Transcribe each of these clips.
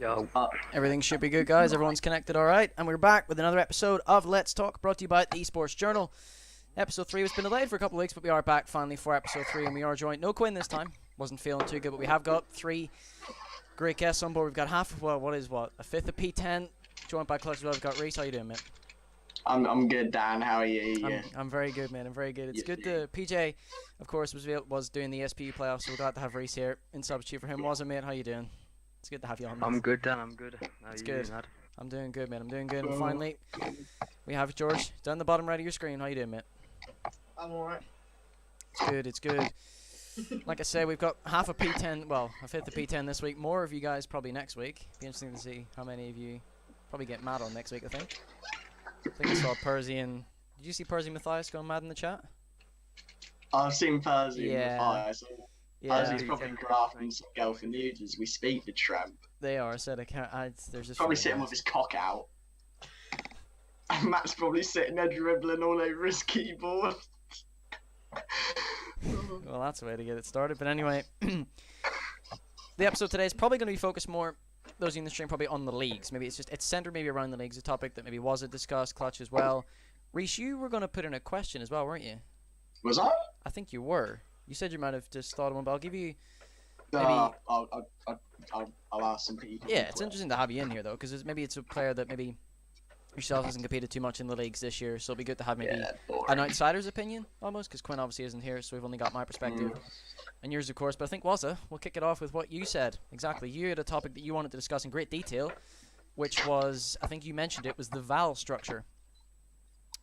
Yo. Everything should be good, guys. Everyone's connected all right. And we're back with another episode of Let's Talk, brought to you by the Esports Journal. Episode 3 has been delayed for a couple of weeks, but we are back finally for episode 3, and we are joined. No Quinn this time. Wasn't feeling too good, but we have got 3 great guests on board. We've got half of, a fifth of P10, joined by Clutch as well. We've got Reese. How you doing, mate? I'm good, Dan. How are you? I'm very good, man. I'm very good. It's good to... PJ, of course, was doing the SPU playoffs, so we're glad to have Reese here in substitute for him. Wasn't, mate? How you doing? It's good to have you on. I'm good, Dan. I'm good. How It's you good. doing, lad? I'm doing good, man. I'm doing good. And finally, we have George down the bottom right of your screen. How you doing, mate? I'm alright. It's good. It's good. Like I said, we've got half a P10. Well, a fifth of P10 this week. More of you guys probably next week. Be interesting to see how many of you probably get mad on next week. I think I saw Percy and. Did you see Percy Matthias going mad in the chat? I've seen Percy Yeah. in the fire, so Yeah, Percy's probably grafting some girl for nudes as we speak, the tramp. they are. I said I can't. There's just Probably sitting with his cock out. And Matt's probably sitting there dribbling all over his keyboard. Well, that's the way to get it started. But anyway, the episode today is probably going to be focused more, those in the stream, probably on the leagues. Maybe it's centered maybe around the leagues, a topic that maybe wasn't discussed, Clutch as well. Reese, you were going to put in a question as well, weren't you? Was I? I think you were. You said you might have just thought of one, but I'll give you... I'll ask some people. Yeah, it's interesting to have you in here, though, because maybe it's a player that maybe yourself hasn't competed too much in the leagues this year, so it'll be good to have maybe an outsider's opinion, almost, because Quinn obviously isn't here, so we've only got my perspective and yours, of course. But I think, Wazza, we'll kick it off with what you said. Exactly. You had a topic that you wanted to discuss in great detail, which was, I think you mentioned it, was the VAL structure.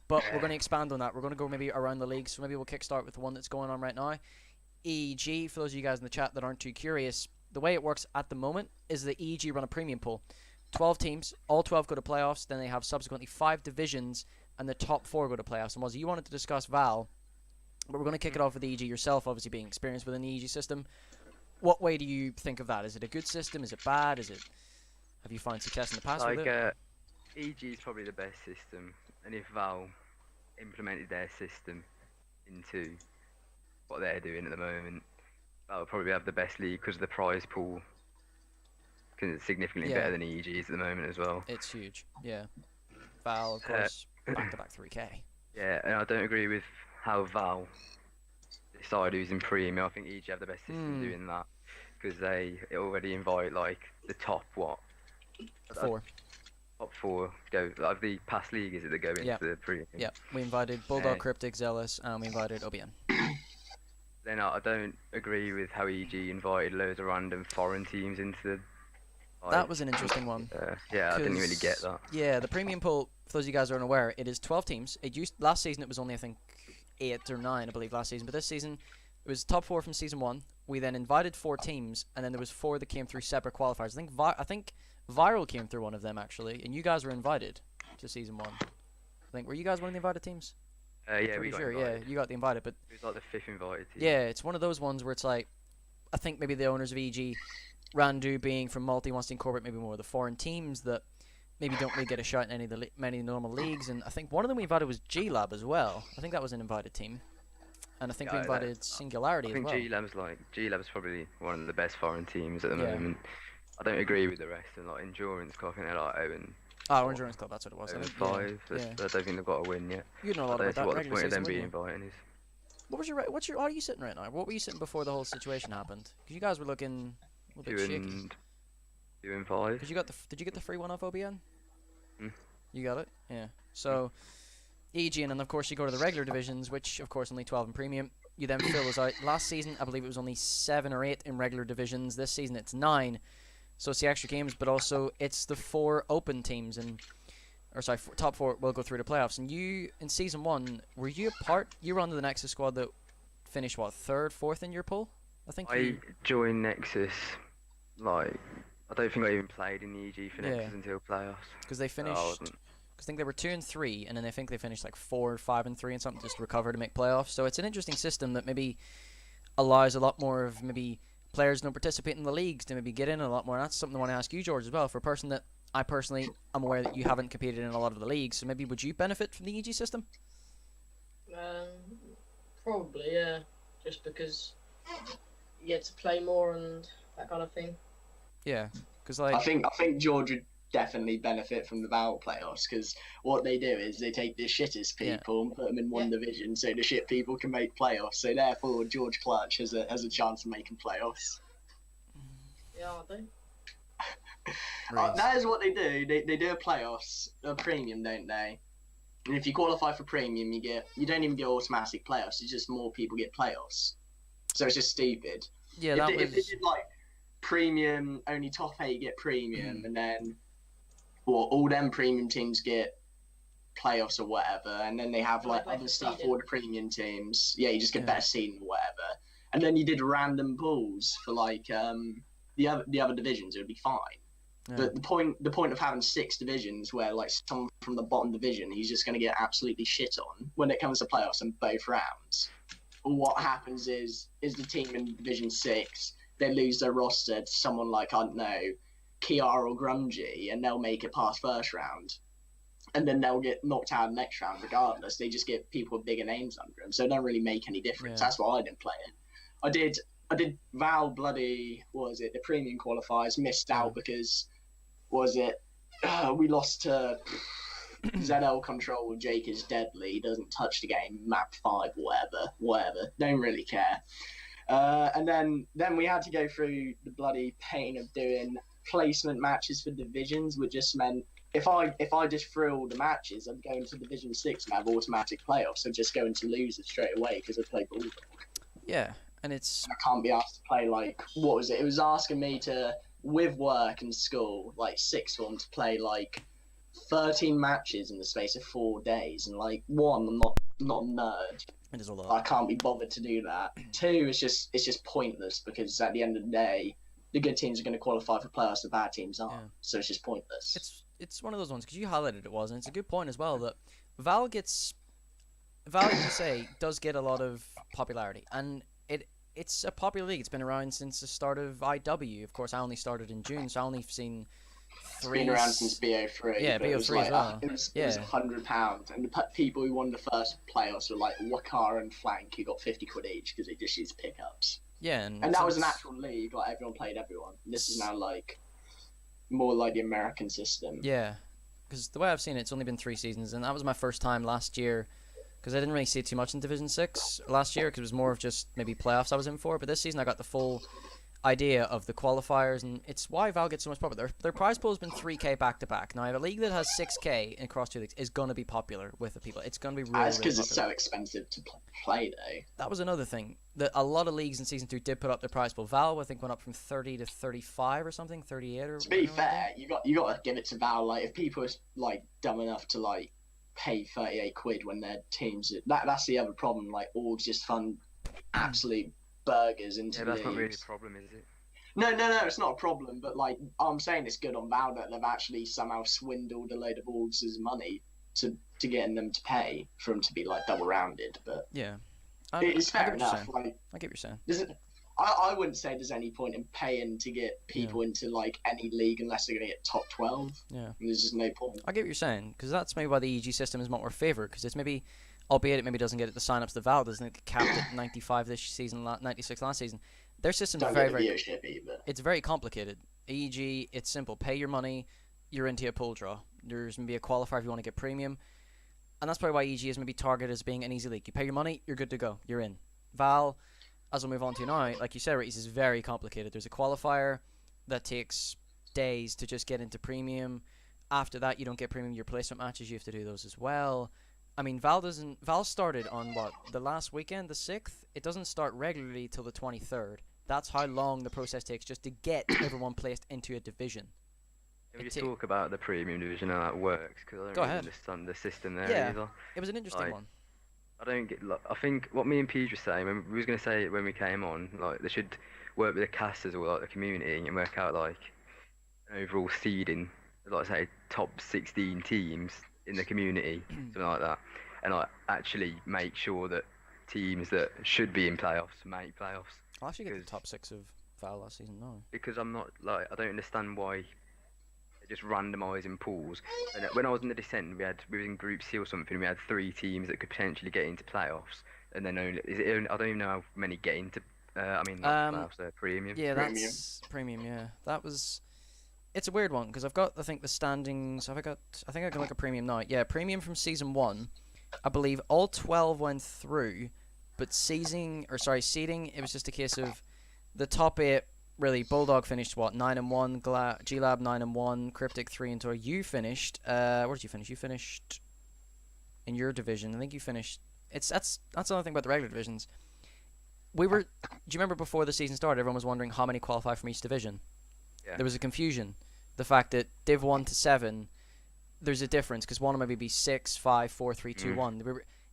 But we're going to expand on that. We're going to go maybe around the leagues, so maybe we'll kickstart with the one that's going on right now. EEG, for those of you guys in the chat that aren't too curious, the way it works at the moment is the EEG run a premium pool. 12 teams, all 12 go to playoffs, then they have subsequently 5 divisions, and the top 4 go to playoffs. And Wazzy, you wanted to discuss VAL, but we're going to kick it off with EEG yourself, obviously being experienced within the EEG system. What way do you think of that? Is it a good system? Is it bad? Have you found success in the past with it? EG is probably the best system, and if Val implemented their system into what they're doing at the moment, that would probably have the best league because the prize pool is significantly better than EEG's at the moment as well. It's huge, yeah. VAL, of course, back-to-back 3K. Yeah, and I don't agree with how Val decided who's in premium. I think EG have the best system doing that because they already invite like the top Four. top 4 go like the past league is it that go into the premium. Yeah, we invited Bulldog, Cryptic, Zealous, and we invited OBN. Then I don't agree with how EG invited loads of random foreign teams into the. That was an interesting one. Yeah, I didn't really get that. Yeah, the premium pool, for those of you guys who aren't aware, it is 12 teams. Last season it was only, I think, 8 or 9, I believe, last season. But this season, it was top 4 from season 1. We then invited 4 teams, and then there was 4 that came through separate qualifiers. I think Viral came through one of them, actually, and you guys were invited to season 1. I think, were you guys one of the invited teams? Yeah, we got invited. Yeah, you got the invited, but... It was like the 5th invited team. Yeah, it's one of those ones where it's like, I think maybe the owners of EG, Randu being from Multi, wants to incorporate maybe more of the foreign teams that maybe don't really get a shot in any of the many normal leagues, and I think one of them we invited was G-Lab as well. I think that was an invited team. And I think we invited Singularity as well. I think G-Lab's probably one of the best foreign teams at the moment. I don't agree with the rest, and like Endurance, I think they're like 0 and... Oh, Endurance Club, that's what it was. 0 and 5, I don't think they've got a win yet. You know a lot about that. What the point of them being invited is. How are you sitting right now? What were you sitting before the whole situation happened? Because you guys were looking a little bit shaky. 2 and 5. Because did you get the free one off OBN? Hmm. You got it? Yeah. So, EG, and then of course you go to the regular divisions, which of course only 12 in premium. You then fill those out. Last season, I believe it was only 7 or 8 in regular divisions. This season it's 9. So it's the extra games, but also it's the 4 open teams, top 4 will go through the playoffs. And you, in season 1, were you you were under the Nexus squad that finished, what, 3rd, 4th in your pool? I joined Nexus, like, I don't think I even played in the EG for Nexus until playoffs. Because they finished, because I think they were 2 and 3, and then I think they finished like 4, 5 and 3 and something just to recover to make playoffs. So it's an interesting system that maybe allows a lot more of maybe players don't participate in the leagues to maybe get in a lot more. And that's something I want to ask you, George, as well. For a person that I personally am aware that you haven't competed in a lot of the leagues, so maybe would you benefit from the EG system? Probably, yeah. Just because you get to play more and that kind of thing. Yeah. Because I like, think George would definitely benefit from the Val playoffs because what they do is they take the shittest Yeah. people and put them in one division so the shit people can make playoffs. So therefore, George Clutch has a chance of making playoffs. Yeah, I do. That is what they do. They do a premium, don't they? And if you qualify for premium, you don't even get automatic playoffs. It's just more people get playoffs. So it's just stupid. yeah, If they did like premium, only top 8 get premium, and then all them premium teams get playoffs or whatever, and then they have like Like other stuff seeding. for the premium teams. Yeah, you just get Yeah. better seeding or whatever. And then you did random pools for like the other divisions, it would be fine. Yeah. But the point of having 6 divisions where like someone from the bottom division, he's just going to get absolutely shit on when it comes to playoffs in both rounds. What happens is the team in Division 6, they lose their roster to someone like, I don't know, Kiara or Grungy, and they'll make it past first round. And then they'll get knocked out next round regardless. They just get people with bigger names under them, so it don't really make any difference. Yeah. That's why I didn't play it. I did Val bloody, what was it, the premium qualifiers, missed out because, we lost to ZL Control with Jake is deadly, he doesn't touch the game, map 5, whatever, don't really care. And then we had to go through the bloody pain of doing placement matches for divisions, which just meant if I just threw all the matches, I'd go into Division 6 and have automatic playoffs, so just go into losers straight away because I play Bulldog. yeah, and it's I can't be asked to play like, what was it? It was asking me to, with work and school, like 6th form, to play like 13 matches in the space of 4 days, and like, one, I'm not a nerd. it is a I lot. can't be bothered to do that. 2, it's just pointless because at the end of the day, the good teams are going to qualify for playoffs, the bad teams aren't. Yeah. So it's just pointless. It's one of those ones because you highlighted it was, and it's a good point as well that Val, you can say, does get a lot of popularity, and it's a popular league. It's been around since the start of IW. Of course, I only started in June, so I only seen It's been around since BO3. Yeah, but it was BO3 like, as well. It was Yeah. £100, and the people who won the first playoffs were like Wakar and Flank, who got 50 quid each because they just used pickups. Yeah, And that was an since- actual league, like everyone played everyone. This is now like more like the American system. Yeah, because the way I've seen it, it's only been 3 seasons, and that was my first time last year, because I didn't really see it too much in Division 6 last year, because it was more of just maybe playoffs I was in for, but this season I got the full idea of the qualifiers, and it's why Val gets so much popular. Their prize pool has been 3K back-to-back. Now, a league that has 6K across 2 leagues is going to be popular with the people. It's going to be really, That's really because popular. it's so expensive to play, though. That was another thing. That a lot of leagues in Season 2 did put up their prize pool. Val, I think, went up from 30 to 35 or something, 38 or... To be whatever like fair, you got to give it to Val. Like, if people are like dumb enough to like pay 38 quid when their teams, that's the other problem. Like, all just fund absolute burgers into Yeah, that's not really leagues. a problem, is it? No, it's not a problem. But like, I'm saying it's good on Val that they've actually somehow swindled a load of audiences' money to getting them to pay for them to be like double rounded. But Yeah. it's I fair get what you're enough. saying. Like, I get what you're saying. there's I wouldn't say there's any point in paying to get people into like any league unless they're going to get top 12. Yeah. There's just no point. I get what you're saying, because that's maybe why the EG system is not more favoured, because it's maybe, albeit it maybe doesn't get it the sign-ups the Val doesn't get capped at 95 this season, 96 last season. Their system's Don't very, get the very, viewership either. it's very complicated. EG, it's simple. Pay your money, you're into a pool draw. There's maybe a qualifier if you want to get premium, and that's probably why EG is maybe targeted as being an easy league. You pay your money, you're good to go, you're in. Val, as we'll move on to now, like you said, Reese, is very complicated. There's a qualifier that takes days to just get into premium. After that, you don't get premium. Your placement matches, you have to do those as well. I mean, Val started on what, the last weekend, the 6th? It doesn't start regularly till the 23rd. That's how long the process takes just to get everyone placed into a division. Can we It just ta- talk about the premium division and how that works? Because I don't Go really ahead. understand the system there Yeah. either. It was an interesting Like, one. I don't get. Like, I think what me and Peach were saying, when we was gonna say it when we came on, like they should work with the casters or like the community and work out like an overall seeding, like say top 16 teams in the community, something like that, and like actually make sure that teams that should be in playoffs make playoffs. I'll actually get the because- top 6 of Val last season, no. Because I'm not like I don't understand why they're just randomising pools. And when I was in the descent, we were in Group C or something. We had 3 teams that could potentially get into playoffs, and then I don't even know how many get into. I mean, not playoffs, premium. Yeah, Premium. that's premium, yeah. That was... it's a weird one because I've got I think the standings. Have I got? I think I can look at premium now. Yeah, premium from season 1. I believe all 12 went through, but seeding. It was just a case of the top 8. Really, Bulldog finished what 9-1, Glab 9-1, Cryptic 3-2. You finished. Where did you finish? You finished in your division. I think you finished. That's another thing about the regular divisions. Do you remember before the season started, everyone was wondering how many qualify from each division? Yeah. There was a confusion. The fact that Div 1 to 7, there's a difference because one will maybe be 6, 5, 4, 3, 2, 1.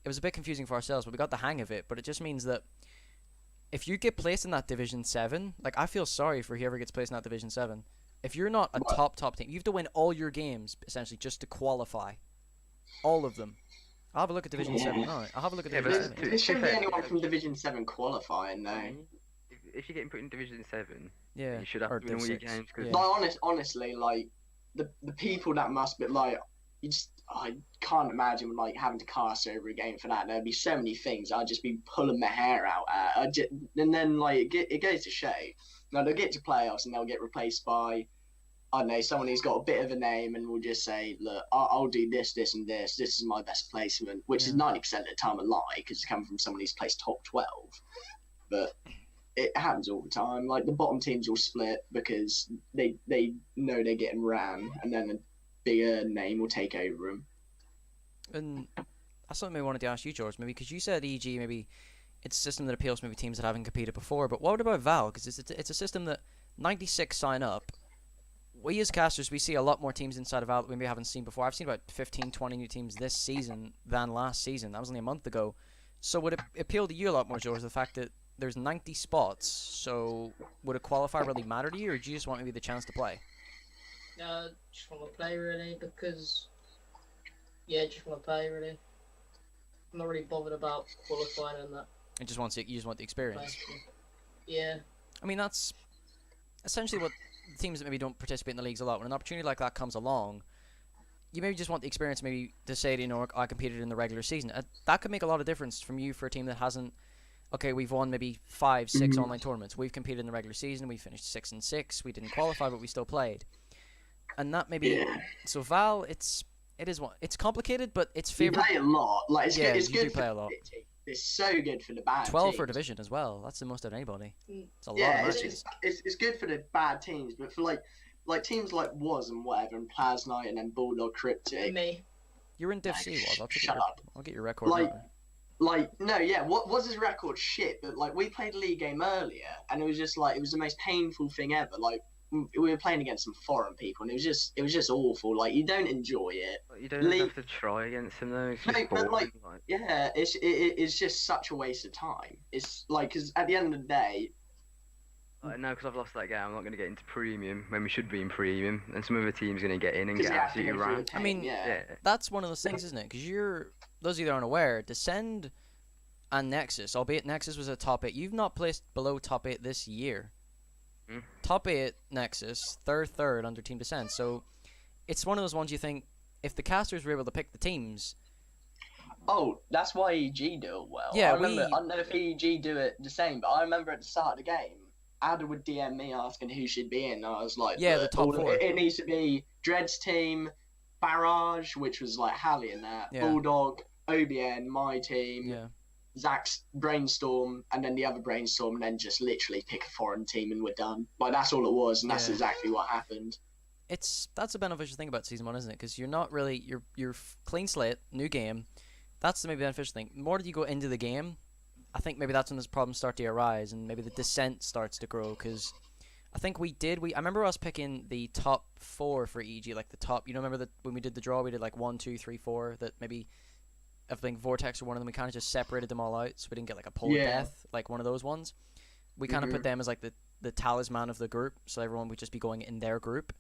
It was a bit confusing for ourselves, but we got the hang of it. But it just means that if you get placed in that Division 7, like, I feel sorry for whoever gets placed in that Division 7. If you're not a top team, you have to win all your games, essentially, just to qualify. All of them. I'll have a look at Division 7 now. I'll have a look at Division 7. There shouldn't be anyone from Division 7 qualifying, though. If you're getting put in Division 7, Yeah. you should have to win all your games. Cause Yeah. Like, honestly, like, the people that must be, like, I can't imagine, like, having to cast over a game for that. There'd be so many things I'd just be pulling my hair out at. And then, like, it goes to show. Now, they'll get to playoffs and they'll get replaced by, I don't know, someone who's got a bit of a name and will just say, look, I'll do this, this, and this. This is my best placement, which is 90% of the time a lie because it's coming from someone who's placed top 12. But it happens all the time. Like, the bottom teams will split because they know they're getting ran, and then a bigger name will take over them. And that's something I wanted to ask you, George, maybe because you said EG, maybe it's a system that appeals to maybe teams that haven't competed before. But what about Val? Because it's a system that 96 sign up. We as casters, we see a lot more teams inside of Val that we maybe haven't seen before. I've seen about 15, 20 new teams this season than last season. That was only a month ago. So would it appeal to you a lot more, George, the fact that there's 90 spots? So would a qualifier really matter to you, or do you just want maybe the chance to play? Just want to play really because, just want to play really. I'm not really bothered about qualifying and that. You just want the experience. Yeah. I mean, that's essentially what teams that maybe don't participate in the leagues a lot. When an opportunity like that comes along, you maybe just want the experience, maybe to say, you know, I competed in the regular season. That could make a lot of difference from you for a team that hasn't. Okay, we've won maybe 5, 6 online tournaments. We've competed in the regular season. We finished 6-6. We didn't qualify, but we still played. And that maybe so Val, it's complicated, but it's You favorite. play a lot. Like, it's good. It's you good do play a lot. It's so good for the bad 12 teams. for division as well. That's the most of anybody. It's a lot Yeah, of matches. it's good for the bad teams, but for like teams like Was and whatever, and Plasnite and then Bulldog Cryptic. Me. You're in Div C, Was. I'll get your record. Like, now. What was his record shit? But like, we played a league game earlier, and it was just like, it was the most painful thing ever. Like, we were playing against some foreign people, and it was just awful. Like, you don't enjoy it. You don't have to try against them though. It's just No, but, boring. Yeah, it's just such a waste of time. It's like, because at the end of the day, No, because I've lost that game. I'm not going to get into premium when we should be in premium, and some other team's going to get in and 'cause get you have to go absolutely through rammed. the I mean, pain, yeah. That's one of those things, isn't it? Because those of you that aren't aware, Descend and Nexus, albeit Nexus was a top 8, you've not placed below top 8 this year. Top 8 Nexus, third under Team Descend. So it's one of those ones you think, if the casters were able to pick the teams. Oh, that's why EG do it well. Yeah, I don't know if EG do it the same, but I remember at the start of the game, Ada would DM me asking who should be in. And I was like, Yeah, the top 4. It needs to be Dread's team, Barrage, which was like Hallie and that, Yeah. Bulldog, OBN, my team, Yeah. Zach's Brainstorm, and then the other Brainstorm, and then just literally pick a foreign team and we're done. Like, that's all it was, and that's Yeah. exactly what happened. That's a beneficial thing about Season 1, isn't it? Because you're not really, you're clean slate, new game. That's the maybe beneficial thing. The more that you go into the game, I think maybe that's when those problems start to arise, and maybe the descent starts to grow. Because I think I remember us picking the top 4 for EG, like the top. You know, remember that when we did the draw, we did like 1, 2, 3, 4. That maybe, I think Vortex or one of them, we kind of just separated them all out, so we didn't get like a polar death, like one of those ones. We kind of put them as like the talisman of the group, so everyone would just be going in their group.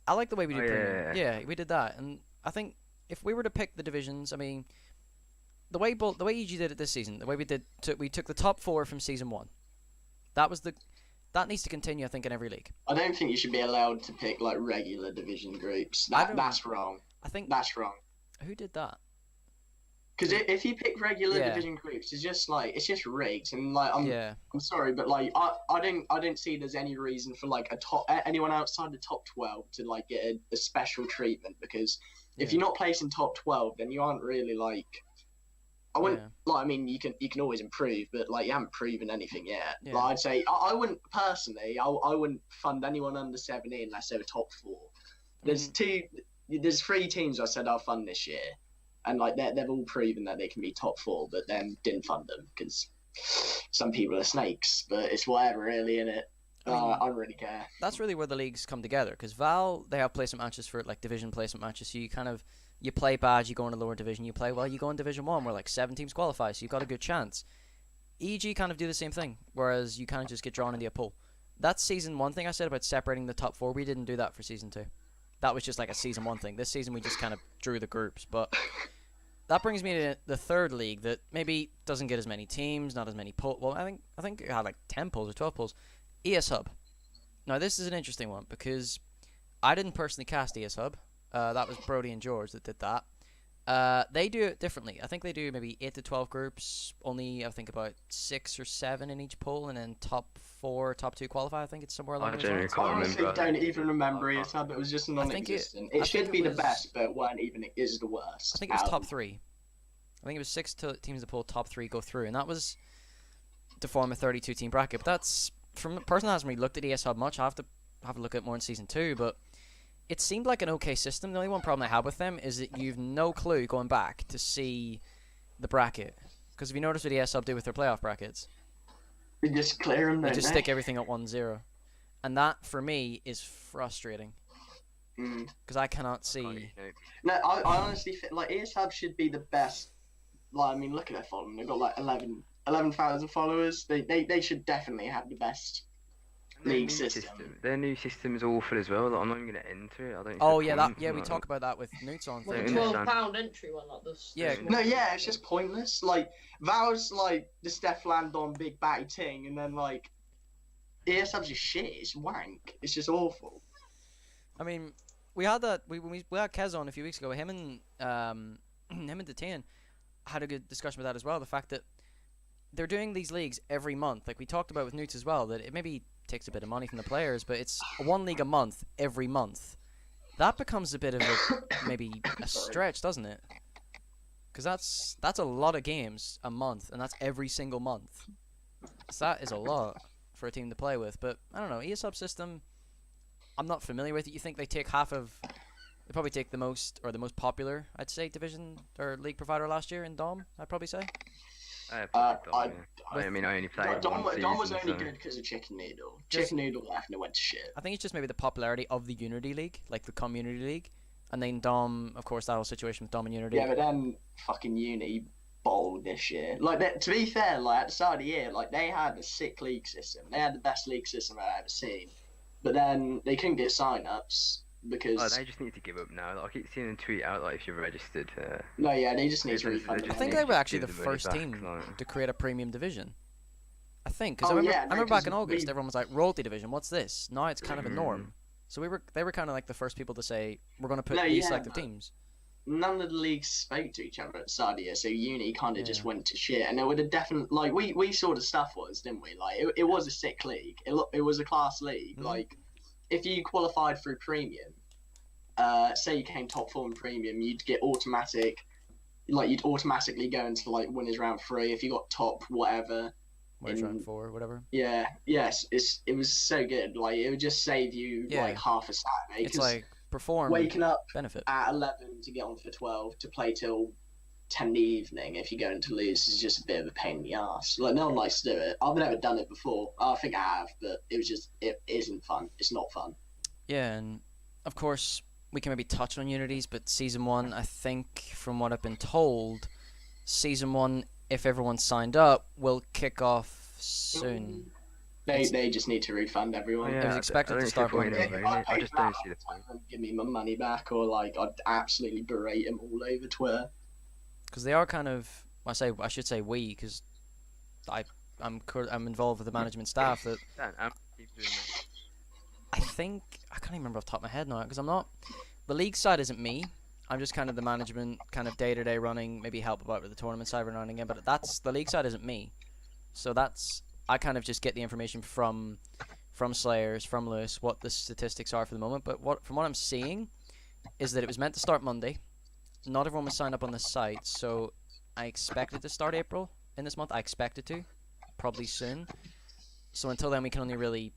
I like the way we did premium. Yeah, we did that, and I think if we were to pick the divisions, I mean, the way EG did it this season, the way we took the top 4 from Season 1. That needs to continue, I think, in every league. I don't think you should be allowed to pick like regular division groups. That's wrong. I think That's wrong. Who did that? Because if you pick regular Yeah. division groups, it's just rigged, and like Yeah. I'm sorry, but like I didn't see there's any reason for like anyone outside the top 12 to like get a special treatment, because if Yeah. you're not placing top 12, then you aren't really like. I wouldn't Yeah. like. I mean, you can always improve, but like you haven't proven anything yet. Yeah. Like I'd say I wouldn't personally. I wouldn't fund anyone under 17 unless they were top 4. There's 3 teams I said I'll fund this year, and like they've all proven that they can be top 4, but then didn't fund them because some people are snakes. But it's whatever, really, innit? I mean, I don't really care. That's really where the leagues come together, because Val, they have placement matches for like division placement matches, so you play bad, you go in a lower division, you play well, you go in Division 1 where like 7 teams qualify, so you've got a good chance. EG kind of do the same thing, whereas you kind of just get drawn into a pool. That's Season 1 thing I said about separating the top 4. We didn't do that for Season 2. That was just like a Season 1 thing. This season we just kind of drew the groups, but that brings me to the third league that maybe doesn't get as many teams, not as many polls. Well, I think it had like 10 polls or 12 polls. ES Hub. Now this is an interesting one because I didn't personally cast ES Hub. That was Brody and George that did that. They do it differently. I think they do maybe 8 to 12 groups. Only I think about 6 or 7 in each pool, and then top 4, top 2 qualify. I think it's somewhere along those generally lines. can't I honestly remember. don't even remember ESUB. It was just think it- non-existent. I It think should it be was- the best, but weren't even. It is the worst. I think it was top 3. I think it was 6 teams that pull top 3 go through, and that was to form a 32-team bracket. But that's from a person that hasn't really looked at ES Hub much. I have to have a look at it more in Season 2, but it seemed like an okay system. The only one problem I had with them is that you've no clue going back to see the bracket. Because if you notice what ES Hub do with their playoff brackets, They just clear them. they Don't just stick everything at 1-0. And that, for me, is frustrating. Mm. Because I cannot see... No, I honestly think like ESUB should be the best. Like I mean, look at their following. They've got like 11,000 followers. They should definitely have the best league system. Their new system is awful as well. Like, I'm not even going to enter it. I don't. Oh, see yeah, the point, we like, talk about that with Newts on. Well, Don't the understand. £12 entry one, like this. Yeah. No, yeah, it's just pointless. Like Val's like the Steph Landon big batty ting, and then like ESUB's just shit. It's wank. It's just awful. I mean, we had that. We had Kez on a few weeks ago. Him and Detain had a good discussion with that as well. The fact that they're doing these leagues every month, like we talked about with Newts as well, that it maybe takes a bit of money from the players, but it's one league a month every month. That becomes a bit of a maybe a stretch, doesn't it? Because that's a lot of games a month, and that's every single month. So that is a lot for a team to play with. But I don't know, ESUB system, I'm not familiar with it. You think they take they probably take the most popular, I'd say, division or league provider last year in Dom, I'd probably say. I mean, I only played Dom one was season, only so- good because of Chicken Noodle. Just- Chicken Noodle left and it went to shit. I think it's just maybe the popularity of the Unity League, like the Community League. And then Dom, of course, that whole situation with Dom and Unity. Yeah, but then fucking Uni bowled this year. Like, to be fair, like at the start of the year, like they had a sick league system. They had the best league system I've ever seen. But then they couldn't get sign-ups because Oh, they just need to give up now. Like, I keep seeing them tweet out like if you're registered. no, yeah, they just need They to just- refund. they I the just think money. they were actually the give the money first back, team like- to create a premium division. I think, because Oh, I remember, yeah, I no, remember back 'cause in August, we- everyone was like, royalty division, what's this? Now it's kind of a norm. Mm. So they were kind of like the first people to say, we're going to put No, these yeah, selective but- teams. None of the leagues spoke to each other at the start of the year, so Uni kind of just Yeah. went to shit. And it would have definitely, like, we saw the stuff was, didn't we? Like, it was a sick league. It was a class league. Mhm. Like, if you qualified through premium, say you came top 4 in premium, you'd automatically go into like winners round 3 if you got top whatever. Where's in- round 4, whatever. Yeah, yes, it was so good. Like, it would just save you Yeah. like half a Saturday. It's 'cause like perform, waking up benefit. at 11 to get on for 12 to play till 10 in the evening if you're going to lose is just a bit of a pain in the ass. Like, no one likes to do it. I've never done it before. I think I have, but it isn't fun. It's not fun. Yeah, and of course, we can maybe touch on Unities, but Season 1, I think, from what I've been told, Season 1, if everyone signed up, will kick off soon. They just need to refund Oh, everyone. It was expected to start going Monday. If I I paid just for don't that see the all point. the time, give me my money back, or like I'd absolutely berate them all over Twitter. Because they are kind of, I should say we, because I'm involved with the management staff that Dan, keep doing that. I think, I can't even remember off the top of my head now, because I'm not, the league side isn't me, I'm just kind of the management, kind of day-to-day running, maybe help out with the tournament side every now and again. But that's the league side isn't me, so I kind of just get the information from Slayers, from Lewis, what the statistics are for the moment. But from what I'm seeing, is that it was meant to start Monday. Not everyone was signed up on the site, so I expect it to start April in this month. I expect it to, probably soon. So until then, we can only really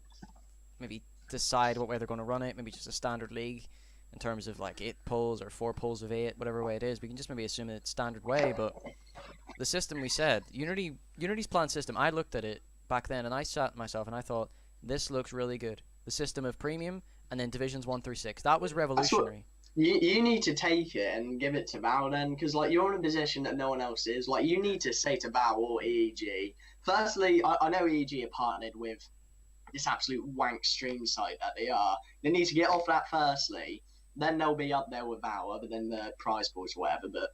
maybe decide what way they're going to run it. Maybe just a standard league in terms of like 8 pulls or 4 pulls of 8, whatever way it is. We can just maybe assume it's standard way. But the system we said, Unity's plan system, I looked at it back then and I sat myself and I thought, this looks really good. The system of premium and then divisions 1 through 6. That was revolutionary. You need to take it and give it to Val then, because like you're in a position that no one else is. Like you need to say to Val or EEG. Firstly, I know EEG are partnered with this absolute wank stream site that they are. They need to get off that firstly. Then they'll be up there with Val, other than the prize pools or whatever. But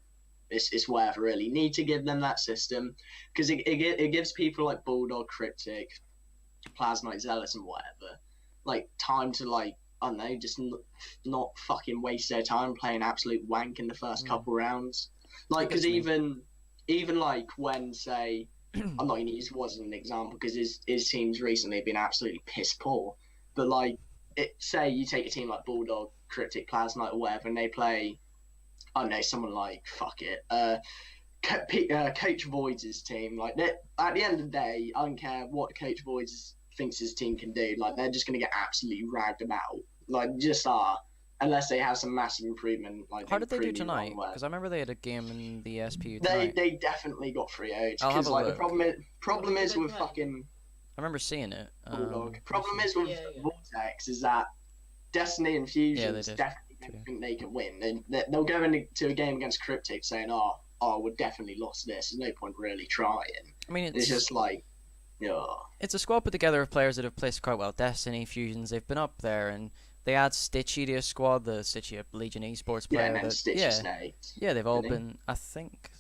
it's whatever really. Need to give them that system because it gives people like Bulldog, Cryptic, Plasmite, Zealous, and whatever like time to like. I don't know, just not fucking waste their time playing absolute wank in the first couple rounds. Like, because even like when, say, I'm not going to use Woz as an example because his team's recently been absolutely piss poor. But, like, say you take a team like Bulldog, Cryptic, Plasmite, or whatever, and they play, I don't know, someone like, Coach Voids' team. Like, at the end of the day, I don't care what Coach Voids thinks his team can do. Like, they're just going to get absolutely ragged about. Like, just unless they have some massive improvement. Like, how did they do tonight? Because I remember they had a game in the SPU tonight. They definitely got 3-0'd. Because like the problem is with fucking. I remember seeing it. Problem is with Vortex is that Destiny and Fusions definitely don't think they can win. They'll go into a game against Cryptic saying, "Oh, we're definitely lost this. There's no point really trying." I mean, it's just like. Yeah. It's a squad put together of players that have placed quite well. Destiny, Fusions, they've been up there, and they add Stitchy to a squad, the Stitchy Legion Esports player. Yeah, and then Stitchy Snake. Yeah, they've all been, I think...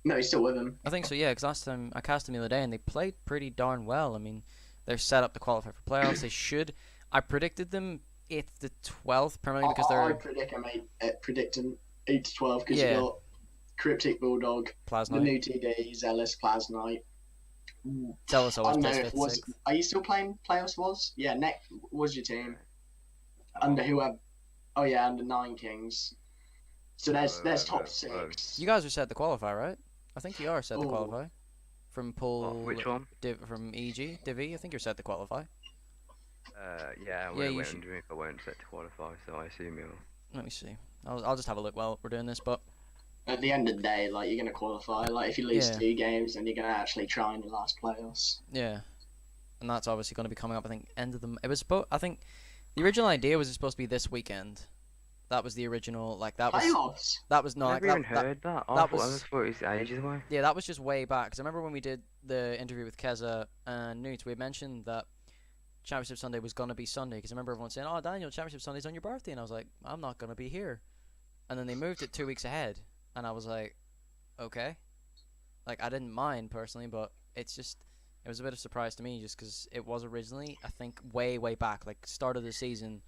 No, he's still with them. I think so, yeah, because last time I cast them the other day, and they played pretty darn well. I mean, they're set up to qualify for playoffs. They should. I predicted them 8th to 12th, primarily because they're... I predict them 8 to 12, because you got Cryptic, Bulldog, Plasmite, the new TD, Zealous, Plasmite. Zealous always plays 5th, 6th. Are you still playing playoffs? Yeah, Nick was your team under whoever? Oh yeah, under 9 Kings. So there's top 6. You guys are set to qualify, right? I think you are set to qualify. From pool. Which one? From EG, Divi. I think you're set to qualify. Yeah, we're wondering if I weren't set to qualify, so I assume you're. Let me see. I'll just have a look while we're doing this, but. At the end of the day, like, you're going to qualify. Like, if you lose 2 games, then you're going to actually try in the last playoffs. Yeah. And that's obviously going to be coming up, I think, end of the... It was I think the original idea was supposed to be this weekend. That was the original, like, that was... Playoffs? That was not... I've never even heard that. I thought it was ages away. Yeah, that was just way back. Because I remember when we did the interview with Keza and Newt, we mentioned that Championship Sunday was going to be Sunday. Because I remember everyone saying, "Oh, Daniel, Championship Sunday's on your birthday." And I was like, I'm not going to be here. And then they moved it 2 weeks ahead. And I was like, okay. Like, I didn't mind personally, but it's just, it was a bit of a surprise to me just because it was originally, I think, way back, like, start of the season.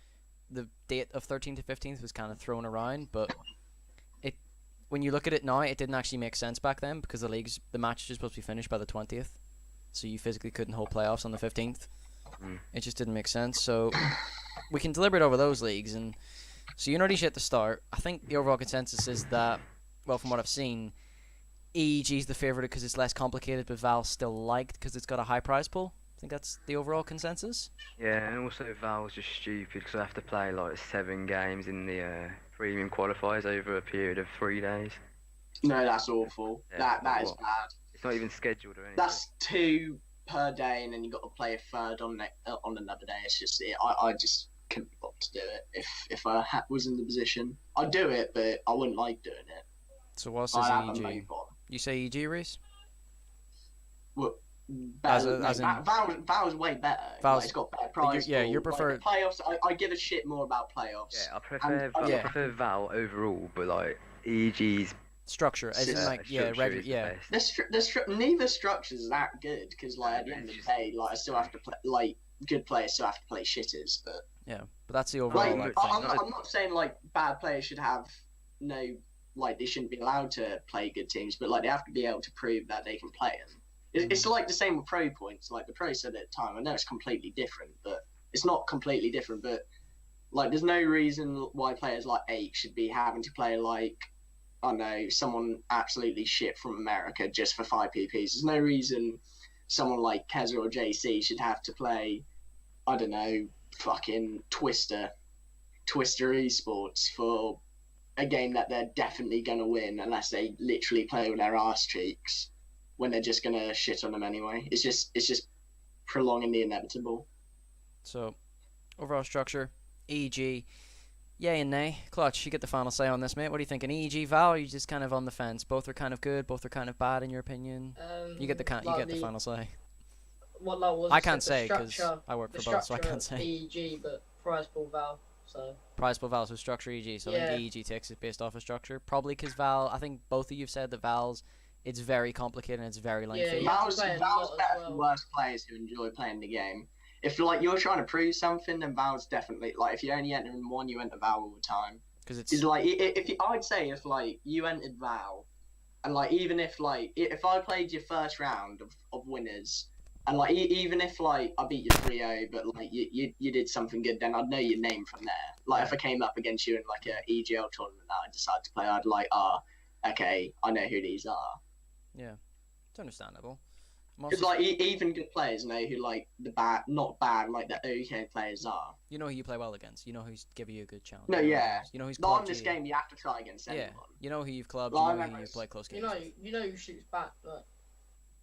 The date of 13th to 15th was kind of thrown around, but when you look at it now, it didn't actually make sense back then because the match was supposed to be finished by the 20th. So you physically couldn't hold playoffs on the 15th. It just didn't make sense. So we can deliberate over those leagues. And so Unity shit to start. I think the overall consensus is that, well, from what I've seen, EEG's the favourite because it's less complicated, but Val's still liked because it's got a high prize pool. I think that's the overall consensus. Yeah, and also Val's just stupid because I have to play like 7 games in the premium qualifiers over a period of 3 days. No, that's awful. Yeah, that is bad. It's not even scheduled or anything. That's 2 per day, and then you got to play a third on another day. It's just I just couldn't be bothered to do it if I was in the position. I'd do it, but I wouldn't like doing it. So what's this EEG? You say EG, Reese? Well, better, Val's way better. Like, it's got better prize. Your preferred playoffs. I give a shit more about playoffs. Yeah, I prefer Val overall, but like EG's structure, as in like regular. Yeah. Neither structure's that good because like at the end of the day, like I still have to play like good players still have to play shitters, but yeah, but that's the overall. I'm not saying like bad players should have no, like they shouldn't be allowed to play good teams, but like they have to be able to prove that they can play them. It's like the same with pro points. Like the pro said at the time, I know it's completely different, but it's not completely different. But like, there's no reason why players like Ake should be having to play like, I don't know, someone absolutely shit from America just for 5 PPs. There's no reason someone like Keza or JC should have to play, I don't know, fucking Twister Esports for a game that they're definitely going to win unless they literally play with their arse cheeks when they're just going to shit on them anyway. It's just prolonging the inevitable. So, overall structure, EEG, yay and nay. Clutch, you get the final say on this, mate. What are you thinking? EEG, Val, or are you just kind of on the fence? Both are kind of good, both are kind of bad in your opinion? You get the final say. What that was? I can't say because I work for both, so I can't say. EEG, but prize pool Val. So prize pool Val, so structure EEG. So I think EEG takes it based off of structure. Probably because Val, I think both of you have said that Val's, it's very complicated and it's very lengthy. Yeah, Val's better for worse players who enjoy playing the game. If like you're trying to prove something, then Val's definitely like if you only enter in one, you enter Val all the time. Because it's like I'd say if like you entered Val, and like even if like if I played your first round of winners. And like even if like I beat you 3-0, but like you did something good, then I'd know your name from there. Like if I came up against you in like a EGL tournament that I decided to play, I'd like okay, I know who these are. Yeah, it's understandable. Because like even good players know who like the bad, not bad, like the okay players are. You know who you play well against. You know who's giving you a good challenge. No, yeah. You know who's not in this game. You have to try against anyone. Yeah. You know who you've clubbed. You know who you play close games. You know who shoots back, but.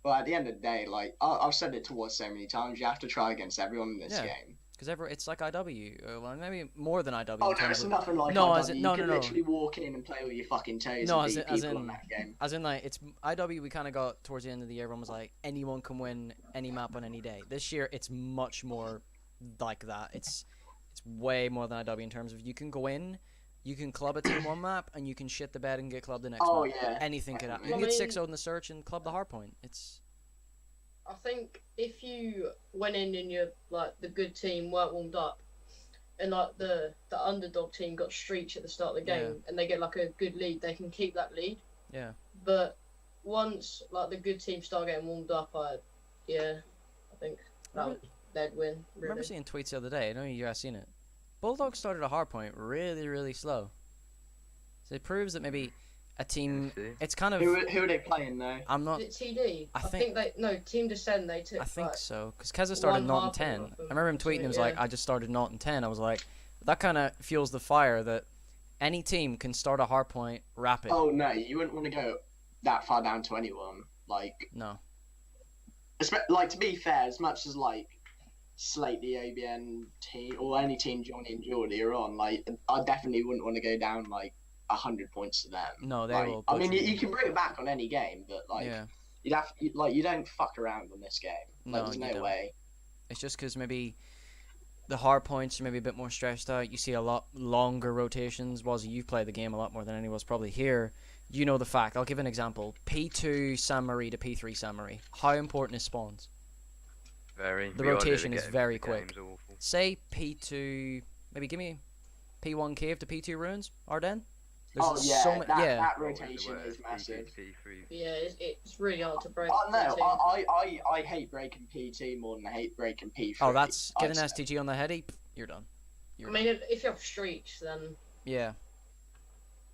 Well, at the end of the day, like I've said it towards so many times, you have to try against everyone in this game. Because it's like IW, well, maybe more than IW. Oh no, it's nothing like IW. You can literally walk in and play with your fucking toes and beat people in that game. As in, like, it's IW. We kind of got towards the end of the year. Everyone was like, anyone can win any map on any day. This year, it's much more like that. It's way more than IW in terms of you can go in. You can club a team one map, and you can shit the bed and get clubbed the next map. Yeah. Anything could happen. You can get 6-0 in the search and club the hard point. I think if you went in and you're like the good team weren't warmed up, and like the underdog team got streaks at the start of the game, and they get like a good lead, they can keep that lead. Yeah. But once like the good team start getting warmed up, I think they'd win. Really. I remember seeing tweets the other day. I know you guys seen it. Bulldogs started a hard point really, really slow. So it proves that maybe a team. It's kind of. Who are they playing though? I'm not. Is it TD? I think Team Descend. They took. I think so because Keza started 0 and 10. I remember him tweeting. He was like, "I just started 0 and 10." I was like, that kind of fuels the fire that any team can start a hard point rapid. Oh no, you wouldn't want to go that far down to anyone. Like no. Like to be fair, as much as like Slate the OBN team or any team Johnny and Geordie are on, like I definitely wouldn't want to go down like 100 points to them. No, they will. I mean, you can bring it back on any game, but like you don't fuck around on this game. Like, there's no way. It's just because maybe the hard points are maybe a bit more stressed out. You see a lot longer rotations. Wazzy, you've played the game a lot more than any of us probably here. You know the fact. I'll give an example. P2 San Marie to P3 San Marie. How important is spawns? Very. The rotation is very quick. Say P2, maybe give me P1 Cave to P2 Ruins, Ardennes. That rotation is massive. Yeah, it's really hard to break. Oh no, I hate breaking PT more than I hate breaking P3. Oh, that's get an STG on the heady, you're done. I mean, if you have streaks, then yeah.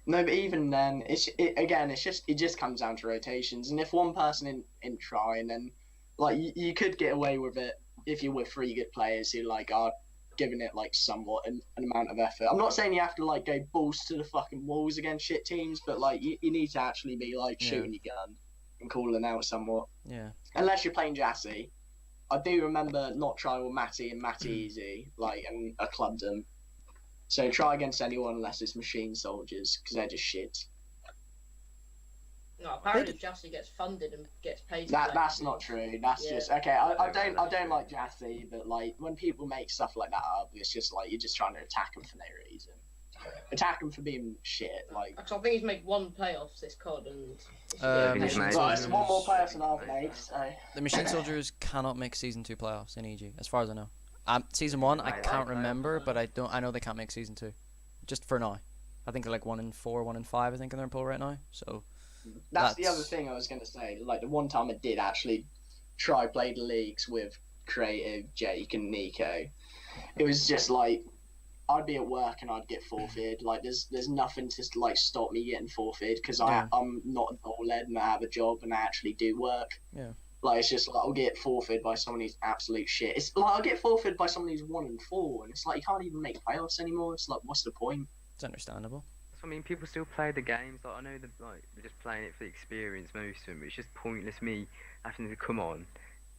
No, but even then, it just comes down to rotations, and if one person in trying, then like you could get away with it if you're with 3 good players who like are giving it like somewhat an amount of effort. I'm not saying you have to like go balls to the fucking walls against shit teams, but like you need to actually be like shooting your gun and calling out somewhat. Yeah. Unless you're playing Jassy. I do remember not trying with Matty and Matty Easy, like, and I clubbed them. So try against anyone unless it's Machine Soldiers, because they're just shit. No, apparently Jassy gets funded and gets paid. That's not true. That's just okay. I don't like Jassy, but like when people make stuff like that up, it's just like you're just trying to attack them for no reason. Attack them for being shit. Like I think he's made 1 playoffs this COD and. It's 1 more playoffs than I've made. So the Machine Soldiers cannot make season 2 playoffs in EG, as far as I know. Season 1 I can't remember, but I know they can't make season 2, just for now. I think they're like 1-4, 1-5. I think in their pool right now. So That's the other thing I was gonna say. Like the one time I did actually try play the leagues with Creative, Jake, and Nico, it was just like I'd be at work and I'd get forfeited. Like there's nothing to like stop me getting forfeited because Yeah. I'm not a ball led and I have a job and I actually do work. Yeah. Like it's just like I'll get forfeited by someone who's absolute shit. It's like I'll get forfeited by someone who's 1-4 and it's like you can't even make playoffs anymore. It's like what's the point? it's understandable. I mean, people still play the games. Like I know they're just playing it for the experience, most of them. But it's just pointless me having to come on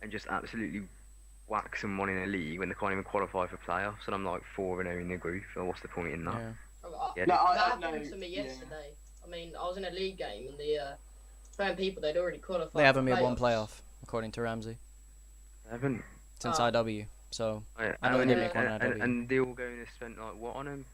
and just absolutely whack someone in a league when they can't even qualify for playoffs. And I'm like 4-0 in the group. So what's the point in that? Yeah. Yeah, No, That I happened know. to me Yeah. yesterday. I mean, I was in a league game and the playing people they'd already qualified. They haven't for made one playoffs. playoff according to Ramsey I haven't. since Oh. IW. So I I know and, they Yeah. make one and, IW. and they all going to spend like what on them?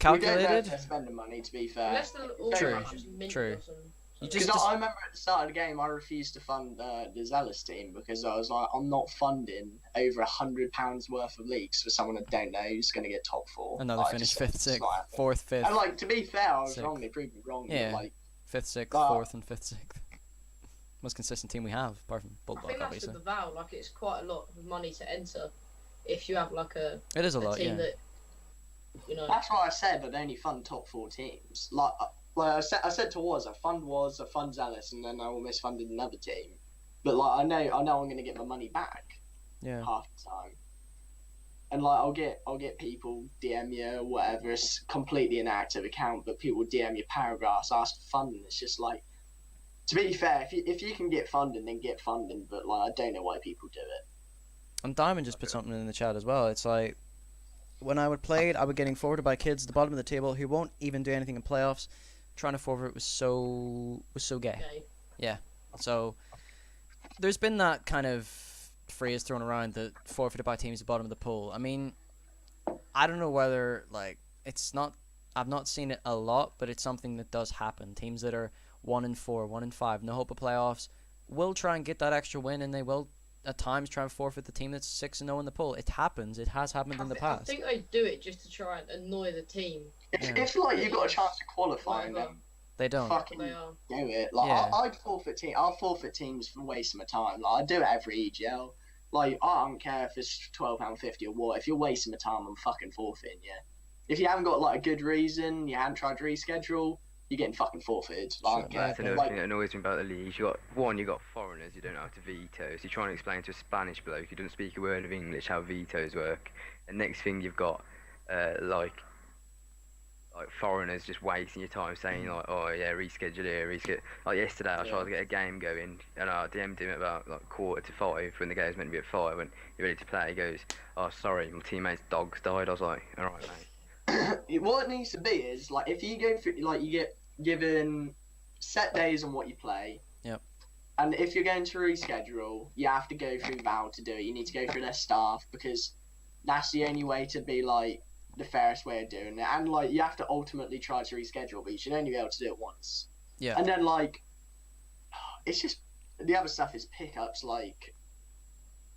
We don't know if Calculated. they're spending money, to be fair. Unless the True. audience just minted True. or something. You Because just- I remember at the start of the game, I refused to fund the Zealous team because I was like, I'm not funding over £100 worth of leagues for someone I don't know who's going to get top 4. And now they Like, finished just- 5th, it's 6th, not happening. 4th, 5th, And like to be fair, I was Sixth. wrong. They proved me wrong. Yeah. But, like 5th, 6th, Ah. 4th, and 5th, 6th. Most consistent team we have, apart from I Bulldog, think that's obviously. with the Val. Like it's quite a lot of money to enter if you have like a It is a lot, team yeah. that you know. that's why I said I'd only fund top 4 teams. Like I said to Waz, I fund Zealous, and then I almost funded another team. But like I know I'm going to get my money back Yeah. half the time. And like I'll get people DM you or whatever. It's completely inactive account, but people DM you paragraphs, ask for funding. It's just like, to be fair, if you can get funding, then get funding. But like I don't know why people do it. And Diamond just put something in the chat as well. It's like, when I would play it, I would getting forwarded by kids at the bottom of the table who won't even do anything in playoffs. Trying to forward it was so gay. Okay. So there's been that kind of phrase thrown around that forfeited by teams at the bottom of the pool. I mean, I don't know whether like it's not. I've not seen it a lot, but it's something that does happen. Teams that are 1-4, 1-5, no hope of playoffs, will try and get that extra win, and they will at times try and forfeit the team that's 6-0 in the pool. It happens. It has happened in the I past. think they do it just to try and annoy the team. If like you got a chance to qualify, then Whatever They don't. fucking they are. do it. Like Yeah. I'll forfeit teams for wasting my time. Like I do it every EGL. Like I don't care if it's £12.50 or what. If you're wasting my time, I'm fucking forfeiting you. If you haven't got like a good reason, you haven't tried to reschedule, you're getting fucking forfeited. Like, I Sure, don't care. That's another Like, thing that annoys me about the league. You got foreigners who don't know how to veto. So you're trying to explain to a Spanish bloke who doesn't speak a word of English how vetoes work. And next thing you've got like foreigners just wasting your time saying like, oh yeah, reschedule here, reschedule. Like yesterday, I tried to get a game going, and I DM'd him about like 4:45 when the game's meant to be at 5. When you're ready to play, he goes, "Oh sorry, my teammate's dog's died." I was like, "All right, mate." what it needs to be is like if you go through, like you get given set days on what you play. Yep. And if you're going to reschedule, you have to go through Val to do it. You need to go through their staff because that's the only way to be like the fairest way of doing it. And like you have to ultimately try to reschedule, but you should only be able to do it once. Yeah. And then like it's just the other stuff is pickups. Like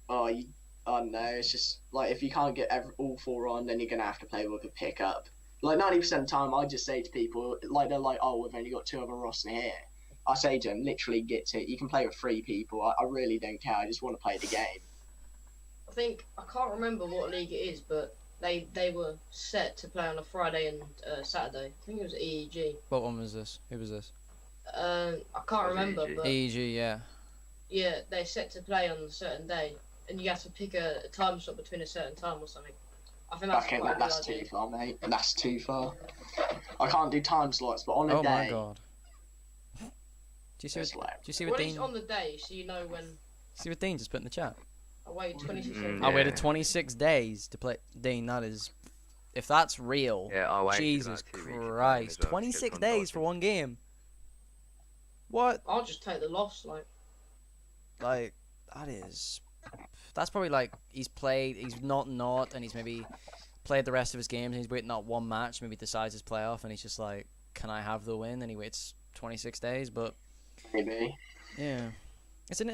I don't know. It's just like if you can't get all 4 on, then you're gonna have to play with a pickup. Like 90% of the time, I just say to people, like they're like, "Oh, we've only got 2 other roster here." I say to them, literally get to it. You can play with 3 people. I really don't care. I just want to play the game. I think I can't remember what league it is, but they were set to play on a Friday and Saturday. I think it was EEG. What one was this? Who was this? I can't Was remember, EEG? but AEG, yeah. yeah, they're set to play on a certain day, and you have to pick a time slot between a certain time or something. I think that's Okay, quite a good that's idea. too far, mate. That's too far. I can't do time slots, but on a Oh my day, god. Do you see it's what, like, do you see Well, what at least Dean on the day, so you know when. just put in the chat? I waited 26 Mm, seconds. I waited Yeah. 26 days to play. Dean, that is, if that's real, Yeah, I waited Jesus about 2 weeks to play Christ, as well, 26 kept on days for dodging. one game. What? I'll just take the loss, like. Like, that's probably like he's not, and he's maybe played the rest of his games, and he's waiting not one match, maybe decides his playoff, and he's just like, can I have the win? And he waits 26 days, but maybe. yeah. It's an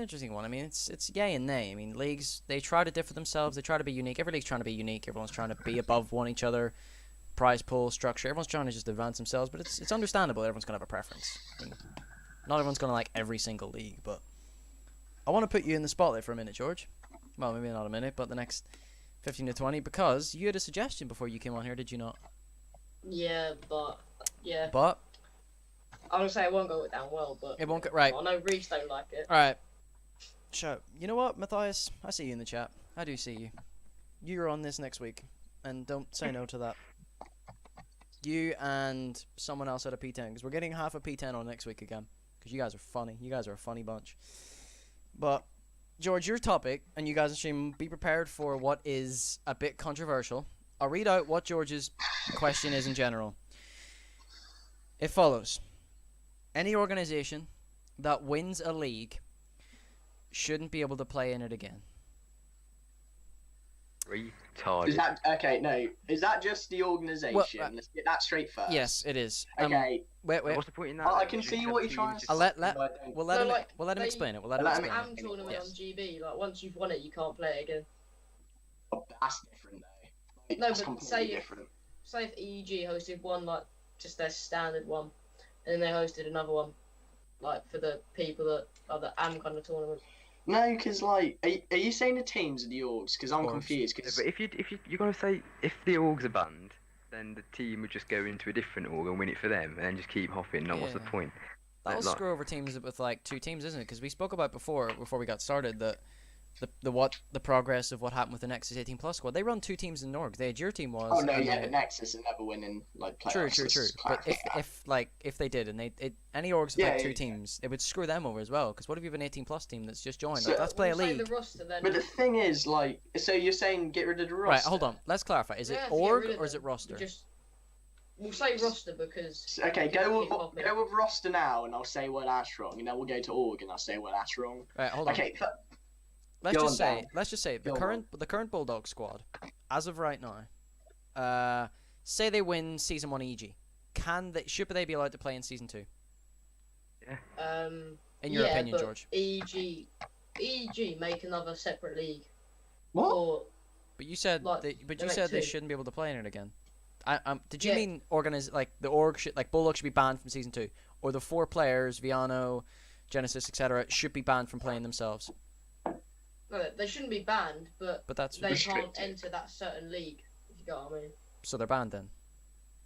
interesting one. I mean, it's yay and nay. I mean, leagues, they try to differ themselves. They try to be unique. Every league's trying to be unique. Everyone's trying to be above one each other, prize pool structure. Everyone's trying to just advance themselves, but it's understandable. Everyone's gonna have a preference. I mean, not everyone's gonna like every single league, but I want to put you in the spotlight for a minute, George. Well, maybe not a minute, but the next 15 to 20, because you had a suggestion before you came on here, did you not? Yeah, but yeah. But I was gonna say it won't go down well, but it won't go right. I know Reese don't like it. All right. So, you know what, Matthias? I see you in the chat. I do see you. You're on this next week, and don't say no to that. You and someone else at a P10, because we're getting half a P10 on next week again, because you guys are funny. You guys are a funny bunch. But, George, your topic, and you guys should be prepared for what is a bit controversial. I'll read out what George's question is in general. It follows. Any organization that wins a league shouldn't be able to play in it again. Retarded. Is that okay? No, is that just the organisation? Well, Let's get that straight first. Yes, it is. Okay. Wait. What's the point in that? I then? can Should see have what you're teams trying to just- say. I'll let but I don't- we'll let No, him like, we'll let him they- explain it. We'll let him Let him explain it. Am tournament Yes. on GB, like once you've won it, you can't play it again. Oh, that's different though. Like, No, that's but completely say if- different. Say if EEG hosted one, like just their standard one, and then they hosted another one, like for the people that are the AM kind of tournament. No, because like, are you saying the teams or the orgs? Because I'm Orgs. confused. Yeah, Because but if you're gonna say if the orgs are banned, then the team would just go into a different org and win it for them, and then just keep hopping. No, what's the Yeah. point? That'll Like- screw over teams with like two teams, isn't it? Because we spoke about before we got started that the progress of what happened with the Nexus 18 Plus squad. They run two teams in Norg. Your team was. oh no, and yeah, they- the Nexus are never winning like playoffs. True. let's But clarify. if they did and any orgs with Yeah, like two yeah. teams, it would screw them over as well. Because what if you have an 18 plus team that's just joined? So- Like, let's play a We'll say league. the roster then. But the thing is, like, so you're saying get rid of the roster? Right, hold on. Let's clarify. Is We it don't have to get org rid of or is them. it roster? We'll say roster because. Okay, you can go keep hopping. with roster now, and I'll say where that's wrong, and then we'll go to org, and I'll say where that's wrong. Right, hold on. Okay, Let's Go just on, say, Dan. the Go current Bulldog squad, as of right now, say they win season 1 EG, should they be allowed to play in season 2? In your yeah, opinion, but George? EG make another separate league. what? Or But you said like, they they make they two. shouldn't be able to play in it again. Did you Yeah. mean the org should Bulldog should be banned from season 2, or the 4 players Viano, Genesis, etc. should be banned from playing themselves? no, they shouldn't be banned, but But they Restricted. can't enter that certain league. If you got what I mean. so they're banned then.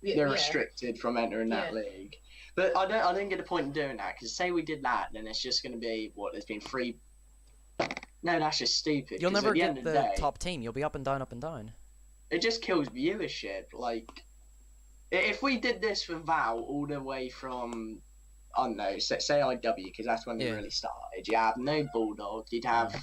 Yeah, They're yeah. restricted from entering that Yeah. league. But I don't get the point in doing that, because say we did that, then it's just going to be what there's been 3. No, that's just stupid. You'll 'cause never at the get end of the the day, top team. You'll be up and down, up and down. it just kills viewership. Like, if we did this for Val all the way from, I don't know, say IW, because that's when they Yeah. really started. You have no Bulldog. You'd have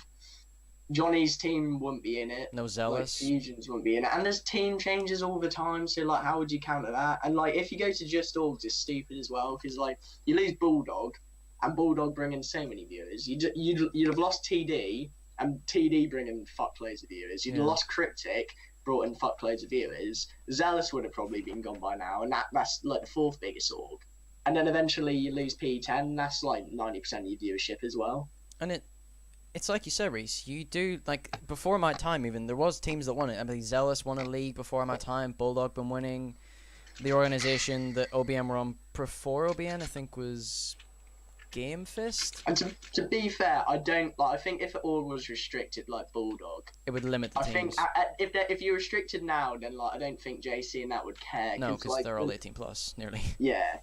Johnny's team wouldn't be in it. No Like, Zealous. Fusions wouldn't be in it, and there's team changes all the time. So like, how would you counter that? And like, if you go to just orgs, it's stupid as well, because like you lose Bulldog, and Bulldog bring in so many viewers. You'd have lost TD, and TD bring in fuckloads of viewers. You'd have Yeah. lost Cryptic, brought in fuckloads of viewers. Zealous would have probably been gone by now, and that's like the 4th biggest org. And then eventually you lose P10, that's like 90% of your viewership as well. And it's like you said, Reese. You do like before my time. Even there was teams that won it. I mean, Zealous won a league before my time. Bulldog been winning. The organization that OBM were on before OBN, I think, was Game Fist. And to be fair, I don't like. I think if it all was restricted like Bulldog, It would limit the I teams. think if you're restricted now, then like I don't think JC and that would care. No, because like, they're all 18 plus, nearly. Yeah,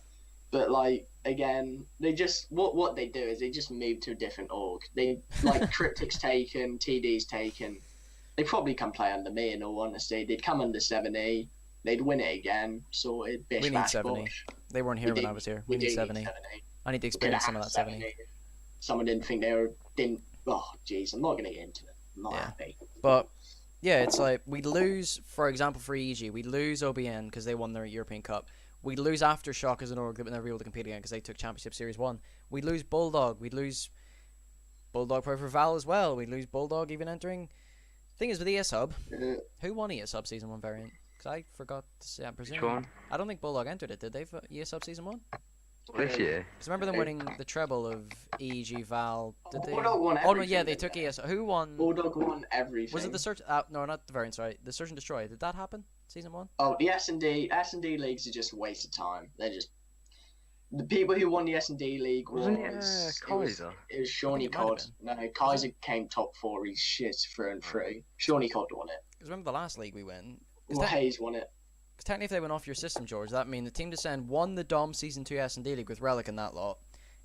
but like again, they just what they do is they just move to a different org. They like Cryptic's taken, TD's taken. They probably can play under me. In all honesty, they'd come under 70. They'd win it again. Sorted. Bish, We need bash, 70. bosh. They weren't here We when I do- was here. We We need do 70. 70. I need to Could experience have some of that 70. Someone didn't think didn't. Oh, jeez, I'm not gonna get into it. I'm not Yeah. happy. But yeah, it's like we lose, for example, for EG, we lose OBN because they won their European Cup. We lose Aftershock as an org that would never be able to compete again because they took Championship Series 1. We lose Bulldog. We lose Bulldog Pro for Val as well. We lose Bulldog even entering. Thing is with ES Hub, who won ES Hub Season 1 variant? Because I forgot to say, I presume. Which one? I don't think Bulldog entered it, did they, for ES Hub Season 1? This year? Because remember them winning the treble of EG, Val, did they? Bulldog won Oh no, yeah, everything, they didn't took they? ES. Who won? Bulldog won everything. Was it the Search? No, not the variant. Sorry, the Search and Destroy. Did that happen? season 1? Oh, the S&D leagues are just a waste of time. They're just the people who won the S&D league Wasn't it, it Kaiser? was Shawnee it might have Cod. No, Kaiser came top 4. He's shit through and through. Shawnee Cod won it. Because remember the last league we win? Well, Hayes won it. Because technically if they went off your system, George, that mean the Team Descend won the Dom Season 2 S&D League with Relic and that lot.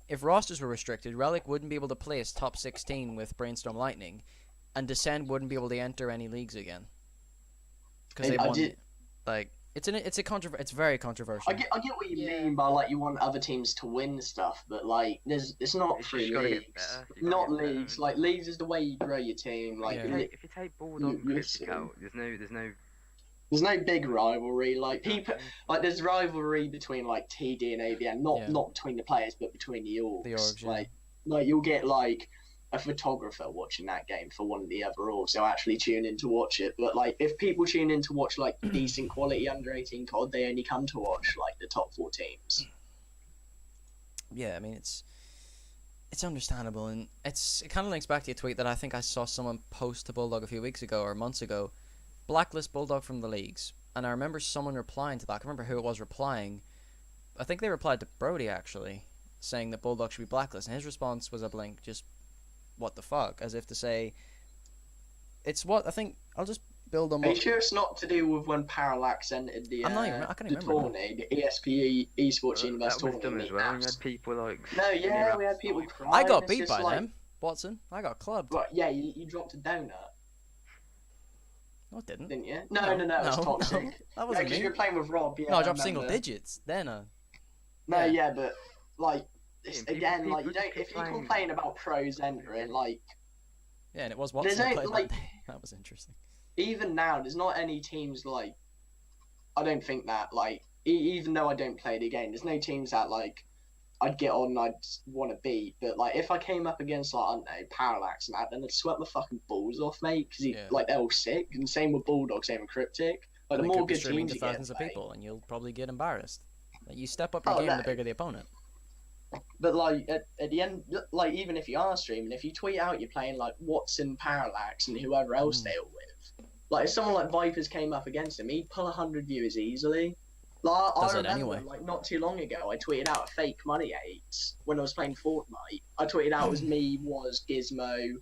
If rosters were restricted, Relic wouldn't be able to place top 16 with Brainstorm Lightning, and Descend wouldn't be able to enter any leagues again. Because they won. Like, it's very controversial. I get what you mean by like you want other teams to win stuff, but like it's not It's free just gotta get leagues, better. You gotta not get better, leagues. man. Like leagues is the way you grow your team. Like Yeah. li- If you take Bulldog and you Cryptic see. out, there's no there's no big rivalry. Like people, like there's rivalry between like TD and ABN, not between the players, but between the orgs. The orgs, yeah. Like you'll get like a photographer watching that game for one of the other orgs. They'll actually tune in to watch it. But like if people tune in to watch like decent quality under 18 COD, they only come to watch like the top 4 teams. Yeah, I mean it's understandable, and it kind of links back to a tweet that I think I saw someone post to Bulldog a few weeks ago or months ago, blacklist Bulldog from the leagues, and I remember someone replying to that. I can't remember who it was replying. I think they replied to Brody actually, saying that Bulldog should be blacklisted, and his response was a blink, just what the fuck, as if to say, it's what I think. I'll just build on. Are you sure it's not to do with when Parallax entered the I can't the remember. tourney, the ESPE Esports Universe that was dumb tournament? as well. We had people like. No, yeah, spinning we had around people snipe. crying. I got It's beat just by like, them, Watson. I got clubbed. Well, yeah, you dropped a donut, No, it didn't. didn't you? No, it was toxic. That Yeah, wasn't because me. you were playing with Rob. Yeah, No, I I dropped single remember. digits. Then No, yeah. yeah, but like it's, Yeah, people- again, like you people don't. just If you complain. complain about pros entering, like yeah, and it was There's Watson that no, played like- that day. That was interesting. even now, there's not any teams like. I don't think that like even though I don't play the game, there's no teams that like I'd get on and I'd want to beat. But like if I came up against like I don't know Parallax and that, then I'd sweat my fucking balls off, mate. Because Yeah. like they're all sick. And same with Bulldog, same with Cryptic. Like And the they more could be good streaming teams to you get, thousands of mate. people, and you'll probably get embarrassed. Like, you step up your Oh, game, no. the bigger the opponent. But like at the end, like even if you are streaming, if you tweet out you're playing like Watson, Parallax, and whoever else they're with, like if someone like Vipers came up against him, he'd pull 100 viewers easily. Like I Does it remember, anyway. like not too long ago, I tweeted out a fake money 8 when I was playing Fortnite. I tweeted out it was me, Gizmo,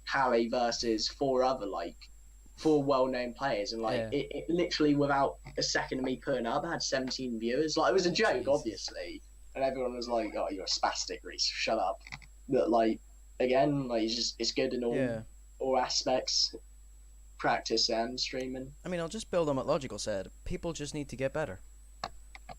Harry versus 4 other like 4 well-known players, and like Yeah. it literally without a second of me putting it up, I had 17 viewers. Like it was a joke, Jesus. obviously. And everyone was like, "Oh, you're a spastic, Reese. Shut up." But like, again, like it's good in all aspects, practice and streaming. I mean, I'll just build on what Logical said. People just need to get better.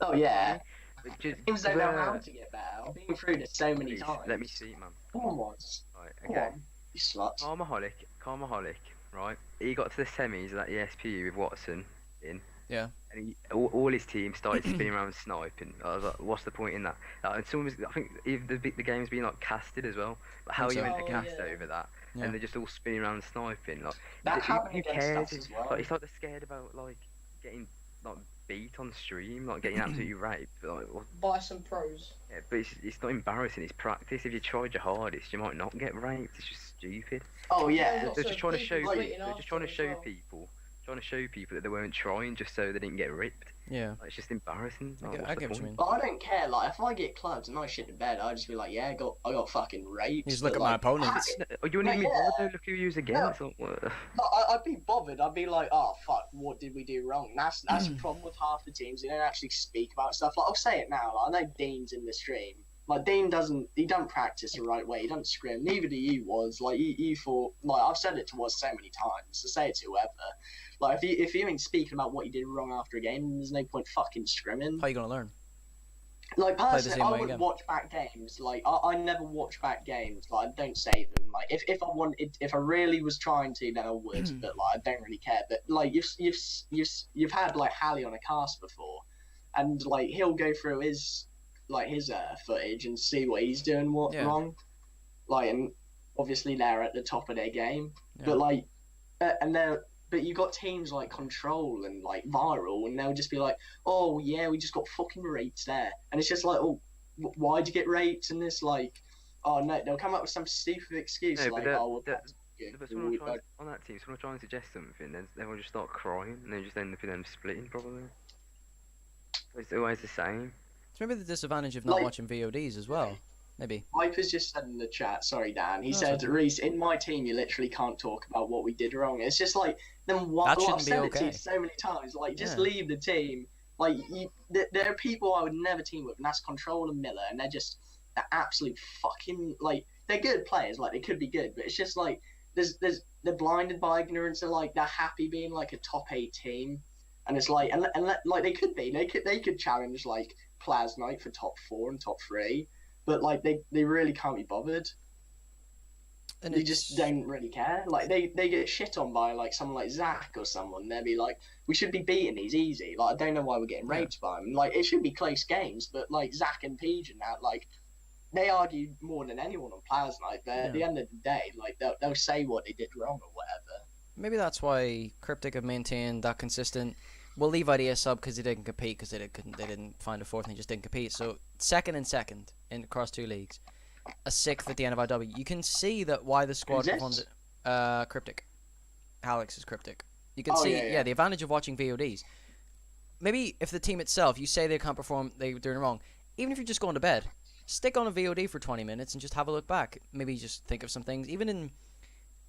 Oh yeah, But just, teams don't know how to get better. I've been through this so many please, times. let me see, man. Come on, Moz. Right, Come okay. on, you slut. Carmaholic, right? He got to the semis of that ESPU with Watson in. Yeah. And all his team started spinning around sniping. I was like, what's the point in that? And someone was, I think even the game's being like casted as well. Like, how are you so. meant to Oh, cast yeah. over that? Yeah. And they're just all spinning around sniping. Like, That who happened against cares? us as well. Like, it's like they're scared about like getting like beat on stream, like getting absolutely raped. But, like, Buy some pros. yeah, but it's not embarrassing. It's practice. If you tried your hardest, you might not get raped. It's just stupid. Oh yeah, Lots They're of just trying to show people people. tweeting They're just trying to after show as well. people. Trying to show people that they weren't trying just so they didn't get ripped. Yeah. Like, it's just embarrassing. I Like, get, what's I the get what you point? mean. but I don't care. Like if I get clubbed and I shit in bed, I'd just be like, yeah, I got fucking raped. You just look But, at my like, opponents. Oh, you wouldn't even Yeah. bother. Look who you was against. Like, what? I'd be bothered. I'd be like, oh fuck, what did we do wrong? That's the problem with half the teams. They don't actually speak about stuff. Like I'll say it now. Like, I know Dean's in the stream. Like Dean doesn't practice the right way. He doesn't scrim. Neither do you, was. Like you thought. Like I've said it to was so many times. To say it to whoever. Like if you ain't speaking about what you did wrong after a game, there's no point fucking scrimming. How you gonna learn? Like the personally, same I way would again. watch back games. Like I never watch back games. Like I don't save them. Like if I wanted, if I really was trying to, then I would. But like I don't really care. But like you've had like Hallie on a cast before, and like he'll go through his footage and see what he's doing Yeah. wrong. Like and obviously they're at the top of their game. Yeah. But like and they're. But you got teams like Control and like Viral, and they'll just be like, "Oh yeah, we just got fucking raped there," and it's just like, "Oh, why'd you get raped?" And this like, "Oh no," they'll come up with some stupid excuse No, like, but "Oh, But someone tries, on that team, someone tries to suggest something, then everyone just start crying, and they just end up in them splitting, probably. It's always the same. It's maybe the disadvantage of not watching VODs as well. Maybe. Viper's just said in the chat, sorry Dan, he No, said, it's okay. Reese, in my team you literally can't talk about what we did wrong. It's just like, then what? That I've shouldn't be said it to okay. you so many times, like, just Yeah. leave the team. Like, there are people I would never team with, and that's Control and Miller, and they're absolute fucking, like, they're good players, like, they could be good, but it's just like, they're blinded by ignorance, and like, they're happy being like a top 8 team, and it's like, and like, they could challenge, like, Plasmite for top 4 and top 3, but like they really can't be bothered. And They just don't really care. Like they get shit on by like someone like Zach or someone. They'll be like, we should be beating these easy. Like I don't know why we're getting raped by them. Like it should be close games, but like Zach and Peach and that, like they argue more than anyone on Plasmite. But at the end of the day, like they'll say what they did wrong or whatever. Maybe that's why Cryptic have maintained that consistent. We'll leave idea sub because they didn't compete because they didn't find a fourth and they just didn't compete. So second in across 2 leagues, a 6th at the end of IW. You can see that why the squad performs. Cryptic, Alex is Cryptic. You can see the advantage of watching VODs. Maybe if the team itself, you say they can't perform, they're doing it wrong. Even if you're just going to bed, stick on a VOD for 20 minutes and just have a look back. Maybe just think of some things. Even in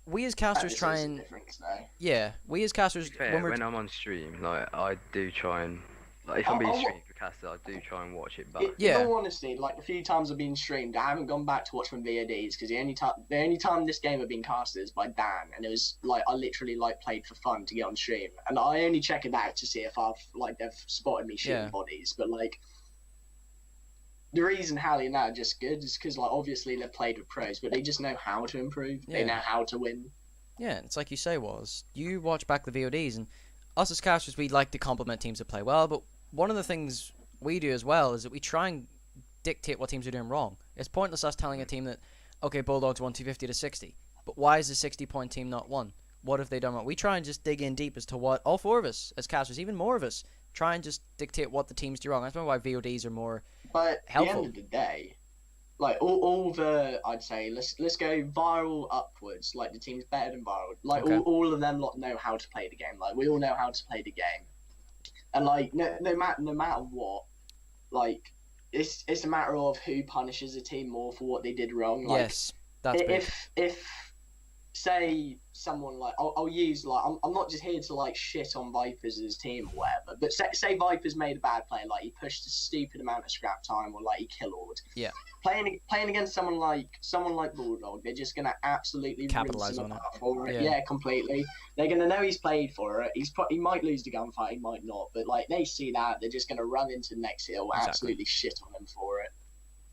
we as casters try and we as casters when I'm on stream, like I do try and like if I'm being streamed for caster, I do try and watch it back. In all honesty, like the few times I've been streamed, I haven't gone back to watch my VODs because the only time this game had been casted is by Dan, and it was like I literally like played for fun to get on stream, and I only check it out to see if they've spotted me shooting bodies, but like. The reason Hallie and that are just good is because, like, obviously they've played with pros, but they just know how to improve. Yeah. They know how to win. Yeah, it's like you say, you watch back the VODs, and us as casters, we like to compliment teams that play well, but one of the things we do as well is that we try and dictate what teams are doing wrong. It's pointless us telling a team that, okay, Bulldogs won 250 to 60, but why is the 60-point team not won? What have they done wrong? We try and just dig in deep as to what, all 4 of us as casters, even more of us, try and just dictate what the teams do wrong. That's why VODs are more helpful. At the end of the day, like all the, I'd say, let's go viral upwards. Like the team's better than viral. Like all of them lot know how to play the game. Like we all know how to play the game, and like no matter what, like it's a matter of who punishes a team more for what they did wrong. Like, yes, that's big. If say someone like I'll use like I'm not just here to like shit on Vipers as team or whatever, but say Vipers made a bad play, like he pushed a stupid amount of scrap time or like he killed. Yeah. Playing against someone like Bulldog, they're just gonna absolutely capitalize on it. For it. Yeah, completely. They're gonna know he's played for it. He might lose the gunfight, he might not, but like they see that, they're just gonna run into the next hill, absolutely shit on them for it.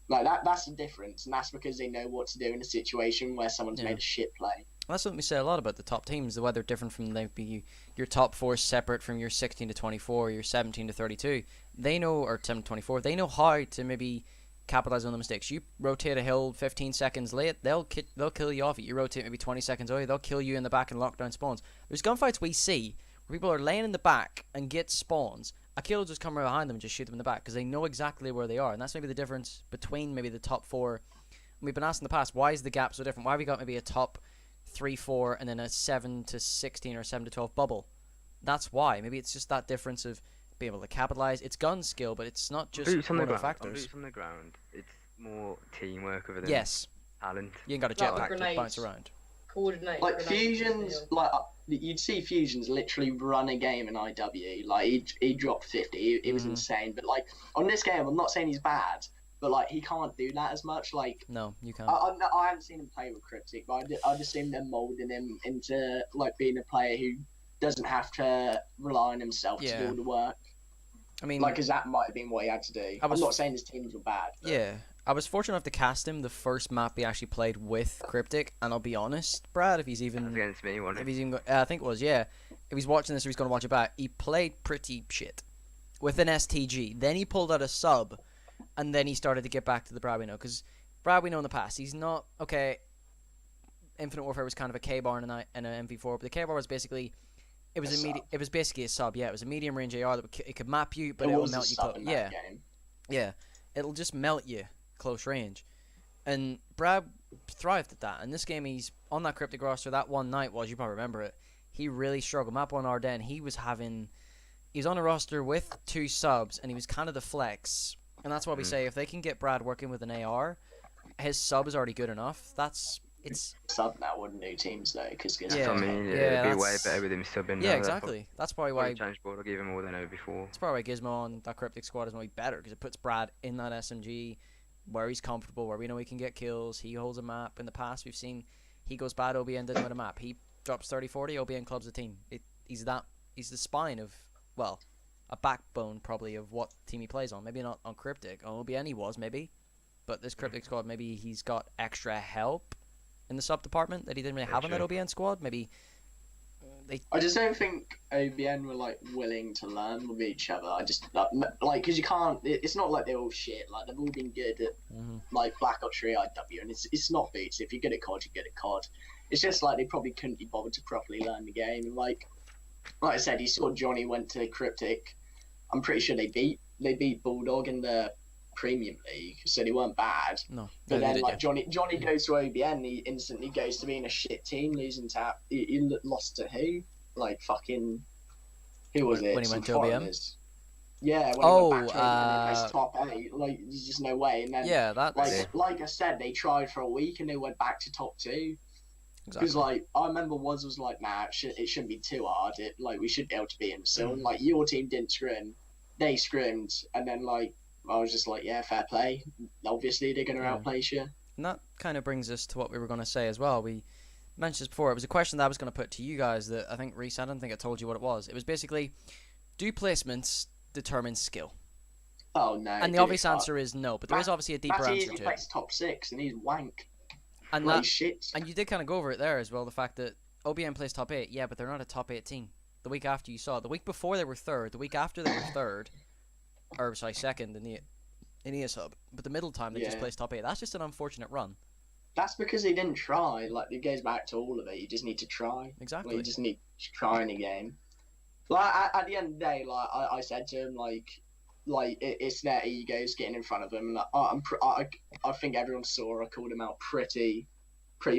Like that's the difference, and that's because they know what to do in a situation where someone's made a shit play. Well, that's what we say a lot about the top teams. The way they're different from your top 4 separate from your 16 to 24, your 17 to 32. They know, or 7 to 24. They know how to maybe capitalize on the mistakes. You rotate a hill 15 seconds late, they'll kill you off it. You rotate maybe 20 seconds early, they'll kill you in the back and lock down spawns. There's gunfights we see where people are laying in the back and get spawns. A kill will just come right behind them and just shoot them in the back because they know exactly where they are, and that's maybe the difference between maybe the top 4. We've been asked in the past, why is the gap so different? Why have we got maybe a top 3-4 and then a 7 to 16 or 7 to 12 bubble? That's why. Maybe it's just that difference of being able to capitalize. It's gun skill, but it's not just one of the factors. Boots on the ground, it's more teamwork other than talent. You ain't got a jetpack to bounce around. Coordinate. Like Fusions, like you'd see Fusions literally run a game in IW. Like he dropped 50. It was insane. But like on this game, I'm not saying he's bad, but like he can't do that as much. Like no, you can't. I haven't seen him play with Cryptic, but I just seen them molding him into like being a player who doesn't have to rely on himself to do all the work. I mean, like, because that might have been what he had to do. I'm not saying his teams were bad. But... Yeah, I was fortunate enough to cast him the first map he actually played with Cryptic, and I'll be honest, Brad, if he's even against me, if he's even, I think it was, yeah. If he's watching this or he's going to watch it back, he played pretty shit with an STG. Then he pulled out a sub, and then he started to get back to the Brad we know. Because Brad we know in the past, he's not okay. Infinite Warfare was kind of a K-bar and an MV4, but the K-bar was basically. It was basically a sub. Yeah, it was a medium range AR that it could map you, but it will melt you. Yeah, it'll just melt you close range. And Brad thrived at that. And this game, he's on that Cryptic roster. That one night was, you probably remember it, he really struggled. Map 1 Ardennes, he was on a roster with 2 subs, and he was kind of the flex. And that's why we say if they can get Brad working with an AR, his sub is already good enough. It's sub now wouldn't do teams though, because That's what I mean. Yeah, it'd be way better with him subbing. Yeah, exactly. That's probably why. Changed board. I'll give him more than ever before. That's probably why Gizmo on that Cryptic squad is going to be better, because it puts Brad in that SMG where he's comfortable, where we know he can get kills. He holds a map. In the past, we've seen he goes bad. OBN didn't win a map. He drops 30-40. OBN clubs the team. He's the spine of, well, a backbone probably of what team he plays on. Maybe not on Cryptic. On OBN he was maybe, but this Cryptic squad, maybe he's got extra help in the sub department that he didn't really have on that OBN squad. Maybe I just don't think OBN were like willing to learn with each other. I just like because you can't. It's not like they're all shit. Like they've all been good at like Black Ops 3 IW, and it's not boots. If you're good at COD, you're good at COD. It's just like they probably couldn't be bothered to properly learn the game. And like I said, you saw Johnny went to Cryptic. I'm pretty sure they beat Bulldog in the Premium League, so they weren't bad. No, but then like Johnny goes to OBN, he instantly goes to being a shit team, losing to he lost to who? Like fucking who was it? When he went to OBN? Yeah, when he went back to OBN, he placed top 8. Like there's just no way. And then like I said, they tried for a week and they went back to top 2. Because like I remember was like, nah, it shouldn't be too hard. We should be able to beat him. So like your team didn't scrim, they scrimmed, and then like I was just like, yeah, fair play. Obviously they're gonna outplay you. And that kind of brings us to what we were going to say as well. We mentioned this before. It was a question that I was going to put to you guys that I think Reese, I don't think I told you what it was. It was basically, do placements determine skill? Oh no. And the obvious answer is no. But there is obviously a deeper answer to it. He plays top 6 and he's wank. And like shit. And you did kind of go over it there as well. The fact that OBN plays top 8, yeah, but they're not a top 8 team. The week after you saw it. The week before they were 3rd. The week after they were 3rd. Or sorry, 2nd in the sub. But the middle time they just placed top 8. That's just an unfortunate run. That's because they didn't try. Like it goes back to all of it. You just need to try. Exactly. Like, you just need to try in a game. Like at the end of the day, like I said to him, it's their egos getting in front of them. And I think everyone saw. I called him out pretty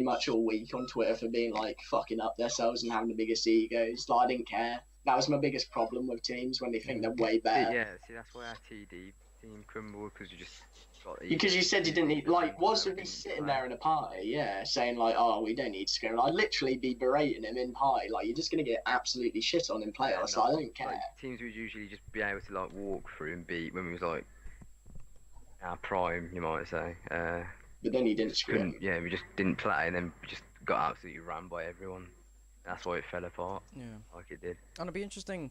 much all week on Twitter for being like fucking up themselves and having the biggest egos. Like I didn't care. That was my biggest problem with teams when they think they're way better. Yeah, see that's why our TD team crumbled, because you just got because you said you didn't need was would be sitting there in a party, saying like, oh, we don't need to scrim. I'd literally be berating him in party, like you're just gonna get absolutely shit on in playoffs. I don't care. Like, teams would usually just be able to like walk through and beat when we was like our prime, you might say. But then he didn't scrim. Yeah, we just didn't play, and then we just got absolutely ran by everyone. That's why it fell apart. Yeah, like it did. And it'd be interesting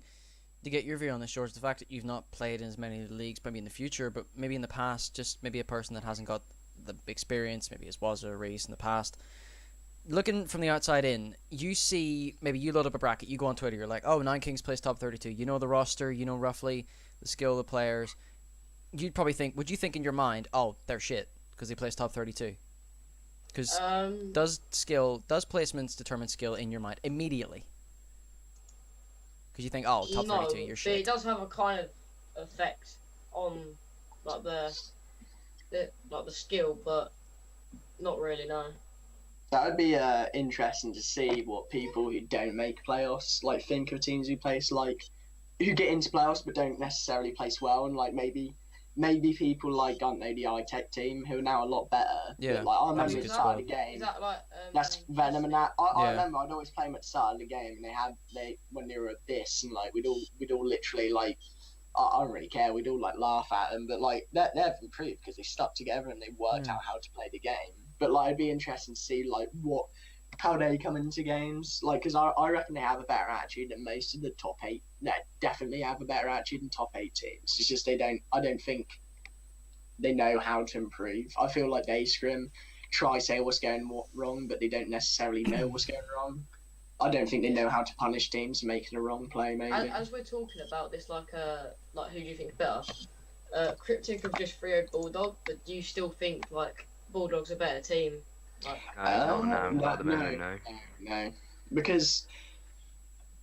to get your view on this, George. The fact that you've not played in as many leagues, maybe in the future, but maybe in the past, just maybe a person that hasn't got the experience, maybe as was a race in the past. Looking from the outside in, you see, maybe you load up a bracket, you go on Twitter, you're like, oh, Nine Kings plays top 32. You know the roster, you know roughly the skill of the players. You'd probably think, would you think in your mind, oh, they're shit because he plays top 32? Because does placements determine skill in your mind immediately? Because you think, oh, top 32, you're shit. But it does have a kind of effect on like the skill, but not really, no. That would be interesting to see what people who don't make playoffs like think of teams who place who get into playoffs but don't necessarily place well, and like maybe people like the iTech team who are now a lot better. Yeah, but, like I remember at the start of the game. Is that like that's Venom and that. I remember I'd always play them at the start of the game, and when they were at this, and like we'd all literally like I don't really care. We'd all like laugh at them, but like they've improved because they stuck together and they worked out how to play the game. But like it'd be interesting to see like how they come into games, like because I reckon they have a better attitude than most of the top 8. They definitely have a better attitude than top 8 teams. It's just I don't think they know how to improve. I feel like they scrim, try say what's going wrong, but they don't necessarily know what's going wrong. I don't think they know how to punish teams for making a wrong play. Maybe as we're talking about this, like who do you think better? Cryptic have just 3-0 Bulldog, but do you still think like Bulldog's a better team? No, because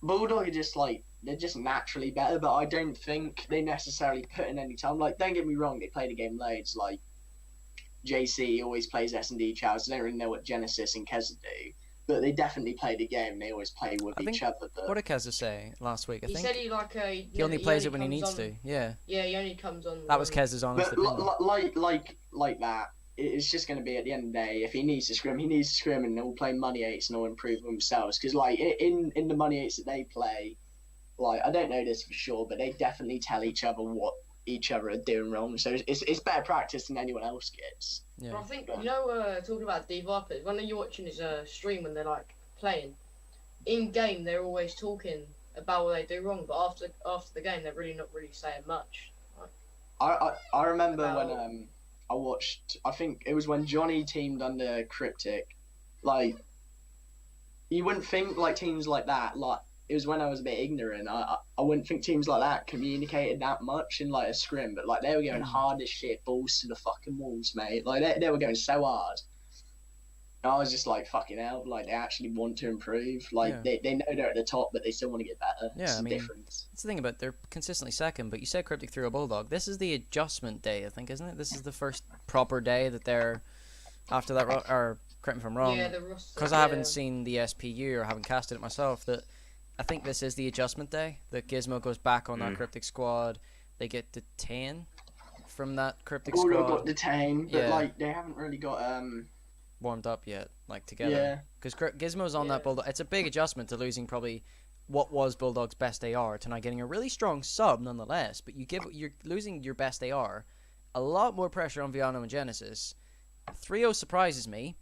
Bulldog are just like they're just naturally better, but I don't think they necessarily put in any time. Like, don't get me wrong, they play the game loads. Like, JC always plays S&D Chowds. I don't really know what Genesis and Keza do, but they definitely play the game. They always play with each other. But What did Keza say last week? I He think said he only plays it when he comes needs on- to. Yeah, Yeah, he only comes on. that was Keza's honest but opinion. like that, it's just going to be at the end of the day. If he needs to scrim, he needs to scrim, and they'll play money eights and they'll improve themselves. Because like in the money eights that they play, like I don't know this for sure, but they definitely tell each other what each other are doing wrong. So it's better practice than anyone else gets. Yeah. But I think talking about D-Vipers, when you're watching his stream when they're like playing, in game they're always talking about what they do wrong, but after the game they're really not really saying much. I remember About- when I watched. I think it was when Johnny teamed under Cryptic. Like you wouldn't think like teams like that. Like it was when I was a bit ignorant. I wouldn't think teams like that communicated that much in like a scrim, but like they were going hard as shit, balls to the fucking walls, mate. Like they were going so hard. And I was just like, fucking hell, like they actually want to improve. Like Yeah. they know they're at the top, but they still want to get better. Yeah, It's I the mean, difference. That's the thing about they're consistently second, but you said Cryptic threw a Bulldog. This is the adjustment day, I think, isn't it? This is the first proper day that they're after that. Or correct me if I'm wrong. Yeah, the roster. Because I haven't seen the SPU or haven't casted it myself, that I think this is the adjustment day. That Gizmo goes back on that Cryptic squad. They get to 10 from that Cryptic Bulldog squad got detained, but Yeah. like they haven't really got warmed up yet, like together. yeah. Because Gizmo's on that Yeah. Bulldog. It's a big adjustment to losing probably what was Bulldog's best AR to now getting a really strong sub nonetheless. But you're losing your best AR, a lot more pressure on Viano and Genesis. 3-0 surprises me,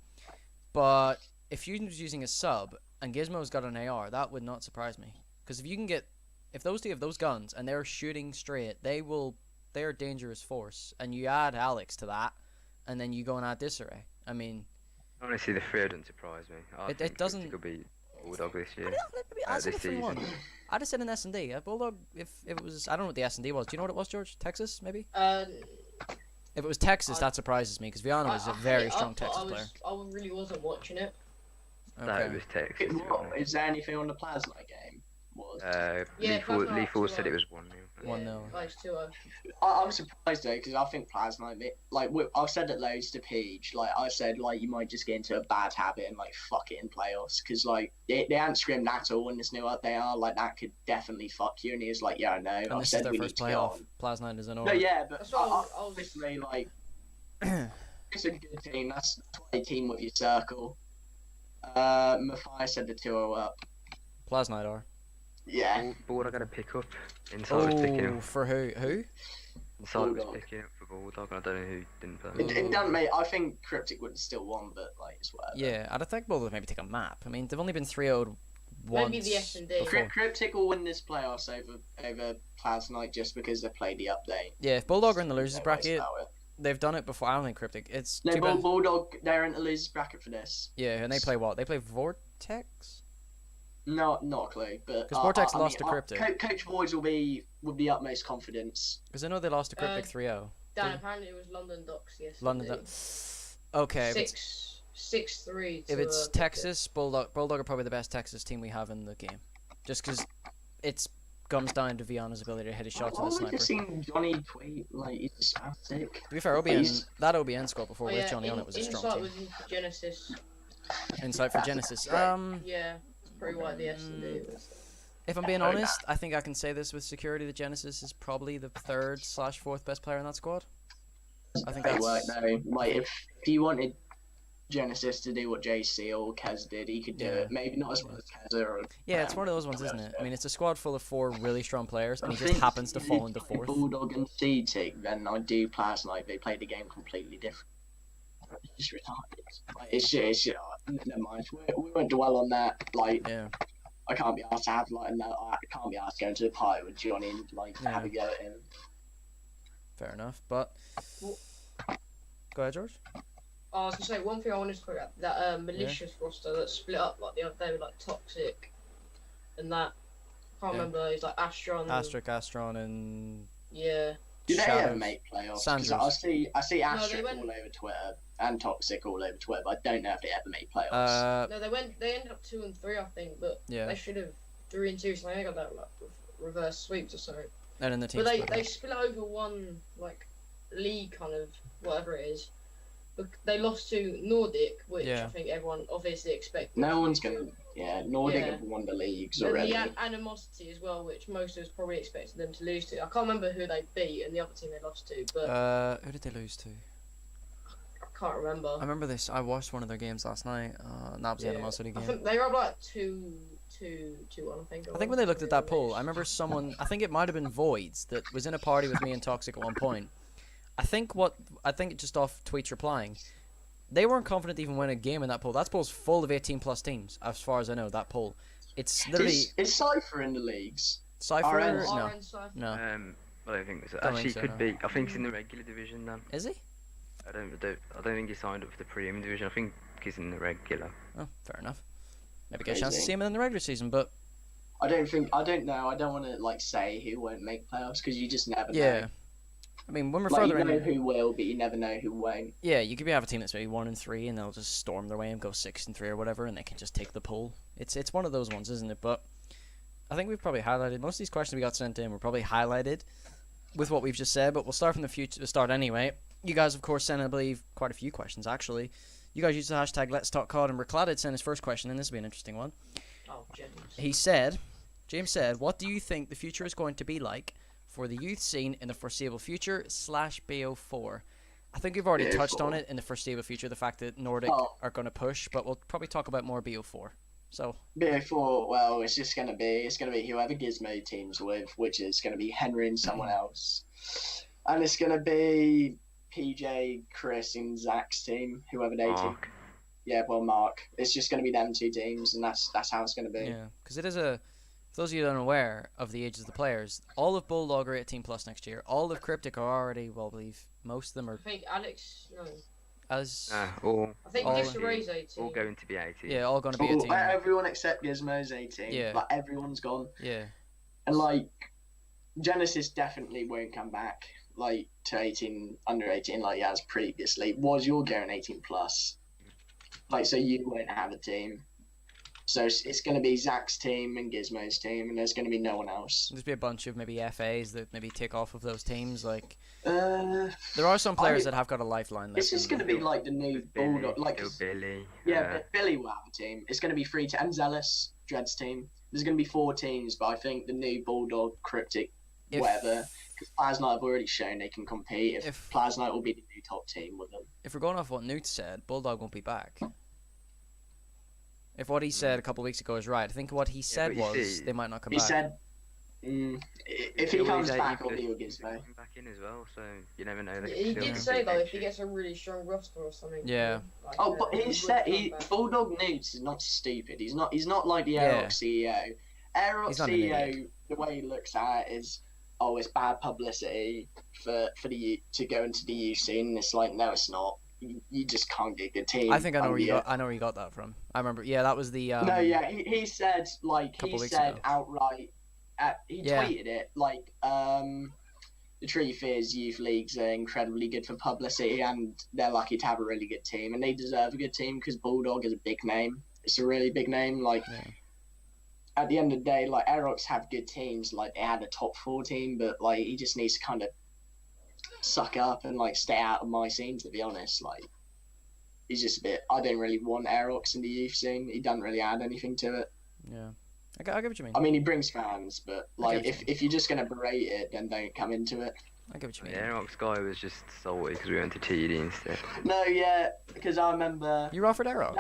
but if Fusion's using a sub and Gizmo's got an AR, that would not surprise me. Because if those two have those guns and they're shooting straight, they're a dangerous force. And you add Alex to that, and then you go and add Disarray. I mean, Honestly, the three doesn't surprise me. I It think doesn't- Could be Bulldog this year. I said this a 3-1. season. I'd have said an S&D. A Bulldog, if it was, I don't know what the S&D was. Do you know what it was, George? Texas, maybe? If it was Texas, that surprises me, because Viano is a very strong Texas player. I really wasn't watching it. No, it was Texas. to be honest. Is there anything on the Plasma game? Was Yeah, Lethal Plasma said it 2-0. was 1-0. 1-0. Guys, 2-0. I'm surprised though because I think Plasma, I've said it loads to Peach. Like I said, like you might just get into a bad habit and like fuck it in playoffs because like they haven't scrimmed at all in this new up they are like that could definitely fuck you. And he was like, yeah, I know. And I've this is said their we first need to get playoff. on. Plasma is an No, order. yeah, but That's what I was- obviously like it's a good team. That's why you team with your circle. Matthias said the 2-0 up. Plasma are. Yeah. Bulldog got to pick up. Inside was picking Oh, up. for who? Inside was Bulldog. picking up for Bulldog. I don't know who didn't play. It doesn't make. I think Cryptic would have still won, but like it's whatever. Yeah, I'd think Bulldog maybe take a map. I mean, they've only been 3-0'd once. Maybe the S&D. before. Cryptic will win this playoffs over Plasma just because they played the update. Yeah, if Bulldog are in the losers No ways bracket, about it. they've done it before. I don't think Cryptic. It's No, too bad. Bulldog, they're in the losers bracket for this. Yeah, and they play what? They play Vortex? Not a clue, but 'Cause Vortex I lost mean, to Cryptic. Coach Boys will be with the utmost confidence. Because I know they lost to Cryptic Uh, 3-0. Dan, apparently it was London Docks yesterday. London. Okay, if it's, 6-3. if it's Texas, Bulldog are probably the best Texas team we have in the game. Just because it's comes down to Viana's ability to hit his shots with a I've sniper. just seen Johnny tweet like he's spastic. To be fair, that OBN squad before Oh, with yeah, Johnny on it was a strong Insight team. was in Genesis. Insight for Genesis. Yeah, it's pretty wide the S&D was. If I'm being Very honest, I think I can say this with security that Genesis is probably the 3rd/4th best player in that squad. I think Great work that's though. Like if you wanted Genesis to do what JC or Kez did, he could do Yeah. it. Maybe not as well as Kez or. yeah, it's one of those ones, isn't it? I mean, it's a squad full of 4 really strong players, and I he just think happens to if fall you into play 4th. Bulldog and Seatic, then I do Plasma. Like they play the game completely different. It's just retarded. Like, it's never mind. We won't dwell on that. Like Yeah, I can't be asked to have like no. I can't be asked going to the party with Johnny and like Yeah. have a go at him. fair enough. But Well- go ahead, George. I was gonna say one thing I wanted to point out that malicious roster that split up like the other day with like Toxic and that. Can't Yeah. remember. It's like Astron. Astron, and Yeah. Do they Shadows. ever make playoffs? Because Sanders. I see No, Asterisk they went- all over Twitter and Toxic all over Twitter, but I don't know if they ever make playoffs. No, they ended up 2 and 3, I think, but Yeah. they should have 3 and 2. So they got that like reverse sweeps or something. and in the team But split. they split over one like league kind of whatever it is, they lost to Nordic, which Yeah. I think everyone obviously expected. No one's gonna. Yeah, Nordic Yeah. have won the leagues And already. the animosity as well, which most of us probably expected them to lose to. I can't remember who they beat and the other team they lost to, but Who did they lose to? I can't remember. I remember this. I watched one of their games last night. And that was the animosity I game. think they were up like 2-1, I think. I think when they looked at that poll, I remember someone. I think it might have been Voids that was in a party with me and Toxic at one point. I think just off tweets replying, they weren't confident to even win a game in that poll. That poll's full of 18+ teams, as far as I know. That poll, it's literally Is Cypher in the leagues? Cypher. RN. No, RN side. no. I don't think so. Don't Actually, think so, could no. be. I think he's in the regular division then. Is he? I don't think he signed up for the premium division. I think he's in the regular. Oh, fair enough. Maybe get a chance to Crazy. see him in the regular season, but I don't know. I don't want to like say who won't make playoffs because you just never yeah. know. I mean, when we're Like, further you know in, who will, but you never know who won't. yeah, you could have a team that's maybe 1-3, and they'll just storm their way and go 6-3 or whatever, and they can just take the poll. It's one of those ones, isn't it? But I think we've probably highlighted most of these questions we got sent in. Were probably highlighted with what we've just said, but we'll start from the start anyway. You guys, of course, sent, I believe, quite a few questions actually. You guys used the hashtag Let's Talk COD, and Recladed sent his first question, and this will be an interesting one. Oh, James. James said, what do you think the future is going to be like for the youth scene in the foreseeable future / BO4? I think we've already touched on it in the foreseeable future, the fact that Nordic are going to push, but we'll probably talk about more BO4. So BO4, well, it's gonna be whoever Gizmo teams with, which is gonna be Henry and someone else, and it's gonna be PJ, Chris, and Zach's team, whoever they team. Mark. Yeah, well, Mark. It's just gonna be them two teams, and that's how it's gonna be. yeah, because it is a. For those of you that are unaware of the ages of the players, all of Bulldog are 18+ next year. All of Cryptic are already, well, I believe most of them are I think Alex. No. as All I think All- Disarray's 18. all going to be 18. yeah, all going to be 18. Everyone except Gizmo's 18. Yeah. Like everyone's gone, Yeah, and like Genesis definitely won't come back like to 18 under 18 like he has previously. You're going 18+, like so you won't have a team. So it's going to be Zach's team and Gizmo's team, and there's going to be no one else. there's be a bunch of maybe FAs that maybe take off of those teams. Like Uh, there are some players I- that have got a lifeline. it's just going to be like the new Billy, Bulldog, like still Billy. yeah, Billy will have a team. It's going to be free to and Zealous Dread's team. There's going to be 4 teams, but I think the new Bulldog, Cryptic, If- whatever, because Plasnite have already shown they can compete. If- Plasnite will be the new top team with them. If we're going off what Newt said, Bulldog won't be back. If what he said a couple of weeks ago is right, I think what he said but you was see, they might not come He back. said, if he comes back, it'll be with Gizmo. Come back in as well, so you never know. They He could still did compete say though, if next he year. gets a really strong roster or something. Yeah. Like, Oh, but he would said come back. Bulldog Newts is not stupid. He's not like the Yeah. Aerox CEO. Aerox He's not an CEO, idiot. the way he looks at it is, oh, it's bad publicity for the youth to go into the youth scene. It's like, no, it's not. You just can't get a good team. I think I know where under you your- got. I know where you got that from. I remember. Yeah, that was the. No, yeah, he said couple he weeks said ago. outright. He Yeah. tweeted it like the truth is youth leagues are incredibly good for publicity, and they're lucky to have a really good team, and they deserve a good team because Bulldog is a big name. It's a really big name. Like Yeah. at the end of the day, like Aerox have good teams. Like they had a top 4 team, but like he just needs to kind of suck up and like stay out of my scene. To be honest, like he's just a bit. I don't really want Aerox in the youth scene. He doesn't really add anything to it. Yeah. I get what you mean. I mean, he brings fans, but like get what you if you're just gonna berate it, then don't come into it. I get what you mean. The Aerox guy was just salty because we went to TD instead. No, yeah, because I remember You were offered Aerox.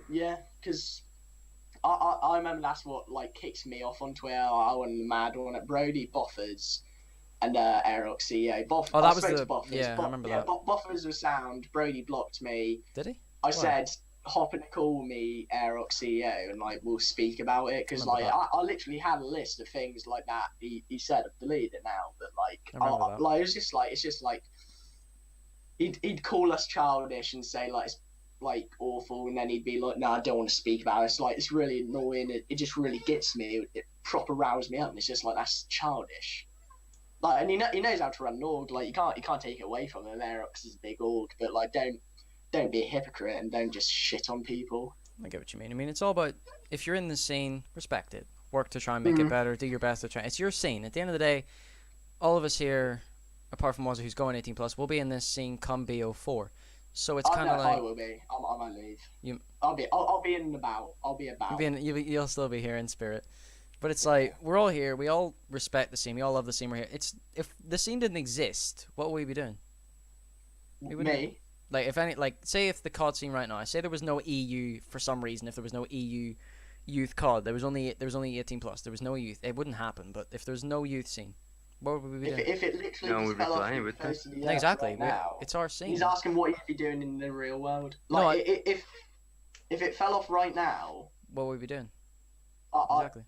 yeah, because I remember that's what like kicks me off on Twitter. I went mad on it. Brody Boffers and Aerox CEO. Oh, that I was spoke the- to Boffers. yeah, I remember that. Boffers was sound. Brody blocked me. Did he? I said, hop in a call with me, Aerox CEO, and like we'll speak about it because like Remember I literally had a list of things like that. He said I've deleted it now, but like I remember that. like it's just like he'd call us childish and say like it's like awful, and then he'd be like, no, I don't want to speak about it. It's like it's really annoying. It just really gets me. It proper roused me up, and it's just like that's childish. Like, and he knows how to run an org. Like you can't take it away from him. Aerox is a big org, but like don't be a hypocrite and don't just shit on people. I get what you mean. I mean, it's all about if you're in the scene, respect it. Work to try and make it better. Do your best to try. It's your scene. At the end of the day, all of us here apart from Wazza, who's going 18 plus, will be in this scene come BO4. So it's I kind know of I like will be. I might leave. You- I'll be in and about. I'll be about. you'll still be here in spirit. But it's like we're all here. We all respect the scene. We all love the scene. We're here. It's if the scene didn't exist, what would we be doing? Me? Like if any, like say if the COD scene right now, say there was no EU for some reason. If there was no EU youth COD, there was only 18 plus. There was no youth. It wouldn't happen. But if there's no youth scene, what would we be doing? If it literally No one just would be fell off playing the with face of the Yeah, earth exactly. right now, It's our scene. he's asking what you'd be doing in the real world. No, Like, if it fell off right now, What would we be doing? I, Exactly.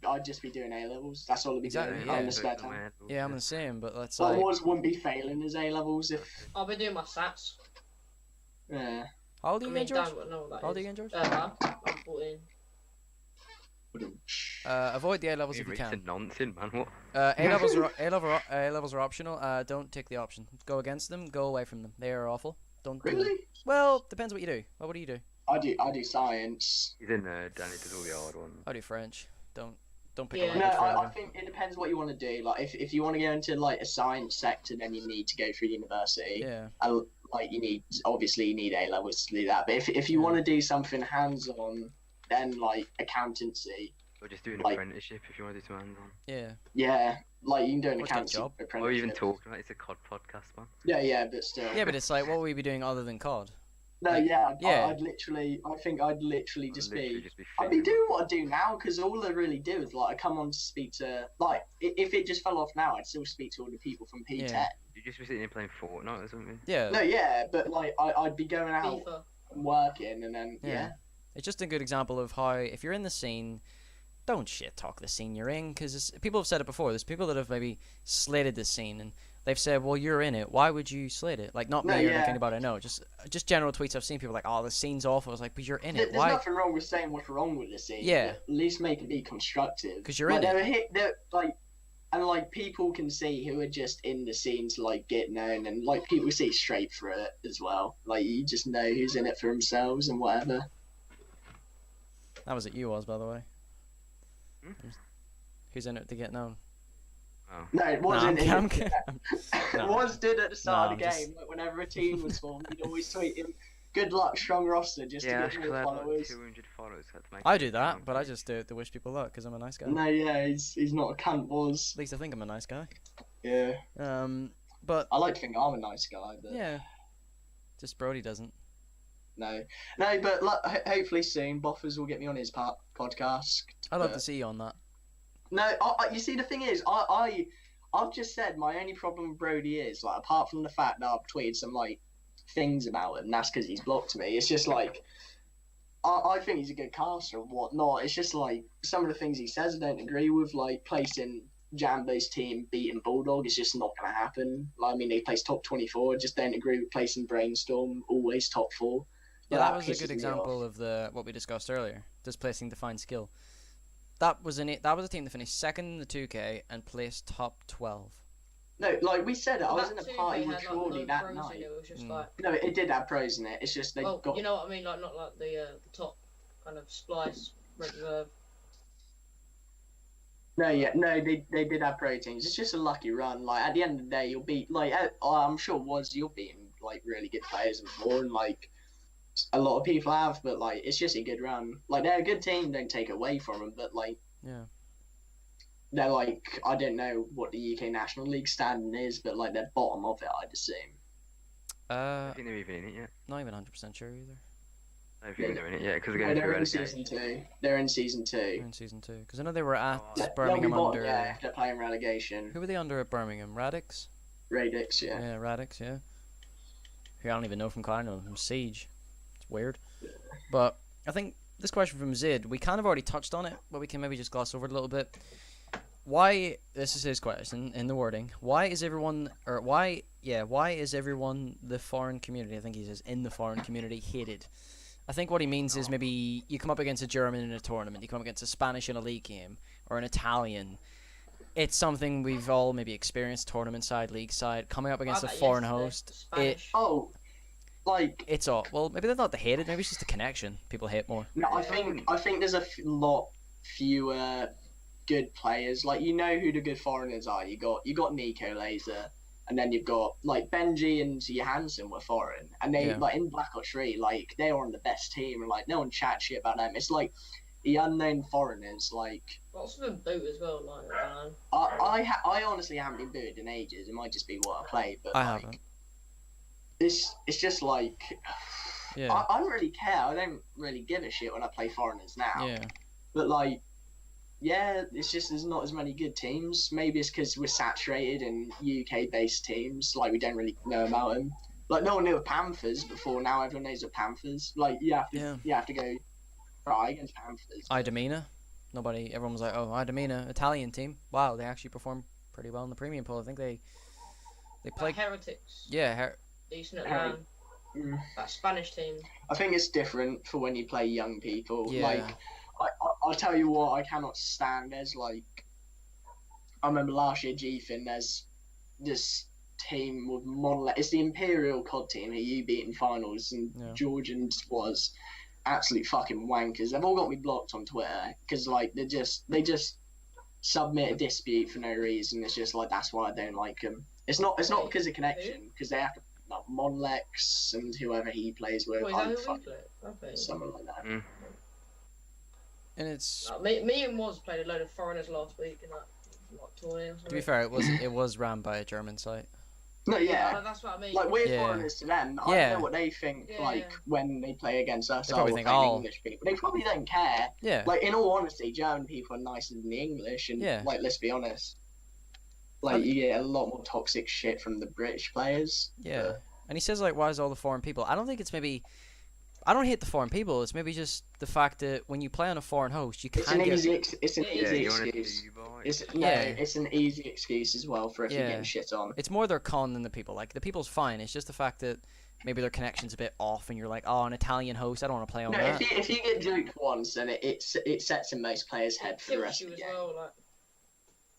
I'd just be doing A levels. That's all I'd be Exactly, doing yeah. in the spare time. Yeah, I'm the same. But let's But like, Wars wouldn't be failing his A levels if. I'll be doing my stats. Yeah. how old are I you mean, again, George? Dan won't know what that How old are is. you again, George? I'm 14. Avoid the A levels if you can. Nonsense, man. What? A levels are optional. Don't take the option. Go against them. Go away from them. They are awful. Don't do them. Really? Well, depends what you do. What do you do? I do science. He's a nerd, Danny does all the hard ones. I do French. Don't pick Yeah. a No, language for I everyone. think it depends what you want to do. Like, if you want to go into like a science sector, then you need to go through university. Yeah. And, like, you need A levels to do that. But if you Yeah. want to do something hands-on, then like accountancy, Or just do an Like- apprenticeship if you want to do some hands-on. Yeah. yeah, like you can do an What's that accountancy job? apprenticeship. Or even talking about it's a COD podcast, man. Yeah, but still. Yeah, but it's like, what would we be doing other than COD? no, like- yeah, yeah. I think I'd literally just Literally be. just be I'd be figuring- doing what I do now because all I really do is like I come on to speak to like if it just fell off now I'd still speak to all the people from P10. Yeah. You just be sitting here playing Fortnite or something. Yeah. No, yeah, but like I'd be going out FIFA. and working and then Yeah. yeah. It's just a good example of how if you're in the scene, don't shit talk the scene you're in, because people have said it before. There's people that have maybe slated the scene and they've said, well, you're in it. Why would you slate it? Like, not me No, or like yeah. anybody I know. Just general tweets I've seen. People like, oh, the scene's awful. I was like, but you're in There's it. Why? nothing wrong with saying what's wrong with the scene. Yeah. But at least make it be constructive. 'Cause you're like, in they're like, and like people can see who are just in the scene to like get known, and like people see straight through it as well. Like you just know who's in it for themselves and whatever. That was it. You was, by the way. Hmm? Who's in it to get known? Oh. No, it Nah, wasn't. I'm kidding. It was did at the start of the I'm just- game. Like whenever a team was formed, he'd always tweet him, "Good luck, strong roster," just Yeah, to that's get because more I had like followers. 200 followers. Had to make I it do that, count. but I just do it to wish people luck because I'm a nice guy. No, yeah, he's not a cunt. Was At least I think I'm a nice guy. yeah. But I like to think I'm a nice guy, but yeah, just Brody doesn't. no, but hopefully soon, Boffers will get me on his podcast. I'd love but- to see you on that. No, you see, the thing is, I've just said my only problem with Brody is like, apart from the fact that I've tweeted some like things about him, that's because he's blocked me. It's just like, I think he's a good caster and whatnot. It's just like some of the things he says I don't agree with, like placing Jambo's team beating Bulldog is just not going to happen. Like, I mean, they placed top 24. Just don't agree with placing Brainstorm always top 4. Yeah, But that was a pisses good me example off. of the what we discussed earlier. Displacing defined skill. That was a team that finished second in the 2K and placed top 12. No, like we said, I was in That a 2K party had, with like, Shorty no that pros in night. It was just Mm. like, No, it did have pros in it. It's just they well, got. you know what I mean? Like, not like the top kind of splice reserve. No, yeah, no, they did have pro teams. It's just a lucky run. Like at the end of the day, you'll beat like I'm sure you're beating like really good players before, and like a lot of people have. But like it's just a good run. Like they're a good team. Don't take it away from them. But like Yeah. they're like I don't know what the UK National League standing is, but like they're bottom of it, I'd assume. I think they're even in it yet. Not even 100% sure either. I don't think they're in it yet because they're No, going through they're in season relegation. 2. They're in season They're 2. in season 2 because I know they were at Oh, They'll be Birmingham bottom, under. yeah, if they're playing relegation. Who were they under at Birmingham? Radix. Radix, yeah. Yeah, Radix. Yeah. Who I don't even know from Clan, I know from Siege. It's weird. But I think this question from Zid, we kind of already touched on it, but we can maybe just gloss over it a little bit. Why? This is his question in the wording. Why is everyone the foreign community? I think he says in the foreign community hated. I think what he means is maybe you come up against a German in a tournament, you come up against a Spanish in a league game, or an Italian. It's something we've all maybe experienced, tournament side, league side, coming up against a Like that foreign yesterday, host. Spanish. Oh, like It's all well. Maybe they're not the hated. Maybe it's just the connection. People hate more. no, I think there's a lot fewer good players. Like you know who the good foreigners are. You got Nico Laser, and then you've got like Benji and Johansson were foreign, and they like in Black Ops 3, like they were on the best team, and like no one chat shit about them. It's like the unknown foreigners, like. Lots of them boot as well, like man. I honestly haven't been booted in ages. It might just be what I play, but I like, haven't. It's just like. Yeah. I don't really care. I don't really give a shit when I play foreigners now. Yeah. But like, yeah, it's just there's not as many good teams. Maybe it's because we're saturated in UK-based teams. Like we don't really know about them. Like no one knew of Panthers before. Now everyone knows of Panthers. Like you have to go try against Panthers. Idemina. Everyone was like, oh, Idemina, Italian team. Wow, they actually performed pretty well in the premium pool. I think they played. Heretics. Yeah. Decent at that Spanish team. I think it's different for when you play young people. Yeah. Like, I'll tell you what I cannot stand. There's like, I remember last year GFIN, there's this team with Monolith. It's the Imperial COD team who you beat in finals, and Georgians was absolute fucking wankers. They've all got me blocked on Twitter because like they just submit a dispute for no reason. It's just like that's why I don't like them. It's not because of connection, because they have to. Like Monlex and whoever he plays with, someone like that. And it's me and Woz played a load of foreigners last week in that tournament. Or something. To be fair, it was ran by a German site. No, yeah, that's what I mean. Like we're foreigners to them. I don't know what they think. When they play against us, they probably think, English people. They probably don't care. Yeah. Like in all honesty, German people are nicer than the English, and like let's be honest. Like you get a lot more toxic shit from the British players. Yeah, but... and he says like, why is all the foreign people? I don't think it's maybe. I don't hate the foreign people. It's maybe just the fact that when you play on a foreign host, you can't get. It's an easy excuse. It's an easy excuse as well for if you're getting shit on. It's more their con than the people. Like the people's fine. It's just the fact that maybe their connection's a bit off, and you're like, oh, an Italian host. I don't want to play on that. If you get juked once, then it sets in most players' head for the rest of the game.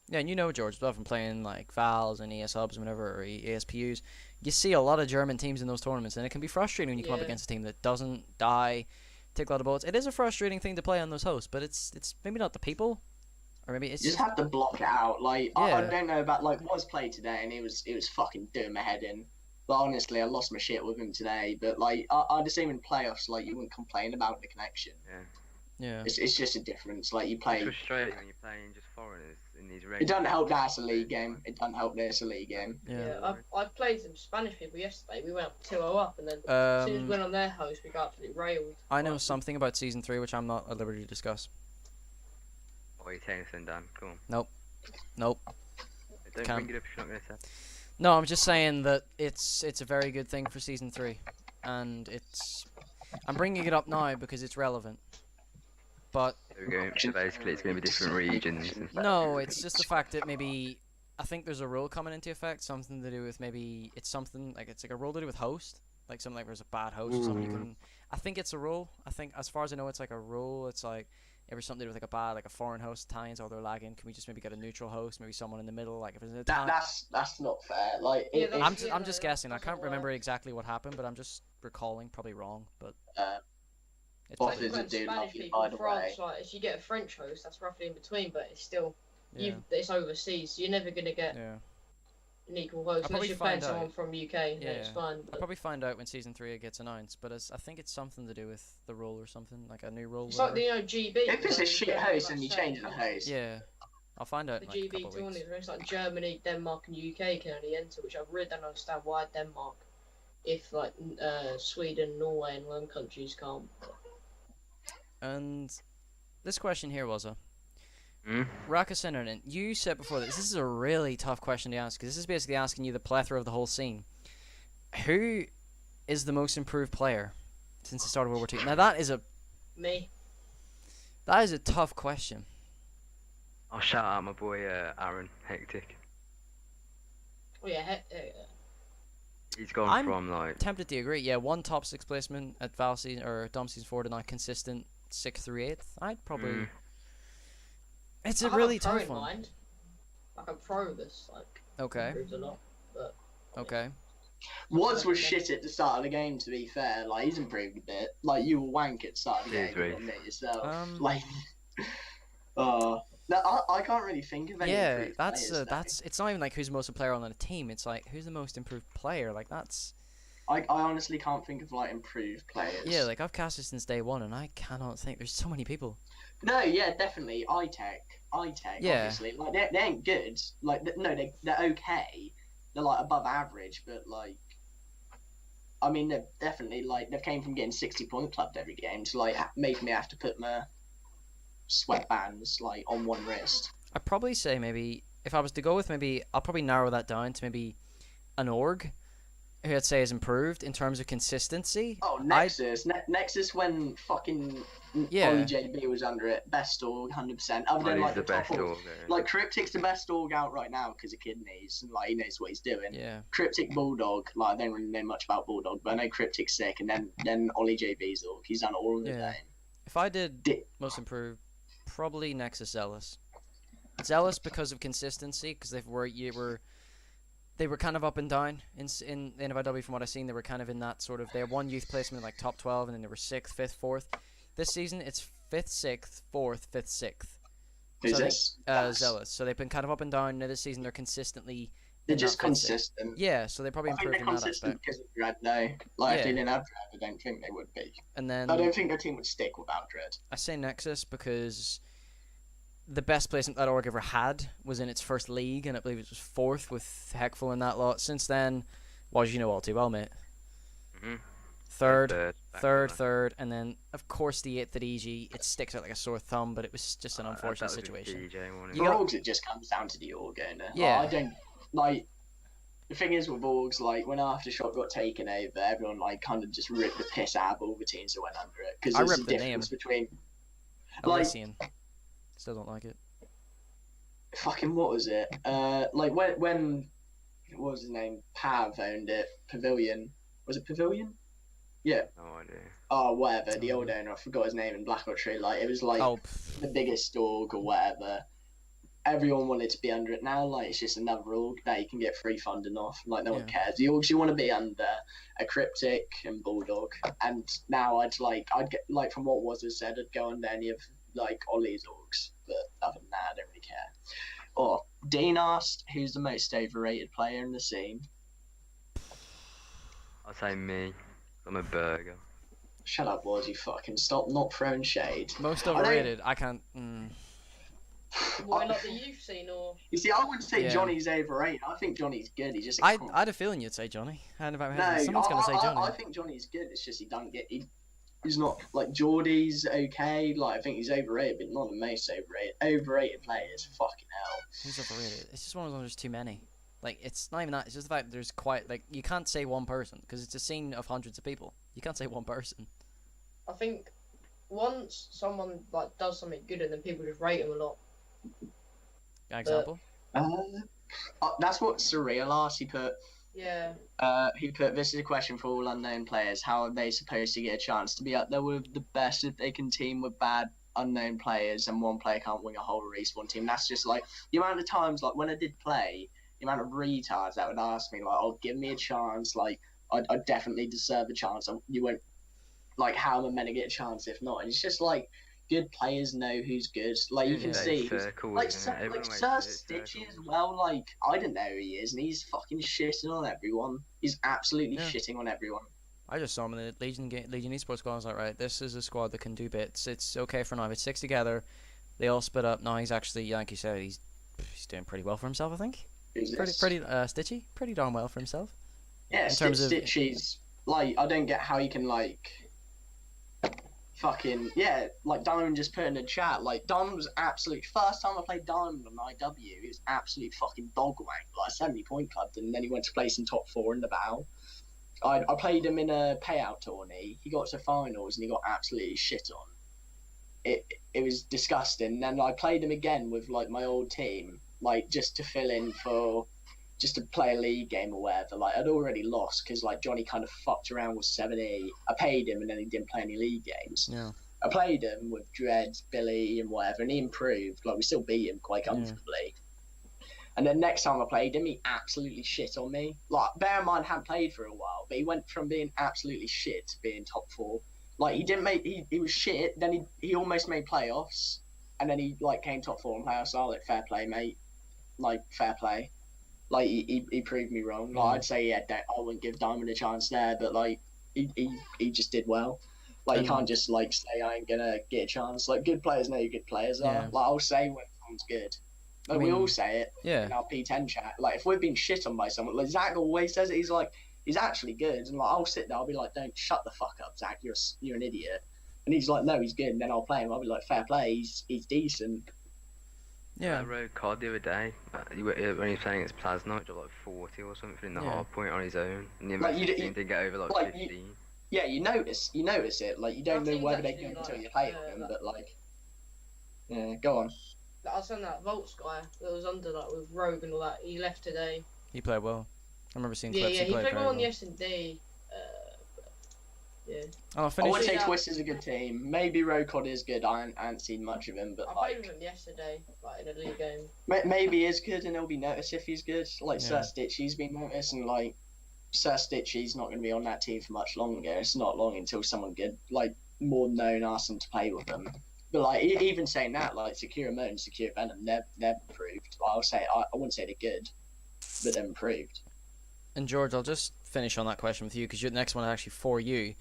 Yeah, and you know, George, from playing like Vals and ESUBs and whatever, or ESPUs, you see a lot of German teams in those tournaments, and it can be frustrating when you come up against a team that doesn't die, take a lot of bullets. It is a frustrating thing to play on those hosts, but it's maybe not the people, or maybe it's you just have to block it out. Like I don't know about like was played today, and it was fucking doing my head in. But honestly, I lost my shit with him today. But like I just even playoffs, like you wouldn't complain about the connection. Yeah. It's just a difference. Like you play. It's frustrating when you're playing just foreigners in these. It doesn't help that it's a league game. Yeah. I played some Spanish people yesterday. We went up 2-0 up, and then as soon as we went on their host, we got absolutely railed. I know something about season 3, which I'm not at liberty to discuss. What are you saying, Dan? Come on. Nope. Don't bring it up if you're not going to say. No, I'm just saying that it's a very good thing for season 3, and I'm bringing it up now because it's relevant. But there we go. So basically, it's going to be different regions. No, it's just the fact that maybe I think there's a rule coming into effect, something to do with maybe it's something like it's like a rule to do with host, like something like there's a bad host or something. You can. I think it's a rule. I think as far as I know, it's like a rule. It's like if there's something to do with like a foreign host, Italians, or they're lagging. Can we just maybe get a neutral host, maybe someone in the middle? Like if it's an Italian. That's not fair. Like I'm just guessing. I can't remember exactly what happened, but I'm just recalling, probably wrong, but. It's like Spanish people, France, like if you get a French host, that's roughly in between, but it's still, it's overseas, so you're never gonna get an equal host unless you're playing someone from UK. Yeah, it's fine. I'll probably find out when season 3 gets announced, but I think it's something to do with the rule or something, like a new rule. It's like GB. If it's a shit host and you change the host. Yeah, I'll find out. The in like GB tournament, it's like Germany, Denmark, and UK can only enter, which I really don't understand why Denmark, if like Sweden, Norway, and them countries can't. And this question here was Raka Sinnernen, you said before this is a really tough question to ask because this is basically asking you the plethora of the whole scene. Who is the most improved player since the start of World War II? Now that is me. That is a tough question. I'll shout out my boy Aaron Hectic. Oh yeah, He's gone from like. Tempted to agree. Yeah, one top 6 placement at Val season or Dom season 4 to now consistent 6th through 8th. I'd probably. It's a really tough one. Mind. Like a pro this like. Okay. Improves a lot, but. Okay. Woz was shit at the start of the game. To be fair, like he's improved a bit. Like you were wank at the start of the game, yourself. Like. No, I can't really think of any. Yeah, improved that's players, though. that's. It's not even like who's the most player on a team. It's like who's the most improved player. Like that's. I honestly can't think of like improved players. Yeah, like I've cast it since day one, and I cannot think. There's so many people. No, yeah, definitely. iTech, Yeah. obviously. Like they ain't good. Like no, they're okay. They're like above average, but like, I mean, they're definitely like they've came from getting 60-point clubbed every game to like making me have to put my sweatbands like on one wrist. I'd probably say maybe if I was to go with maybe I'll probably narrow that down to maybe an org who I'd say is improved in terms of consistency. Oh, Nexus. Nexus when fucking Yeah. Ollie JB was under it. Best org, 100%. Other than Ollie's like the the top best org. org there. Like Cryptic's the best org out right now because of kidneys and like he knows what he's doing. Yeah. Cryptic Bulldog, like I don't really know much about Bulldog, but I know Cryptic's sick, and then Ollie JB's org. He's done all of the Yeah. game. If I did most improved, probably Nexus Zealous. Zealous because of consistency, because they were kind of up and down in NFIW from what I've seen. They were kind of in that sort of, they had one youth placement like top 12, and then they were 6th, 5th, 4th. This season it's 5th, 6th, 4th, 5th, 6th. Who's So I think, this? Zealous. So they've been kind of up and down. Now this season they're consistently. They're in just that 5th, 6th. consistent. Yeah, so they probably I think improved they're in that consistent aspect. because of Dread, though. Like, if Yeah. they didn't have Dread, I don't think they would be. And then I don't think their team would stick without Dread. I say Nexus because the best placement that org ever had was in its first league, and I believe it was 4th with Heckful in that lot. Since then, well, as you know all too well, mate. Mhm. Third, back third, to back. third, and then of course the 8th at EG. It sticks out like a sore thumb, but it was just an That unfortunate was in situation. TJ, wasn't it? You For got- orgs, it just comes down to the org owner. Yeah. Like, I don't like. The thing is with orgs, like when Aftershock got taken over, everyone like kind of just ripped the piss out of all the teams that went under it because I there's a ripped the difference between like Elysian. Still don't like it. fucking what was it? Like when what was his name? Pav owned it. Pavilion. Was it Pavilion? Yeah. No idea. Oh, whatever. The old owner, I forgot his name in Black Ops 3. Like it was like Oh, the biggest org or whatever. Everyone wanted to be under it now. Like it's just another org that you can get free funding off. Like no one cares. The orgs you want to be under are Cryptic and Bulldog. And now I'd get like from what was said, I'd go under any of like Ollie's orgs. But other than that, I don't really care. Or Dean asked, who's the most overrated player in the scene? I'll say me. I'm a burger. Shut up, Waz, you fucking stop not throwing shade. most don't- overrated. I can't. Why not the youth scene or? You see, I wouldn't say Yeah. Johnny's overrated. I think Johnny's good. He's just a I cunt. had a feeling you'd say Johnny. I had about No, someone's gonna say Johnny. I think Johnny's good. It's just he don't get. He's not like Geordie's okay. Like I think he's overrated, but not the most overrated. Overrated players, fucking hell. Who's overrated? It's just one of those. There's too many. Like it's not even that. It's just the fact that there's quite like you can't say one person because it's a scene of hundreds of people. You can't say one person. I think once someone like does something good and then people just rate him a lot. An example. That's what Surreal asked. Yeah. He put, this is a question for all unknown players. How are they supposed to get a chance to be up there with the best if they can team with bad unknown players and one player can't win a whole respawn team? That's just like the amount of times, like when I did play, the amount of retards that would ask me, like, "Oh, give me a chance." Like, I definitely deserve a chance. You won't. Like, how am I meant to get a chance if not? And it's just like good players know who's good. Like you can Yeah, see. circles, Like, isn't it? Everyone Sir makes it Stitchy as circles. well, like, I don't know who he is, and he's fucking shitting on everyone. He's absolutely Yeah. shitting on everyone. I just saw him in the Legion Esports squad. I was like, right, this is a squad that can do bits. It's okay for now. If it sticks together, they all split up. Now he's actually, like you said, he's doing pretty well for himself. I think Who's this? pretty Stitchy, pretty darn well for himself. Yeah, in terms of- Stitchy's, like, I don't get how you can, like, fucking, yeah, like, Diamond just put in the chat, like, Diamond was absolute, first time I played Diamond on IW, he was absolute fucking dog wank, like, 70-point club, and then he went to place in top 4 in the battle. I played him in a payout tourney, he got to finals, and he got absolutely shit on. It was disgusting, and then I played him again with, like, my old team, like, just to fill in for... just to play a league game or whatever. Like, I'd already lost because, like, Johnny kind of fucked around with 7E. I paid him and then he didn't play any league games. Yeah. I played him with Dread, Billy, and whatever, and he improved. Like, we still beat him quite comfortably. And then next time I played him, he absolutely shit on me. Like, bear in mind, I hadn't played for a while, but he went from being absolutely shit to being top 4. Like, he didn't make... He was shit, then he almost made playoffs. and then he like came top 4 in playoffs. So I was like, fair play, mate. Like fair play. Like he proved me wrong. Like I'd say I wouldn't give Diamond a chance there, but like he just did well. Like you can't just like say I ain't gonna get a chance. Like good players know who good players are. Yeah. Like I'll say when someone's good. Like we all say it in our P10 chat. Like if we've been shit on by someone, like Zach always says it. He's like he's actually good, and like I'll sit there, I'll be like, don't shut the fuck up, Zach. You're an idiot. And he's like, no, he's good. And then I'll play him. I'll be like, fair play. He's decent. Yeah. I rode COD the other day. When he was playing against Plasma, he dropped like 40 or something in the hard point on his own. And the Like, team did get over like 15. You notice it. Like you don't know whether they can until you play with them. But like, yeah, go on. I was saying that Volts guy that was under like with Rogue and all that. He left today. He played well. I remember seeing Yeah, clips. yeah, he played well on well. the S&D. Yeah. Oh, I would finish. say Twist is a good team. Maybe Rokod is good. I haven't seen much of him, but I played with him yesterday, like in a league game. maybe he is good, and he'll be noticed if he's good. Like Yeah. Sir Stitchy's been noticed, and like Sir Stitchy's not going to be on that team for much longer. It's not long until someone good, like more known, asks him to play with them. But like even saying that, like Secure Mo and Secure Venom, they're improved. I wouldn't say they're good, but they're improved. And George, I'll just finish on that question with you because the next one is actually for you.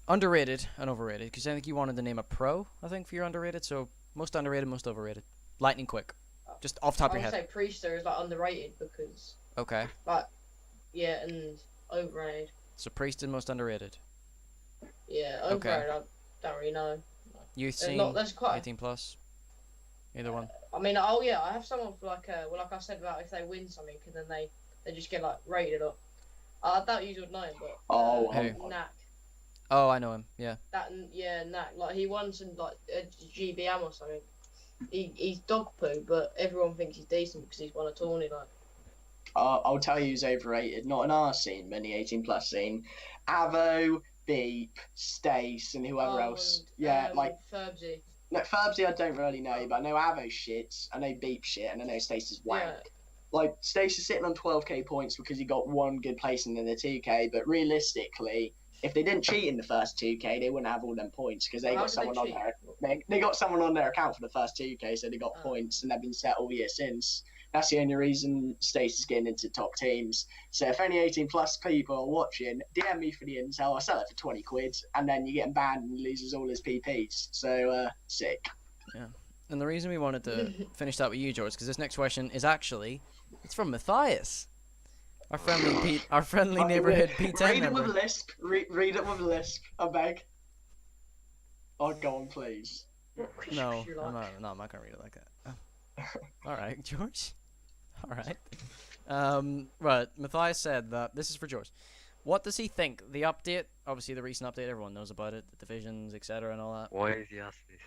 Underrated and overrated, because I think you wanted to name a pro, I think, for your underrated. So most underrated, most overrated. Lightning quick. Just off the top I of your would head. say Priester is like underrated because Okay. like and overrated. So Priest and most underrated. Yeah, Okay. overrated. I don't really know. Youth There's scene, not. There's quite. 18 plus. Either one. I mean, oh yeah, I have someone for like like I said about if they win something and then they just get like rated up. I doubt you would know him, but Hey. Knack. Oh, I know him. Yeah. Knack. Like he won some like a GBM or something. He's dog poo, but everyone thinks he's decent because he's won a tourney. Like I'll tell you who's overrated. Not in our scene, but in the 18+ scene. Avo, Beep, Stace, and whoever else. Like Ferbsy. No, Ferbsy I don't really know, but I know Avo shits, I know Beep shit, and I know Stace is wank. Yeah. Like Stace is sitting on 12k points because he got one good placing in the 2k, but realistically, if they didn't cheat in the first 2k, they wouldn't have all them points because they How got did they someone on cheat? there. They got someone on their account for the first 2k, so they got points, and they've been set all year since. That's the only reason Stace is getting into top teams. So if any 18+ people are watching, DM me for the intel. I'll sell it for 20 quid, and then you get him banned and he loses all his PPs. So sick. And the reason we wanted to finish that with you, George, because this next question is actually it's from Matthias, our friendly neighborhood P10 Read it member. with a lisp. Read it with a lisp. I beg. Oh, go on, please. No, You like? I'm not gonna read it like that. All right, George. All right. Right. Matthias said that this is for George. What does he think? The update, obviously the recent update, everyone knows about it, the divisions, etc., and all that. Why is he asking this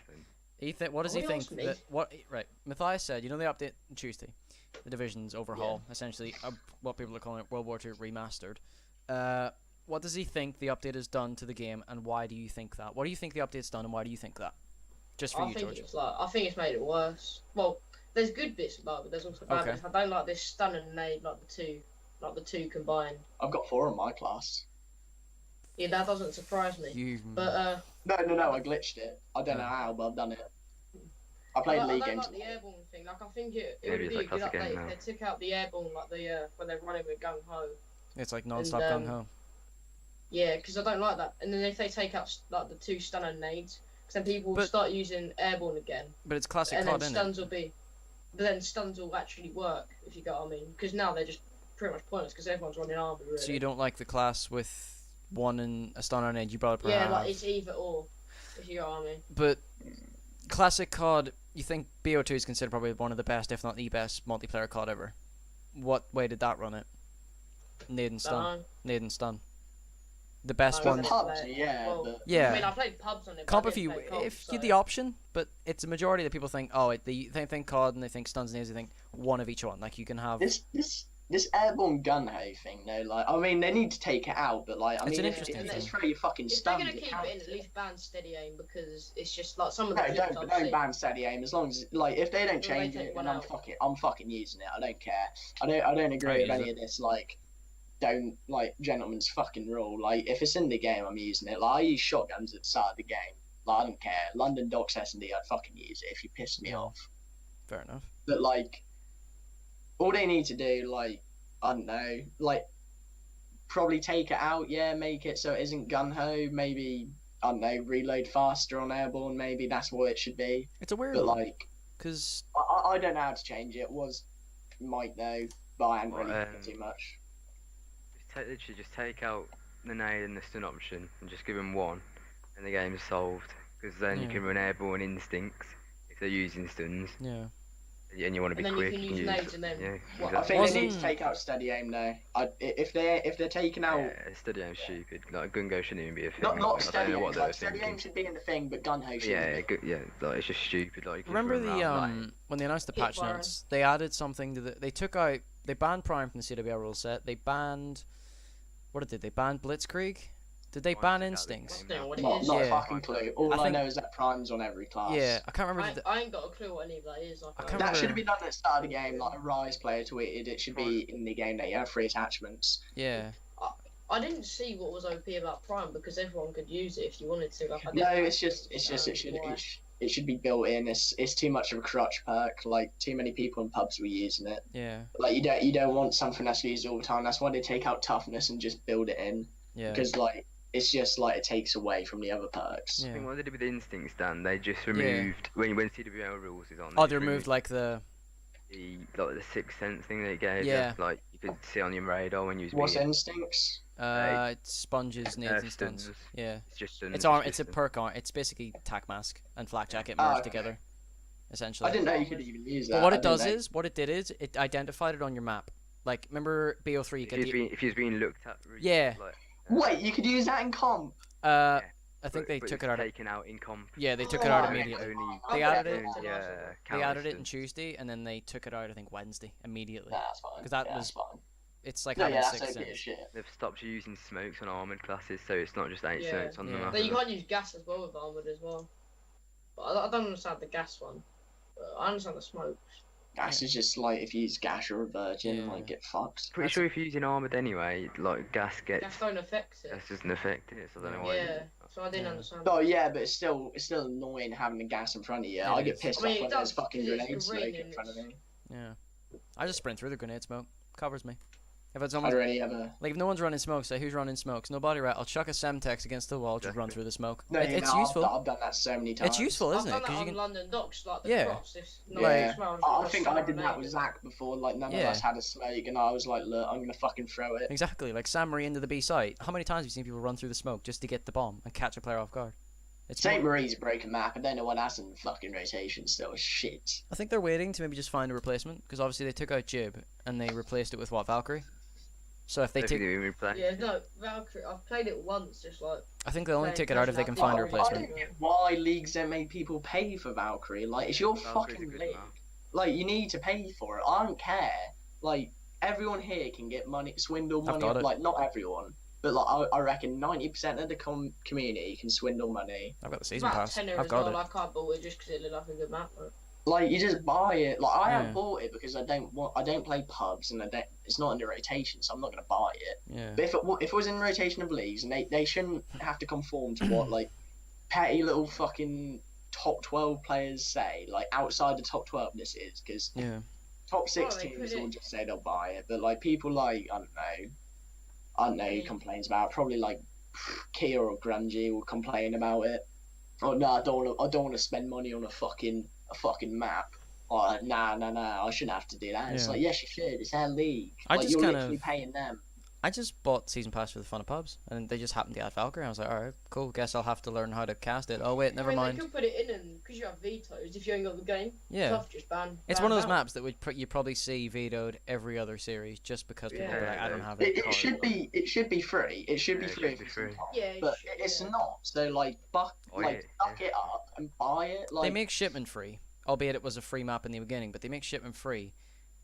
then? What does Oh, he he think? asked me. Right. Matthias said, you know the update on Tuesday, the divisions overhaul, essentially what people are calling it World War II remastered. What does he think the update has done to the game, and why do you think that? What do you think the update's done, and why do you think that? Just for I you, think George. I think it's made it worse. Well, there's good bits about it, but there's also bad Okay. bits. I don't like this stun and nade like the two combined. I've got 4 in my class. Yeah, that doesn't surprise me. You. But No, I glitched it. I don't know how, but I've done it. I I played don't league like games. the airborne thing. Like I think it Maybe would it's be a like good classic update game if now. they took out the airborne like the when they're running with gung ho. It's like non-stop And, gung ho. Yeah, because I don't like that. And then if they take out like the two stun and nades, because then people will But- start using airborne again, But it's classic and COD, then isn't it? stuns will be. But then stuns will actually work if you get what I mean. Because now they're just pretty much pointless because everyone's running armor. Really. So you don't like the class with one and a stun on edge? You brought up Yeah, half. like it's either or. If you get what I mean. But classic COD, you think BO2 is considered probably one of the best, if not the best, multiplayer COD ever. What way did that run it? Nade and stun. Dunno. Nade and stun. The best I Well, ones. don't PUBG, yeah, Well, but Yeah. I mean, I played pubs on it. but Comp I if didn't you play comp, if you so- get the option, but it's a majority that people think, oh, they think COD and they think stuns and nades, they think one of each one. Like you can have. this airborne gun ho thing, though, like, I mean, they need to take it out, but like, I It's mean, an if interesting they thing. throw your fucking If they're stuns, gonna it keep counts. it in, at least ban steady aim because it's just like some of the No, clips I've don't seen. ban steady aim. As long as like if they don't Well, they change take it, one then out. I'm fucking using it. I don't care. I don't agree with use any of this. Like, don't like gentleman's fucking rule. Like, if it's in the game, I'm using it. Like, I use shotguns at the start of the game. Like, I don't care. London Docks S&D, I'd fucking use it if you piss me Yeah. off. Fair enough. But like, all they need to do, like, I don't know, like, probably take it out, yeah, make it so it isn't gun ho. Maybe, I don't know, reload faster on airborne. Maybe that's what it should be. It's a weird But one, like, because I don't know how to change it. Might know, but I haven't really thought too much. Literally just take out the nade and the stun option and just give them one, and the game's solved. Because then you Yeah. can run airborne instincts if they're using stuns, yeah. and you want to be And then you quick. can use nades and then what- I think they need to Wasn't- take out steady aim though. If they're taking out Yeah, steady aim's stupid. Like gun go shouldn't even be a thing. not I don't steady know aim, what they were like steady thinking. aim should be in the thing, but gun ho shouldn't. Yeah, be. good, yeah, like it's just stupid. Like you can Remember run the around, like, when they announced the Hit patch bar. notes, they added something to they took out, they banned Prime from the CWL rule set. They banned, what did they ban Blitzkrieg? Did they ban Prime took out the Instincts? game I don't know what it Not is. a Yeah. fucking clue. All I I, think- know is that Prime's on every class. Yeah, I can't remember. I ain't got a clue what any of that is. Like, I can't That remember- should have been done at the start of the game, like a Rise player tweeted. It should be in the game that you have free attachments. Yeah, I didn't see what was OP about Prime because everyone could use it if you wanted to. Like, I No, didn't it's just understand why. it should be built in. It's too much of a crutch perk. Like too many people in pubs were using it. yeah, Like you don't want something that's used all the time. That's why they take out toughness and just build it in. yeah. Because like it's just like it takes away from the other perks. I think Yeah. what they did with Instincts, Dan, they just removed when CWL rules is on. Oh, just they removed like the the sixth sense thing they gave. Yeah. You. Like you could see on your radar when you was What's being instincts? it's sponges, nades, and stuns. stuns. Yeah, It's just stuns, it's arm. just It's a stuns. perk arm. It's basically tack mask and flak jacket Oh, merged okay. together, essentially. I didn't know you could even use that. But what I it didn't does know. is, what it did is, it identified it on your map. Like, remember BO3? You If get he was the, being, if he was being looked at. Yeah. Like, Wait, you could use that in comp. I but- think they but took it's it out. taken out in comp. Yeah, they took Oh, it out okay. immediately. Only, They added it- Yeah. They counter added it on stuns. Tuesday, and then they took it out, I think, Wednesday immediately. Nah, that's fine. 'Cause that yeah, was- that's fine. It's like No, having yeah, that's six okay as sense. shit. They've stopped using smokes on armored classes, so it's not just 8 Yeah. smokes on Yeah. the map. But you can't use gas as well with armored as well. But I don't understand the gas one. But I understand the smokes. Gas is just like if you use gas or a virgin, Yeah. like get fucked. Pretty sure if you're using armored anyway, like gas gets. Gas don't affect it. Gas doesn't affect it, so I don't know why. Yeah, so I didn't Yeah. understand. Oh yeah, but it's still annoying having the gas in front of you. It I get is. pissed I mean, off it when there's does, fucking 'cause it's grenade smoke raining, in front of me. Yeah. I just sprint through the grenade smoke. Covers me. If it's I almost don't really ever. like if no one's running smokes, say who's running smokes? Nobody, right? I'll chuck a Semtex against the wall, just run Exactly. through the smoke. No, It's I've useful. done that so many times. It's useful, I've isn't it? done that Because on you can. London Docks, like the Yeah. cross. If no Yeah. one smells, I just think throw I a did that grenade with in. Zach before. Like none Yeah. of us had a smoke, and I was like, "Look, I'm gonna fucking throw it." Exactly, like Sam Marie into the B site. How many times have you seen people run through the smoke just to get the bomb and catch a player off guard? It's St. more- Marie's a broken map. I don't know what that's in fucking rotation still. Shit. I think they're waiting to maybe just find a replacement because obviously they took out Jib and they replaced it with what, Valkyrie. So if they They take, even replay. Yeah, no, Valkyrie. I've played it once, just like. I think they'll only Playing take it out if they can find a Valkyrie. I replacement. don't get why leagues don't make people pay for Valkyrie. Like, it's your Valkyrie's a fucking good league. map. Like, you need to pay for it. I don't care. Like, everyone here can get money, swindle I've money. got it. Like, not everyone, but like, I reckon 90% of the community can swindle money. I've got the It's season about pass. tenner I've as got well. it. I can't bought it just because it looked like a good map. But Like, you just buy it. Like, I Yeah. haven't bought it because I don't play pubs, and it's not in the rotation, so I'm not gonna buy it. Yeah. But if it was in the rotation of leagues, and they shouldn't have to conform to what like petty little fucking top 12 players say, like outside the top 12 this is, because Yeah. top six Well, they teams could- will just say they'll buy it, but like people like I don't know who Mm. complains about it. Probably like Kia or Grungy will complain about it. Oh no, I don't want to spend money on a fucking map. Or nah, I shouldn't have to do that. It's Yeah. like yes, you should. It's our league. I Like, just you're kind literally of- paying them. I just bought season pass for the fun of pubs, and they just happened to add Valkyrie. I was like, all right, cool. Guess I'll have to learn how to cast it. Oh wait, never I mean, mind. They could put it in, and because you have vetoes, if you ain't got the game, Yeah. tough, just ban. It's ban one of those out. maps that you probably see vetoed every other series just because people will be Yeah, like, I don't they- have It, it. it should be free. It should be free. It should Yeah, be it free. should be if it's free. in top. Yeah, it But should, it's yeah. not. So like, Oh, yeah, suck it up and buy it. Like They make shipment free, albeit it was a free map in the beginning, but they make shipment free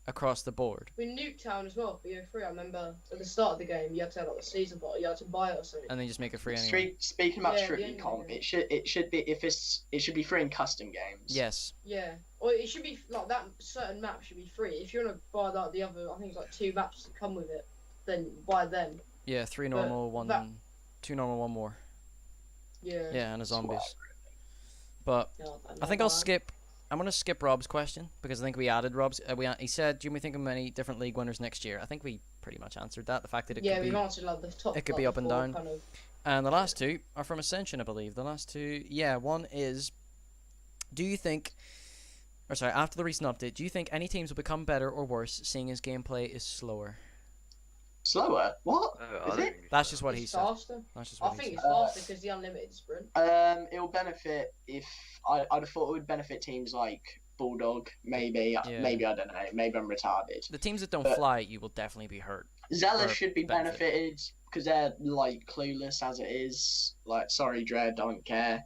across the board. With Nuketown as well, BO3, I remember at the start of the game, you had to have like the season bot, you had to buy it or something. And they just make it free anyway. Speaking about Yeah, strictly the comp, ending. it should be it should be free in custom games. Yes. Yeah, or it should be like that certain map should be free. If you want to buy like the other, I think it's like 2 maps that come with it, then buy them. Yeah, 3 But normal, that- 2 normal, 1 more. Yeah. Yeah, and a zombies. But No, I think I'll skip. I'm gonna skip Rob's question because I think we added Rob's. He said, "Do we think of many different league winners next year?" I think we pretty much answered that. The fact that it Yeah, could we've be, answered like the top. it could like, be the up and four down. Kind of, And the last two are from Ascension, I believe. The last two, yeah. One is, do you think, or sorry, after the recent update, do you think any teams will become better or worse, seeing as gameplay is slower? Slower? What? I Is don't it? think That's just what he it's said. faster. That's just I what he think said. it's faster because the unlimited sprint. It'll benefit if I'd have thought it would benefit teams like Bulldog. Maybe, Yeah. maybe I don't know. Maybe I'm retarded. The teams that don't But- fly, you will definitely be hurt. Zealous Or should be benefit. benefited because they're like clueless as it is. Like, sorry, Dread, don't care.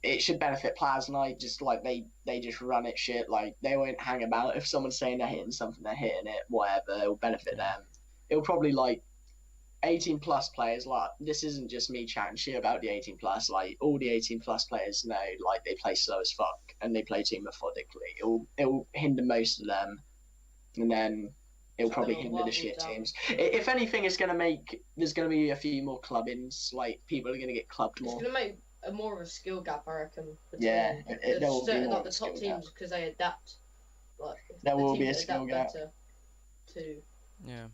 It should benefit Plasmite, just like they just run it shit. Like they won't hang about if someone's saying they're hitting something, they're hitting it. Whatever, it'll benefit them. It'll probably like 18 plus players. Like this isn't just me chatting shit about the 18 plus. Like all the 18 plus players know like they play slow as fuck and they play too methodically. It'll hinder most of them, and then it'll So probably they'll hinder the work shit it out. teams. If anything, it's gonna make there's gonna be a few more clubbings. Like people are gonna get clubbed It's more. gonna make a more of a skill gap, I reckon. Between Yeah, there will be certain, more like of the a skill top gap. teams because they adapt. Like There the will be teams a that skill adapt gap. better to Yeah,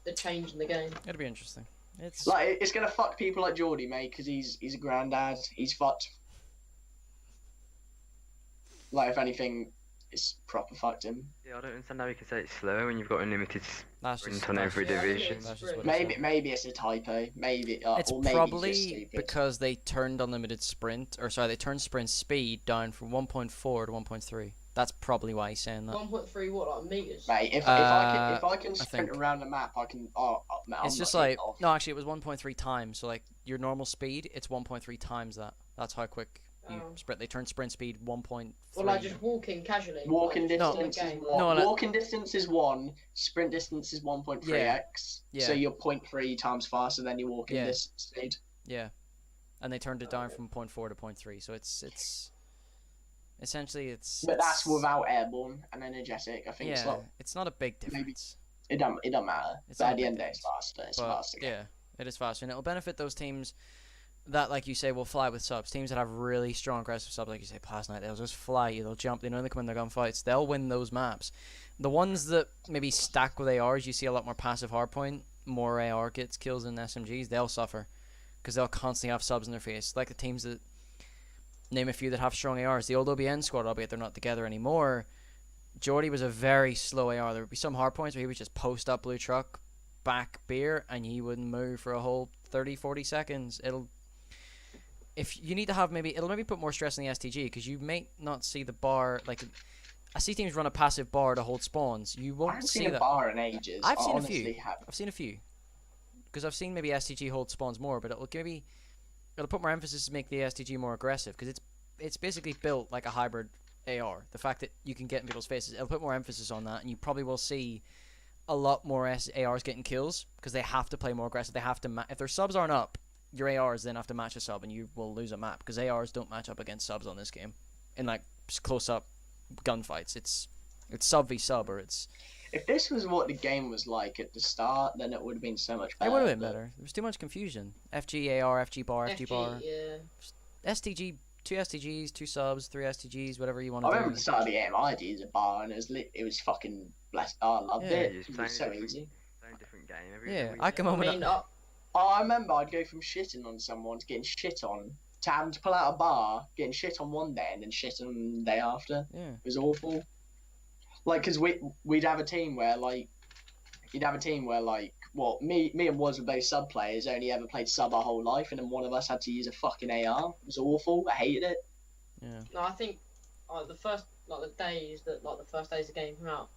the change in the game. it'll be interesting. It's Like it's gonna fuck people like Geordie, mate, because he's a granddad. He's fucked. Like if anything, it's proper fucked him. Yeah, I don't understand how you can say it's slow when you've got unlimited that's just sprint on that's every just- Yeah, I think division. it's That's just what sprint. he Maybe said. maybe it's a typo. Maybe It's or maybe he's just probably stupid. because they turned unlimited sprint, or sorry, they turned sprint speed down from 1.4 to 1.3. That's probably why he's saying that. 1.3 what like meters? Mate, if I can sprint think- around the map, I can. Man, It's I'm just not like getting off. no, actually, it was 1.3 times. So like your normal speed, it's 1.3 times that. That's how quick you Oh. sprint. They turned sprint speed 1.3. Or like just walking casually. Walking like, just in the distance is game. one. No, like- Walking distance is 1. Sprint distance is 1.3x. Yeah. So you're 0.3 times faster than your walking Yeah. distance speed. Yeah, and they turned it down from 0.4 to 0.3. So it's essentially But that's it's- without airborne and energetic. I think it's Yeah, like it's not a big Maybe. difference. it don't matter. It's But not at a the big end of the day, it's difference. faster. It's But faster. yeah, it is faster, and it'll benefit those teams that, like you say, will fly with subs. Teams that have really strong aggressive subs, like you say, Plasmite, they'll just fly you. They'll jump. They know they can win their gunfights. They'll win those maps. The ones that maybe stack with ARs, you see a lot more passive hardpoint, more AR gets kills than SMGs. They'll suffer because they'll constantly have subs in their face. Like the teams that name a few that have strong ARs. The old OBN squad, albeit they're not together anymore. Geordie was a very slow AR. There would be some hardpoints where he would just post up blue truck, back beer, and he wouldn't move for a whole 30-40 seconds. If you need to have it'll maybe put more stress on the STG because you may not see the bar. Like I see teams run a passive bar to hold spawns. You I won't haven't see seen a that. bar in ages. I've I seen a honestly few. haven't. I've seen a few because I've seen maybe STG hold spawns more, but it'll put more emphasis to make the STG more aggressive because it's basically built like a hybrid AR. The fact that you can get in people's faces, it'll put more emphasis on that, and you probably will see a lot more ARs getting kills because they have to play more aggressive. They have to if their subs aren't up, your ARs then have to match a sub, and you will lose a map because ARs don't match up against subs on this game in like close up gunfights. It's sub v sub, or it's If this was what the game was like at the start, then it would have been so much better. it would have been but better. There was too much confusion. FG AR, FG bar, FG bar, Yeah. STG, 2 STGs, 2 subs, 3 STGs, whatever you want I to remember do. the start of the game, I used a bar and it was fucking blessed. I loved Yeah, it. you're just It playing was a so different- easy. Playing a different game every Yeah, week. I come I home with mean, I remember I'd go from shitting on someone to getting shit on to having to pull out a bar, getting shit on one day and then shit on the day after. yeah. It was awful. Like, because we'd have a team where, like, me and Woz were both sub players, only ever played sub our whole life, and then one of us had to use a fucking AR. It was awful. I hated it. Yeah. no, I think the first the days that the first days the game came out,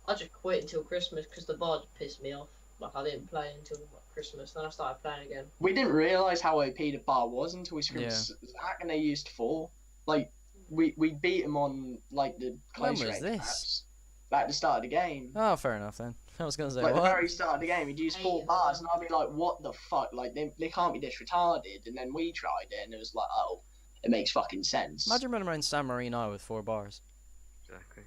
I just quit until Christmas because the bar just pissed me off. Like I didn't play until Christmas, then I started playing again. We didn't realise how OP the bar was until we scrimmed Yeah. Zach and they used 4. Like, we beat him on, like, the When close was range this? maps. Like, at the start of the game. Oh, fair enough then. I was gonna say Like, the what? very start of the game, he'd use 4 Hey, bars, and I'd be like, what the fuck? Like, they can't be this retarded. And then we tried it, and it was like, oh, it makes fucking sense. Imagine running around San Marino with 4 bars. Exactly.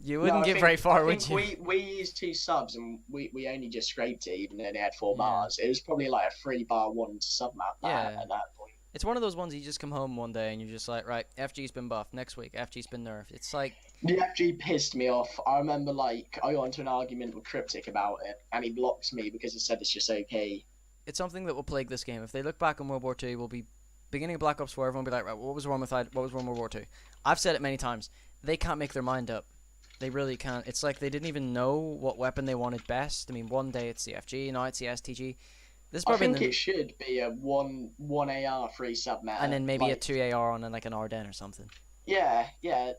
You No, wouldn't I get think- very far, I would think you? We used 2 subs, and we only just scraped it, even though they had 4 Yeah. bars. It was probably like a 3-bar 1 sub map Yeah. at that point. It's one of those ones you just come home one day and you're just like, right, FG's been buffed. Next week, FG's been nerfed. It's like, The FG pissed me off. I remember, like, I got into an argument with Cryptic about it, and he blocked me because he said it's just okay. it's something that will plague this game. If they look back on World War II, we'll be beginning of Black Ops 4. Everyone will be like, right, what was wrong with what was wrong with World War II? I've said it many times. They can't make their mind up. They really can't. It's like they didn't even know what weapon they wanted best. I mean, one day it's the FG, now it's the STG. This is I probably think it should be a one AR free sub meta. and then maybe a like, 2 AR on like an Ardennes or something. Yeah.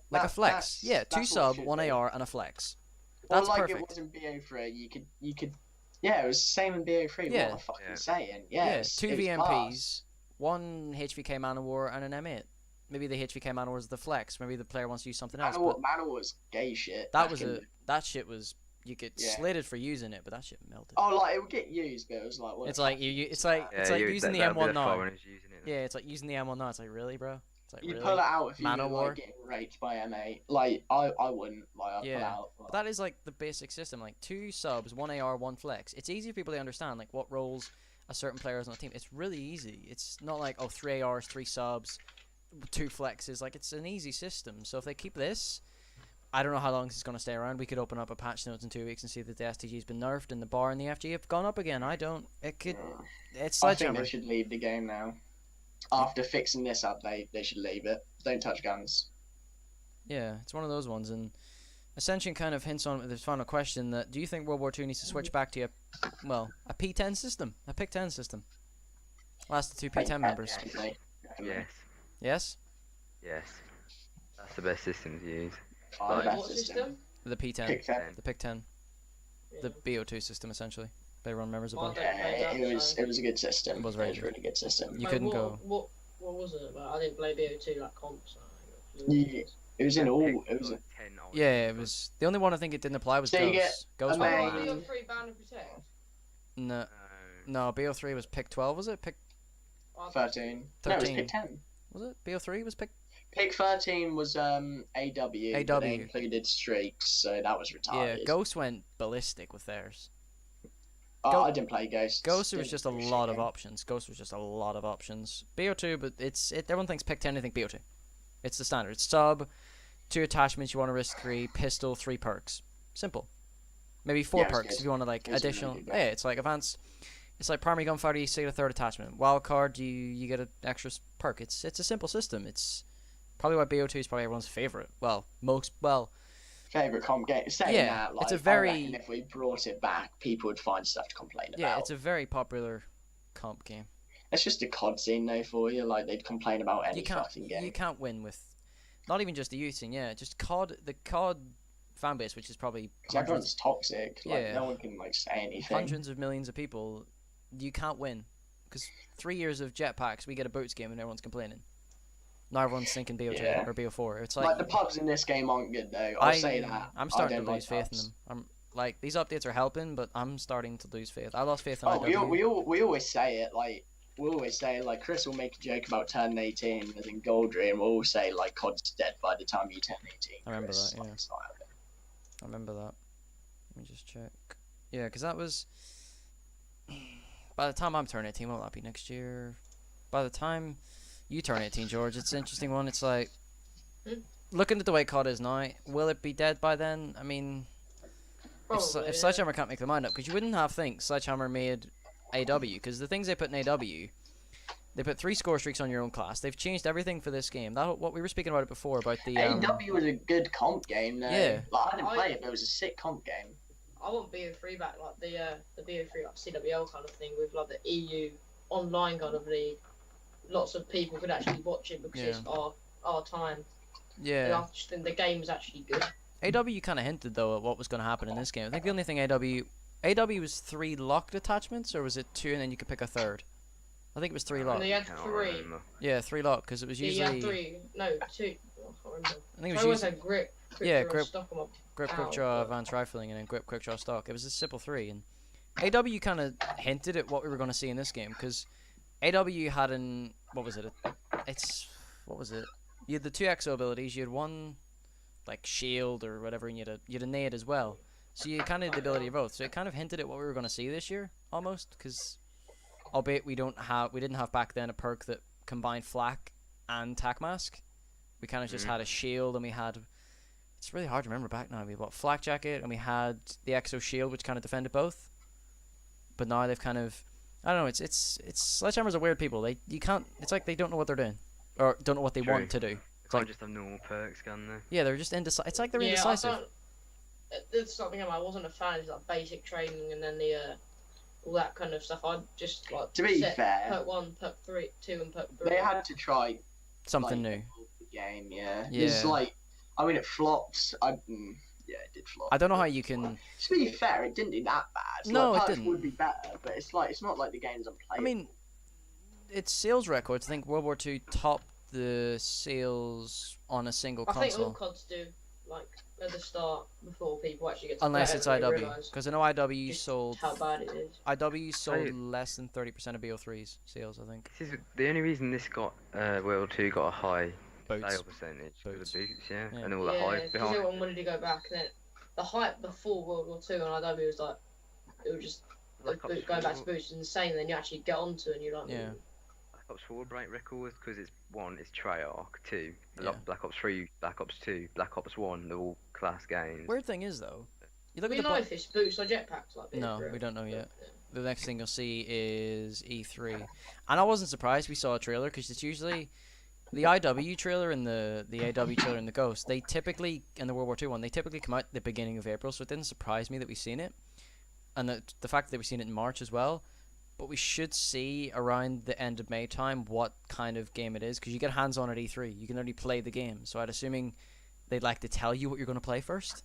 Like a flex. that's- Yeah, 2 that's what it sub, should 1 be. AR, and a flex. Or That's like perfect. it was in BO3, you could. Yeah, it was the same in BO3. Yeah. What am I fucking Yeah. saying? Yeah, Yeah, it's, 2 it was VMPs, class. 1 HVK Manowar, and an M8. Maybe the HVK Manowar is the flex. Maybe the player wants to use something else. But Manor was gay shit. that back was in- that shit was you get Yeah. slated for using it, but that shit melted. Oh, like it would get used, but it was like. What It's the like fuck you is it's that? like it's like using the that'd be M1 the now. foreigners using it. Yeah, it's like using the M1 now. It's like really, bro. It's like You'd really. pull it out if you were Manowar? like getting raped by M8. Like I wouldn't. Like I'd pull Yeah. out. But that is like the basic system. Like 2 subs, 1 AR, 1 flex. It's easy for people to understand like what roles a certain player is on a team. It's really easy. It's not like 3 ARs, 3 subs, 2 flexes. Like it's an easy system. So if they keep this, I don't know how long this is going to stay around. We could open up a patch notes in 2 weeks and see that the STG's been nerfed and the bar and the FG have gone up again. I don't. It could. It's I think sledgehammer. they should leave the game now. After fixing this update, they should leave it. Don't touch guns. Yeah, it's one of those ones, and Ascension kind of hints on it with his final question that do you think World War II needs to switch back to a P10 system, a pick 10 system? Last the 2 P10 members. Definitely. Yes, Yes, yes. That's the best system to use. Oh, Like- best What system? the P10, Pick 10. the pick 10, the BO2 system essentially. If everyone remembers Oh, about. okay. Yeah, it was a good system. It was very a really good system. You Like, couldn't what, go. What was it about? I didn't play BO2 like comps. Yeah. It was in all. It was. Like 10 old Yeah, it ones. was the only one I think it didn't apply was So you get Ghost. Ghost a one. main- Oh, BO3 Bound and Protect. No, No. no, BO3 was pick 12, was it? Pick 13. No, it was 13. pick 10. was it? BO3 was pick. Pick 13 was AW. But AW. they included streaks, so that was Yeah, retarded. Ghost went ballistic with theirs. Oh, Go- I didn't play Ghost. Ghost was Didn't just a appreciate lot of it. options. Ghost was just a lot of options. BO2, but everyone thinks pick 10, they think BO2. It's the standard. It's sub, 2 attachments you want to risk 3, pistol, 3 perks. Simple. Maybe 4 Yeah, it was perks good. if you want to like It was really additional. good, Yeah, it's like advanced. It's like primary gunfighter, you get a 3rd attachment. Wild card, you get an extra perk. It's a simple system. It's probably why BO2 is probably everyone's favorite. Well, Favorite comp game. Saying Yeah, that, like, it's a I very- reckon if we brought it back, people would find stuff to complain yeah, about. it's a very popular comp game. It's just a COD scene though for you. Like they'd complain about any You can't fucking game. you can't win with not even just the youth scene, yeah, just the COD fan base, which is probably 'Cause everyone's toxic. Like Yeah. no one can like say anything. hundreds of millions of people. You can't win because 3 years of jetpacks, we get a boots game and everyone's complaining. Now everyone's thinking BO2 Yeah. or BO4. It's Like like the pubs in this game aren't good though. I'll say that. I'm I starting don't to lose like faith in pubs. them. I'm like these updates are helping, but I'm starting to lose faith. I lost faith in Oh, IW. we always say it. Like we always say like Chris will make a joke about turning 18 as in Goldry, and we'll all say like COD's dead by the time you turn 18. I remember Chris. that, Like, yeah. it's not happening. I remember that. Let me just check. Yeah, because that was. By the time I'm turning 18, will that be next year? By the time you turn 18, George, it's an interesting one. It's like. Hmm? Looking at the way COD is now, will it be dead by then? I mean, Probably, if yeah. Sledgehammer can't make their mind up, because you wouldn't have think Sledgehammer made AW, because the things they put in AW, they put 3 score streaks on your own class. They've changed everything for this game. That what we were speaking about it before about the. AW was a good comp game though. Yeah. Like I didn't play it, but it was a sick comp game. I want BO3 back, like the BO3 like CWL kind of thing with like the EU online kind of league. Lots of people could actually watch it because it's our time. And Yeah. I just think the game is actually good. AW kind of hinted though at what was going to happen in this game. I think the only thing AW was 3 locked attachments, or was it 2 and then you could pick a 3rd? I think it was 3 And locked. they had Can't 3. remember. Yeah, 3 locked because it was Yeah, you usually had 3. No, 2. Oh, I can't remember. I think it I was always usually had grip. Yeah, draw, grip- Stock 'em up. grip, Ow, quick draw, but- advanced rifling, and then grip, quick draw, stock. It was a simple 3, and AW kind of hinted at what we were going to see in this game because AW had what was it? What was it? You had the 2 exo abilities. You had one like shield or whatever, and you had a nade as well. So you kind of had the ability of both. So it kind of hinted at what we were going to see this year, almost, because albeit we didn't have back then a perk that combined flak and tac mask. We kind of just had a shield, and we had. It's really hard to remember back now. We had flak jacket, and we had the exo shield, which kind of defended both. But now they've kind of, I don't know. It's Sledgehammers are weird people. You can't. It's like they don't know what they're doing, or don't know what they want to do. They can't just have normal perks, can they? Yeah, they're just indecisive. It's like they're Yeah, indecisive. That's something I wasn't a fan of, like basic training and then the all that kind of stuff. I just like To be set fair, perk 1, perk 3, 2, and perk 3. they had to try Something like, new. the game. Yeah. Yeah. It's like, I mean, it flopped. Yeah, it did flop. I don't know how you can. To be fair, it didn't do that bad. No, like, it perks didn't. would be better, but it's like it's not like the game's I unplayable. mean, it's sales records. I think World War II topped the sales on a single I think all console. CODs do like at the start before people actually get to Unless play it's it, and they IW, realise because I know IW just sold. how bad it is. IW sold Right. less than 30% of BO3's sales, I think. This is the only reason this got World 2 got a high Boots. sale percentage because Boots. of boots, yeah, Yeah. and all the Yeah, hype because behind. everyone wanted to go back. And then the hype before World War II on IW was like, it was just Black Ops going back to 4 boots is insane. And then you actually get onto it and you're like, Yeah. Black Ops 4 break records because it's one, it's Treyarch, two, Yeah. Black Ops 3, Black Ops 2, Black Ops 1, they're all class games. Weird thing is though, you look we at the know if it's boots or jetpacks like No, BO3. we don't know yet. The next thing you'll see is E3, and I wasn't surprised we saw a trailer because it's usually the IW trailer and the AW trailer and the Ghost. They typically, in the World War II one, they typically come out at the beginning of April, so it didn't surprise me that we've seen it, and the fact that we've seen it in March as well. But we should see around the end of May time what kind of game it is, because you get hands on at E3, you can only play the game. So I'd assuming they'd like to tell you what you're going to play first.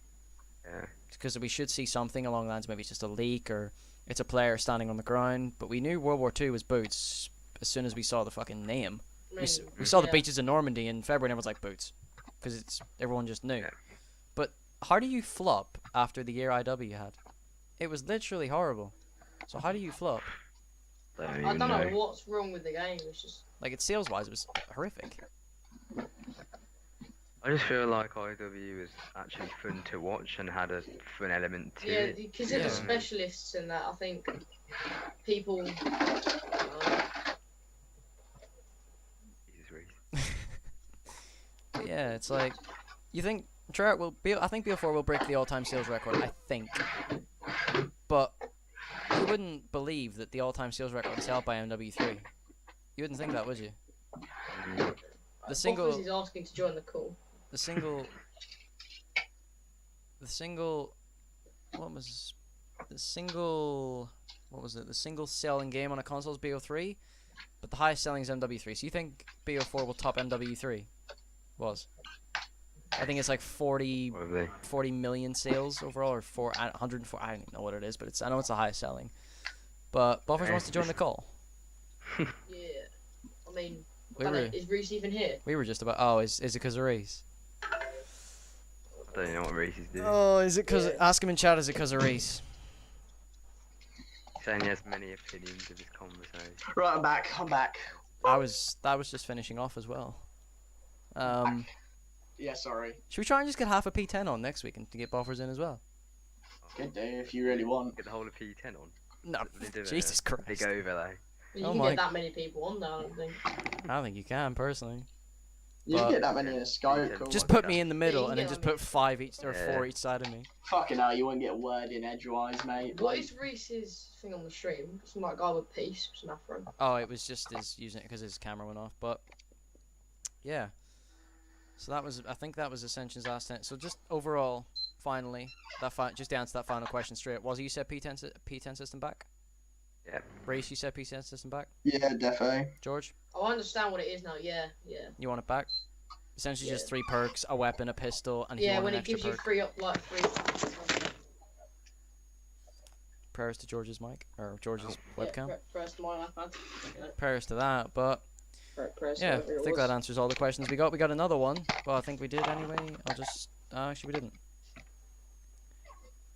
Yeah. Because we should see something along the lines, maybe it's just a leak or it's a player standing on the ground. But we knew World War II was boots as soon as we saw the fucking name. I mean, We saw the yeah. beaches in Normandy in February and everyone's like, boots. Because everyone just knew. Yeah. But how do you flop after the year IW had? It was literally horrible. So how do you flop? Don't I even don't know know. what's wrong with the game. It's just Like, it's sales-wise, it was horrific. I just feel like IW was actually fun to watch and had a fun element to yeah, it. because of Yeah. the specialists and that. I think people. Jesus Reese. But yeah, it's like, you think Treyarch will be? I think BO4 will break the all-time sales record. I think, but you wouldn't believe that the all-time sales record is held by MW3. You wouldn't think that, would you? The single, Boffers is asking to join the call. the single, the single. What was the single? What was it? The single selling game on a console is BO3, but the highest selling is MW3. So you think BO4 will top MW3? I think it's like 40 Probably. million sales overall, or 104. I don't even know what it is, but I know it's the highest selling. But Buffers wants to join the call. Yeah, I mean, We I don't were- know, is Reese even here? We were just about. Oh, is it because of Reese? I don't even know what Reese is doing. Oh, is it because? Yeah. Ask him in chat. Is it because of Reese? He's saying he has many opinions of this conversation. Right, I'm back. That was just finishing off as well. Yeah, sorry. Should we try and just get half a P10 on next week and to get Buffers in as well? Good day if you really want. Get the whole of P10 on. No, They do Jesus a Christ. big overlay. You Oh can my- get that many people on there, I don't think. I don't think you can personally. You But- can get that many in a Skype call. Just Like put me in the middle you and can then get just on put 5 each or Yeah. 4 each side of me. Fucking hell, you won't get a word in edgewise, mate. What Like, is Reese's thing on the stream? Some like guy with peace, some afro. Oh, it was just his using it because his camera went off. But yeah, so that was. I think that was Ascension's last 10. So just overall, finally, just to answer that final question straight. Was you said P10 system back? Yep. Reese, you said P10 system back. yeah, defo. George, Oh, I understand what it is now. Yeah. you want it back? Essentially, just Yeah. 3 perks: a weapon, a pistol, and if Yeah, you want when an it extra gives you perk. free up like free. Prayers to George's mic or George's webcam. Yeah, press my iPad. Prayers to that, but. Press Yeah, whatever I it think was. that answers all the questions we got. We got another one, but I think we did anyway. I'll just... actually, we didn't.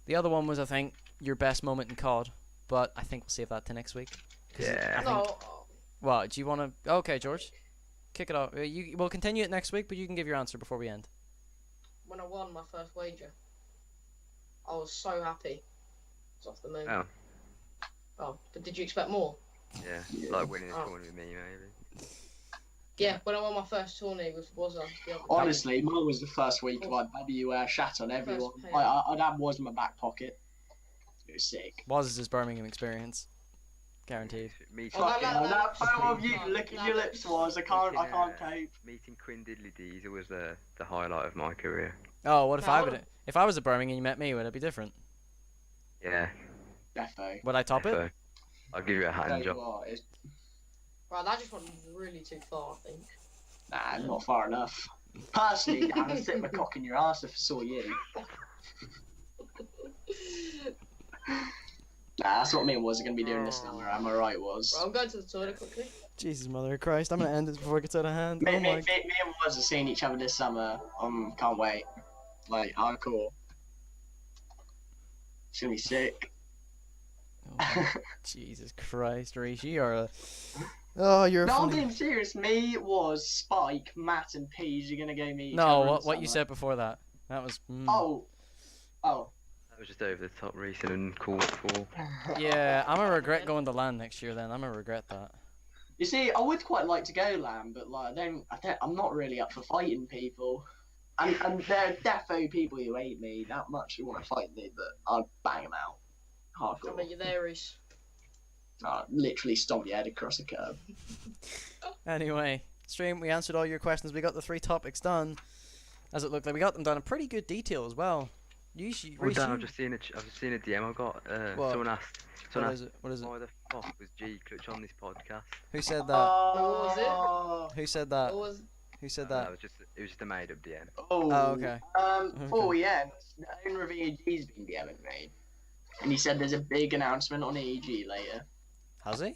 The other one was, I think, your best moment in COD, but I think we'll save that to next week. 'Cause Yeah. I think... No, What, do you want to... Okay, George. Kick it off. We'll continue it next week, but you can give your answer before we end. when I won my first wager, I was so happy. It's off the moon. Oh. Oh, but did you expect more? Yeah. Like winning this Oh. tournament with me, maybe. Yeah, when I won my first tourney with Wazza. Honestly, mine was the first week of like W shat on everyone. I'd have was in my back pocket. It was sick. Was his Birmingham experience. Guaranteed. That photo of you licking your lips was I can't cope. Meeting Quinn Diddley Deezer was the highlight of my career. Oh, what if I was at Birmingham and you met me, would it be different? Yeah. Defo. Would I top it? I'll give you a hand job. Right, that just went really too far, I think. Nah, not far enough. Personally, I'd stick my cock in your ass if I saw you. Nah, that's what me and was going to be doing this summer. Am I right, Was? Right, I'm going to the toilet quickly. Jesus, mother of Christ! I'm gonna end this before it gets out of hand. Me and Was are seeing each other this summer. Can't wait. Like, hardcore. It's gonna be sick. Oh, Jesus Christ, Reece, you are a... Oh, you're. No, funny. I'm being serious. Me, Was, Spike, Matt, and Peas are gonna go meet. No, what you said before that? That was. Oh. That was just over the top, recent and cool for. Yeah, I'm gonna regret going to LAN next year. Then I'm gonna regret that. You see, I would quite like to go LAN, but like, I'm not really up for fighting people. And there are defo people who hate me that much who want to fight me, but I'll bang them out. Hardcore. I bet you there is. Literally stomp your head across a curb. Anyway, stream, we answered all your questions. We got the 3 topics done. As it looked like, we got them done in pretty good detail as well. Dan, I've just seen a DM I got. Someone asked. What is it? Why the fuck was G Clutch on this podcast? Who said that? Was it? Who said that? Was Who said that? It was just a made up DM. Oh, okay. Yeah, the owner of EEG's been DMing me. And he said there's a big announcement on EEG later. Has he?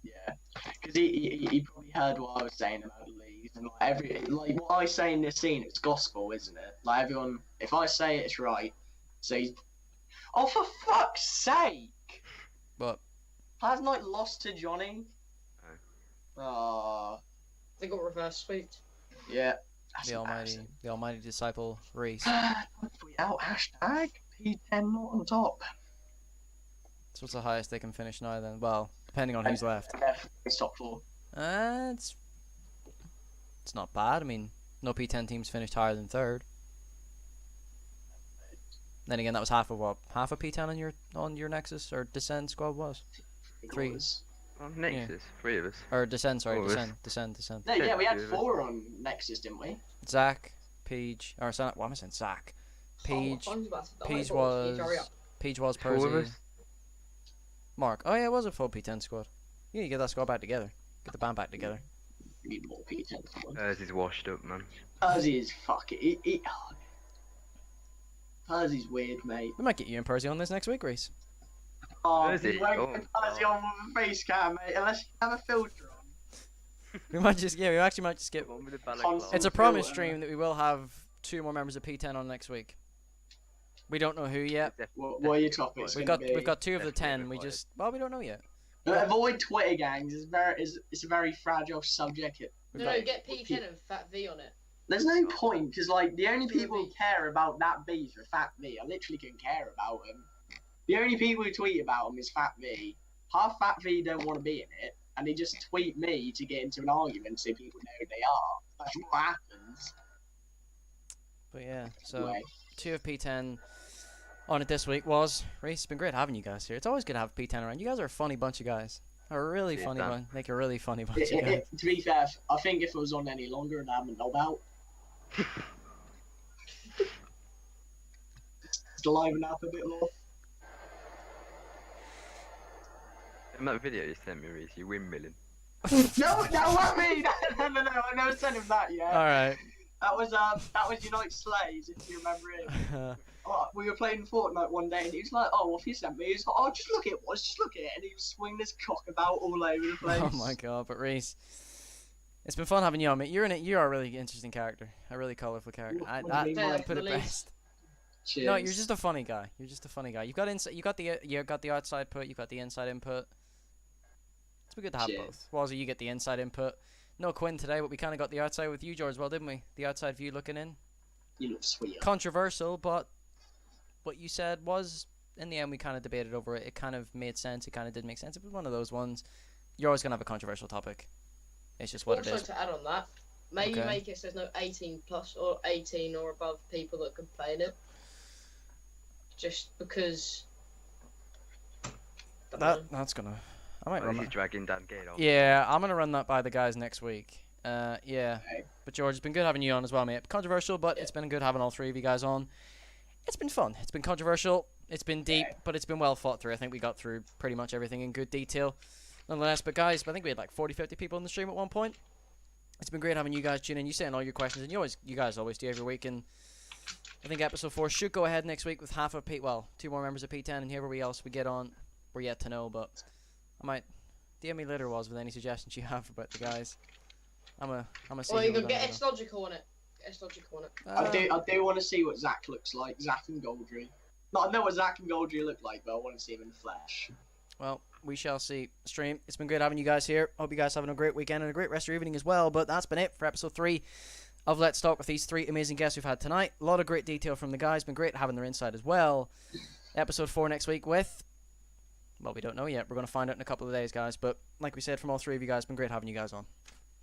Yeah. Because he probably heard what I was saying about the leagues. And like what I say in this scene, it's gospel, isn't it? Like everyone, if I say it, it's right. So he's... Oh, for fuck's sake! What? Has Knight lost to Johnny? Oh. They got reverse sweep. Yeah. The almighty disciple Reece. Tweet out hashtag P10 not on top. So what's the highest they can finish now then? Well, depending on who's left. It's top 4. It's not bad. I mean, no P10 teams finished higher than 3rd. Then again, that was half a P10 on your Nexus or Descend squad was. 3. Nexus, 3 of us. Or Descend, sorry, Descend. No, yeah, we had 4 on Nexus, didn't we? Zach, Peach, or what am I saying? Zach, Peach, Peach was Percy, Mark. Oh yeah, it was a full P10 squad. You need to get that squad back together. Get the band back together. We need more P10 squads. Percy's washed up, man. Percy is fucking... Percy's weird, mate. We might get you and Percy on this next week, Reece. Oh, Percy on with a face cam, mate, unless you have a filter on. we actually might just get... It's a promise stream that we will have 2 more members of P10 on next week. We don't know who yet. What are your topics? We've got 2 of the 10. We don't know yet. Avoid Twitter gangs. It's a very fragile subject. Get P10 and Fat V on it. There's no point because like the only people who care about that beef are Fat V. I literally couldn't care about him. The only people who tweet about him is Fat V. Half Fat V don't want to be in it, and they just tweet me to get into an argument so people know who they are. That's what happens. But yeah, so anyway. 2 of P10 on it this week was Reece. It's been great having you guys here. It's always good to have P10 around. You guys are a funny bunch of guys. A really funny one. Make a really funny bunch of guys. To be fair, I think if it was on any longer and I haven't known about, just liven up a bit more. In that video you sent me, Reece, you windmilling. No, not me. No, I never sent him that yet. All right. That was Unite Slays, if you remember it. We were playing Fortnite one day, and he was like, "Oh, what have you sent me?" He was like, "Oh, just look at it, and he was swinging his cock about all over the place. Oh my god! But Reece, it's been fun having you on, mate. You're in it. You are a really interesting character, a really colourful character. I put it best. Cheers. No, you're just a funny guy. You've got inside. You got the outside put. You've got the inside input. It's been good to have both. Wazzy, you get the inside input. No Quinn today, but we kind of got the outside with you, George, as well, didn't we? The outside view looking in. You look sweet. Controversial, but what you said was, in the end, we kind of debated over it. It kind of made sense. It kind of did make sense. It was one of those ones. You're always going to have a controversial topic It's just what it Also, is. to add on that, maybe Okay. make it so there's no 18 plus or 18 or above people that can play in it. Just because. Don't know. That's gonna. I might Well, run this that. is dragging Dan Gate off. Yeah, I'm gonna run that by the guys next week. Yeah. Okay. But George, it's been good having you on as well, mate. Controversial, but Yeah. it's been good having all three of you guys on. It's been fun. It's been controversial. It's been deep, Yeah. but it's been well thought through. I think we got through pretty much everything in good detail. Nonetheless, but guys, I think we had like 40, 50 people in the stream at one point. It's been great having you guys tune in. You saying all your questions, and you guys always do every week. And I think episode 4 should go ahead next week with half of two more members of P10, and whoever else we get on, we're yet to know. But I might DM me later with any suggestions you have about the guys. I'm a see. Or who you we're can get gonna- S logical on it. Get S logical on it. I do want to see what Zach looks like. Zach and Goldry. No, I know what Zach and Goldry look like, but I want to see him in the flesh. Well, we shall see. Stream. It's been great having you guys here. Hope you guys having a great weekend and a great rest of your evening as well. But that's been it for episode 3 of Let's Talk with these 3 amazing guests we've had tonight. A lot of great detail from the guys. Been great having their insight as well. Episode 4 next week with. Well, we don't know yet. We're going to find out in a couple of days, guys. But like we said, from all 3 of you guys, been great having you guys on.